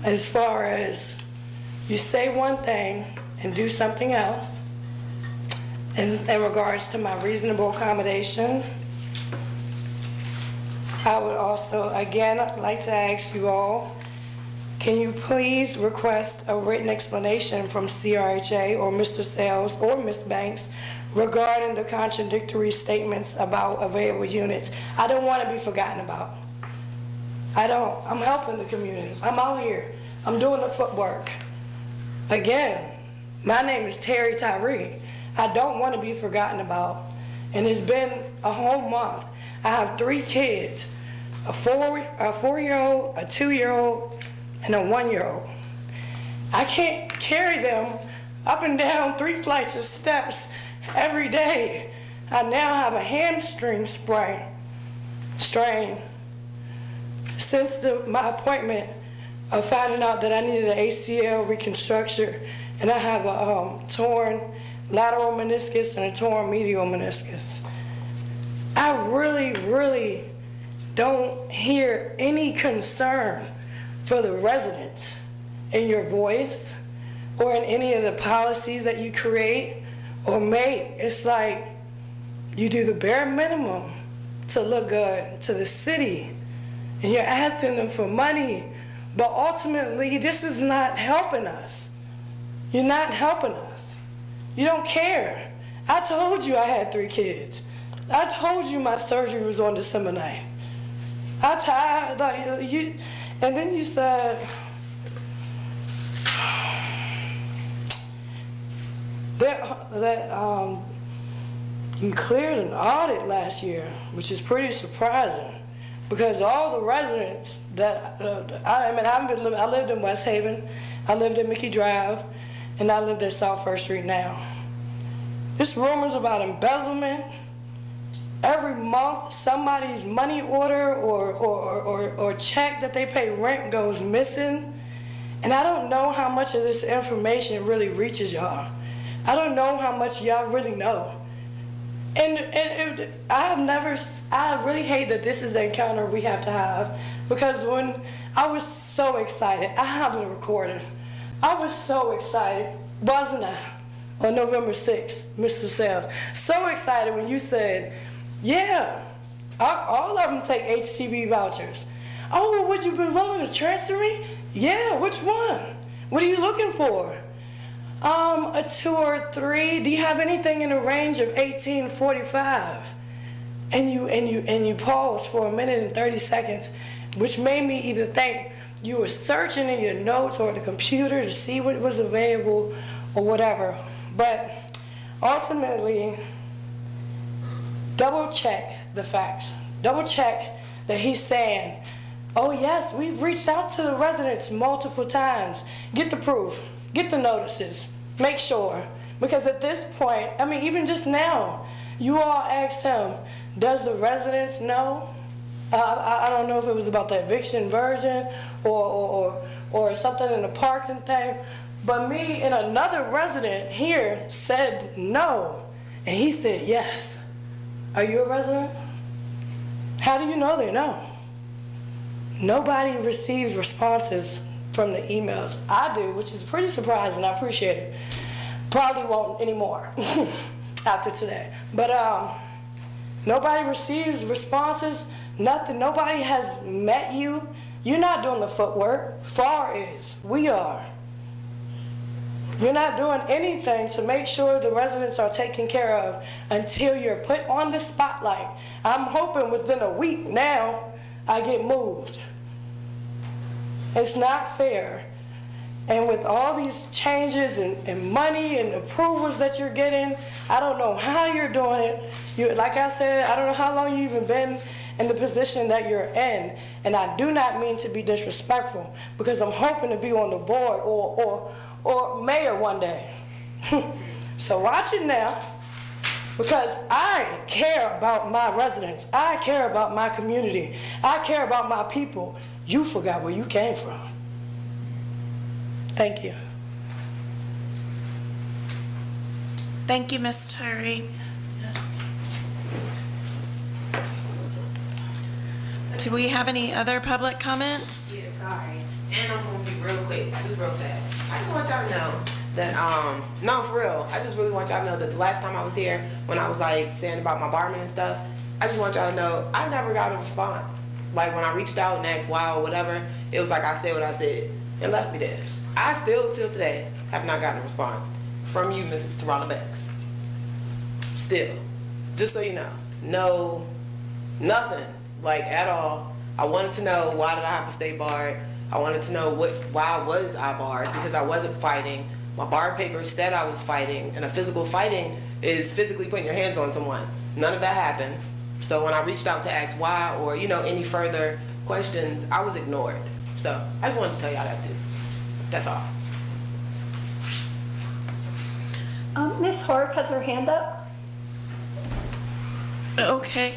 as far as you say one thing and do something else. In regards to my reasonable accommodation, I would also, again, like to ask you all, can you please request a written explanation from CRHA or Mr. Sales or Ms. Banks regarding the contradictory statements about available units? I don't want to be forgotten about. I don't. I'm helping the community. I'm out here. I'm doing the footwork. Again, my name is Terry Tyree. I don't want to be forgotten about. And it's been a whole month. I have 3 kids, a 4-year-old, a 2-year-old, and a 1-year-old. I can't carry them up and down 3 flights of steps every day. I now have a hamstring strain. Since my appointment of finding out that I needed an ACL reconstruction, and I have a torn lateral meniscus and a torn medial meniscus. I really, really don't hear any concern for the residents in your voice or in any of the policies that you create or make. It's like you do the bare minimum to look good to the city, and you're asking them for money, but ultimately this is not helping us. You're not helping us. You don't care. I told you I had 3 kids. I told you my surgery was on December 9th. And then you said that you cleared an audit last year, which is pretty surprising, because all the residents that I lived in West Haven, I lived in Mickey Drive, and I lived at South First Street now. There's rumors about embezzlement. Every month, somebody's money order or check that they pay rent goes missing. And I don't know how much of this information really reaches y'all. I don't know how much y'all really know. And I really hate that this is the encounter we have to have, because when I was so excited, I have it recorded. I was so excited, wasn't I, on November 6th, Mr. Sales? So excited when you said, yeah, all of them take HTB vouchers. Oh, well, would you be willing to transfer me? Yeah, which one? What are you looking for? A 2 or 3. Do you have anything in the range of 1845? And you paused for a minute and 30 seconds, which made me either think you were searching in your notes or the computer to see what was available or whatever. But ultimately, double check the facts. Double check that he's saying, oh yes, we've reached out to the residents multiple times. Get the proof, get the notices, make sure. Because at this point, I mean, even just now, you all asked him, does the residents know? I don't know if it was about the eviction version or something in the parking thing, but me and another resident here said no, and he said yes. Are you a resident? How do you know they know? Nobody receives responses from the emails. I do, which is pretty surprising. I appreciate it. Probably won't anymore after today. But nobody receives responses, nothing. Nobody has met you. You're not doing the footwork. FAR is. We are. You're not doing anything to make sure the residents are taken care of until you're put on the spotlight. I'm hoping within a week now I get moved. It's not fair. And with all these changes and money and approvals that you're getting, I don't know how you're doing it. Like I said, I don't know how long you've even been in the position that you're in. And I do not mean to be disrespectful, because I'm hoping to be on the board or mayor one day. So watch it now, because I care about my residents. I care about my community. I care about my people. You forgot where you came from. Thank you. Thank you, Ms. Tyree. Do we have any other public comments? Yeah, sorry. And I'm gonna be real quick, just real fast. I just want y'all to know that, no, for real, I just really want y'all to know that the last time I was here, when I was like saying about my barman and stuff, I just want y'all to know I never got a response. Like when I reached out and asked why or whatever, it was like I said what I said and left me there. I still, till today, have not gotten a response from you, Mrs. Tarana Banks. Still, just so you know, no, nothing, like at all. I wanted to know, why did I have to stay barred? I wanted to know why was I barred, because I wasn't fighting. My bar paper said I was fighting, and a physical fighting is physically putting your hands on someone. None of that happened. So when I reached out to ask why or, you know, any further questions, I was ignored. So I just wanted to tell y'all that too. That's all. Ms. Hork has her hand up. Okay.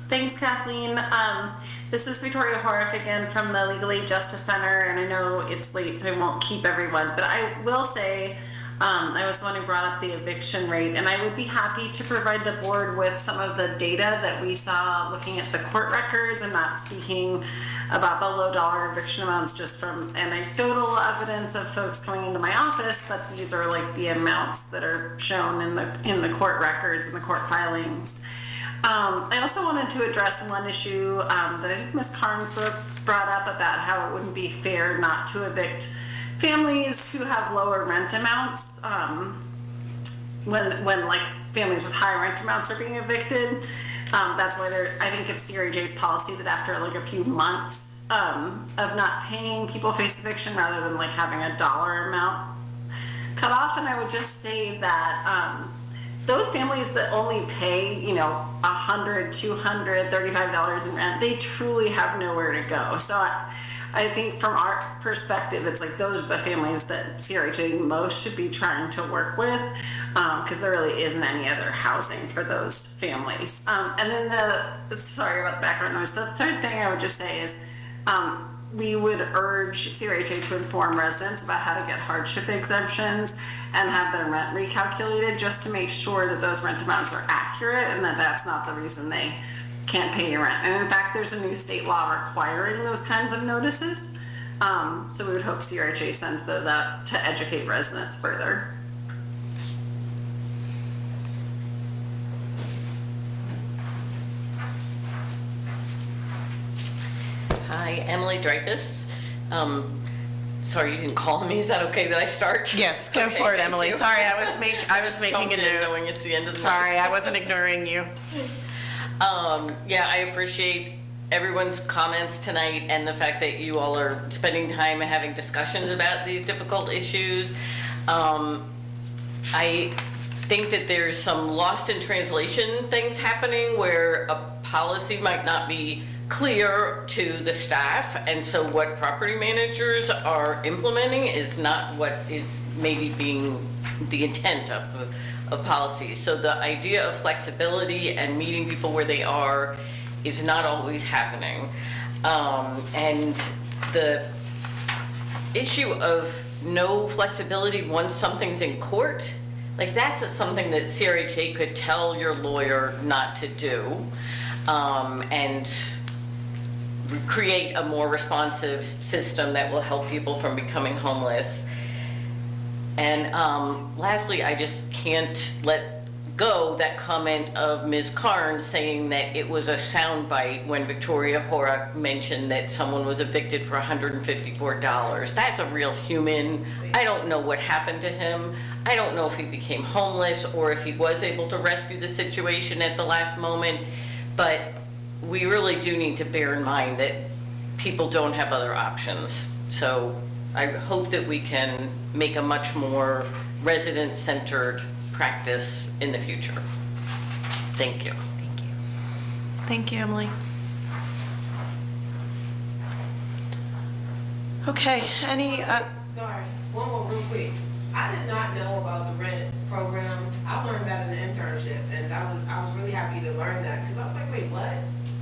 Thanks, Kathleen. This is Victoria Horrick again from the Legal Aid Justice Center, and I know it's late, so I won't keep everyone, but I will say, I was the one who brought up the eviction rate, and I would be happy to provide the board with some of the data that we saw looking at the court records. I'm not speaking about the low dollar eviction amounts just from anecdotal evidence of folks coming into my office, but these are like the amounts that are shown in the court records and the court filings. I also wanted to address one issue that I think Ms. Carnes brought up about how it wouldn't be fair not to evict families who have lower rent amounts when like families with high rent amounts are being evicted. That's why I think it's CRAJ's policy that after like a few months of not paying, people face eviction rather than like having a dollar amount cut off. And I would just say that those families that only pay, you know, $100, $200, $35 in rent, they truly have nowhere to go. So I think from our perspective, it's like those are the families that CRHA most should be trying to work with, because there really isn't any other housing for those families. And then sorry about the background noise, the third thing I would just say is we would urge CRHA to inform residents about how to get hardship exemptions and have their rent recalculated, just to make sure that those rent amounts are accurate and that that's not the reason they can't pay your rent. And in fact, there's a new state law requiring those kinds of notices. So we would hope CRHA sends those out to educate residents further. Hi, Emily Dreyfus. Sorry, you didn't call me. Is that okay that I start? Yes, go Okay, for it, thank Emily. you. Sorry, I was making Jumped a in note. knowing it's the end of the Sorry, month. I wasn't ignoring you. Yeah, I appreciate everyone's comments tonight and the fact that you all are spending time having discussions about these difficult issues. I think that there's some lost in translation things happening where a policy might not be clear to the staff, and so what property managers are implementing is not what is maybe being the intent of policies. So the idea of flexibility and meeting people where they are is not always happening. And the issue of no flexibility once something's in court, like that's something that CRHA could tell your lawyer not to do, and create a more responsive system that will help people from becoming homeless. And lastly, I just can't let go that comment of Ms. Carnes saying that it was a soundbite when Victoria Horrock mentioned that someone was evicted for $154. That's a real human. I don't know what happened to him. I don't know if he became homeless or if he was able to rescue the situation at the last moment, but we really do need to bear in mind that people don't have other options. So I hope that we can make a much more resident-centered practice in the future. Thank you. Thank you, Emily. Okay, any, Sorry, one more real quick. I did not know about the rent program. I learned that in the internship, and I was really happy to learn that, because I was like, wait, what?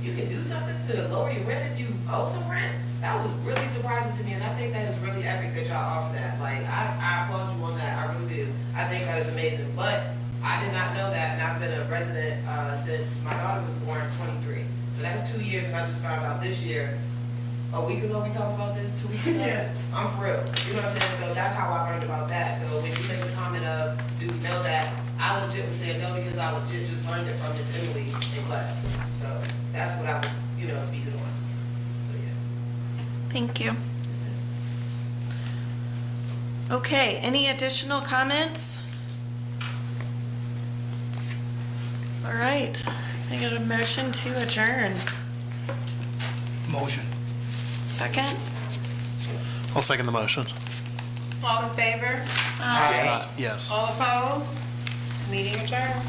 You can do something to lower your rent if you owe some rent? That was really surprising to me, and I think that is really epic that y'all offer that. Like, I applaud you on that, I really do. I think that is amazing, but I did not know that, and I've been a resident since my daughter was born in 23. So that's 2 years, and I just found out this year. A week ago, we talked about this, 2 weeks ago. Yeah. I'm for real. You know what I'm saying? So that's how I learned about that. So when you make a comment of, do you know that? I legit was saying no because I legit just learned it from Miss Emily in class. So that's what I was, speaking on. So yeah. thank you. Okay, any additional comments? All right, I get a motion to adjourn. Motion. Second? I'll second the motion. All in favor? Yes. All opposed? Meeting adjourned.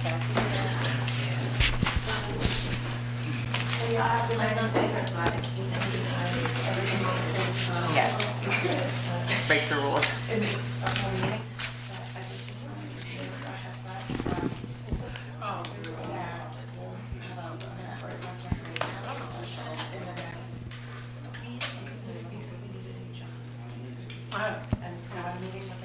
Yes. Break the rules. It makes a whole meeting. Oh, this is that. And so our meeting with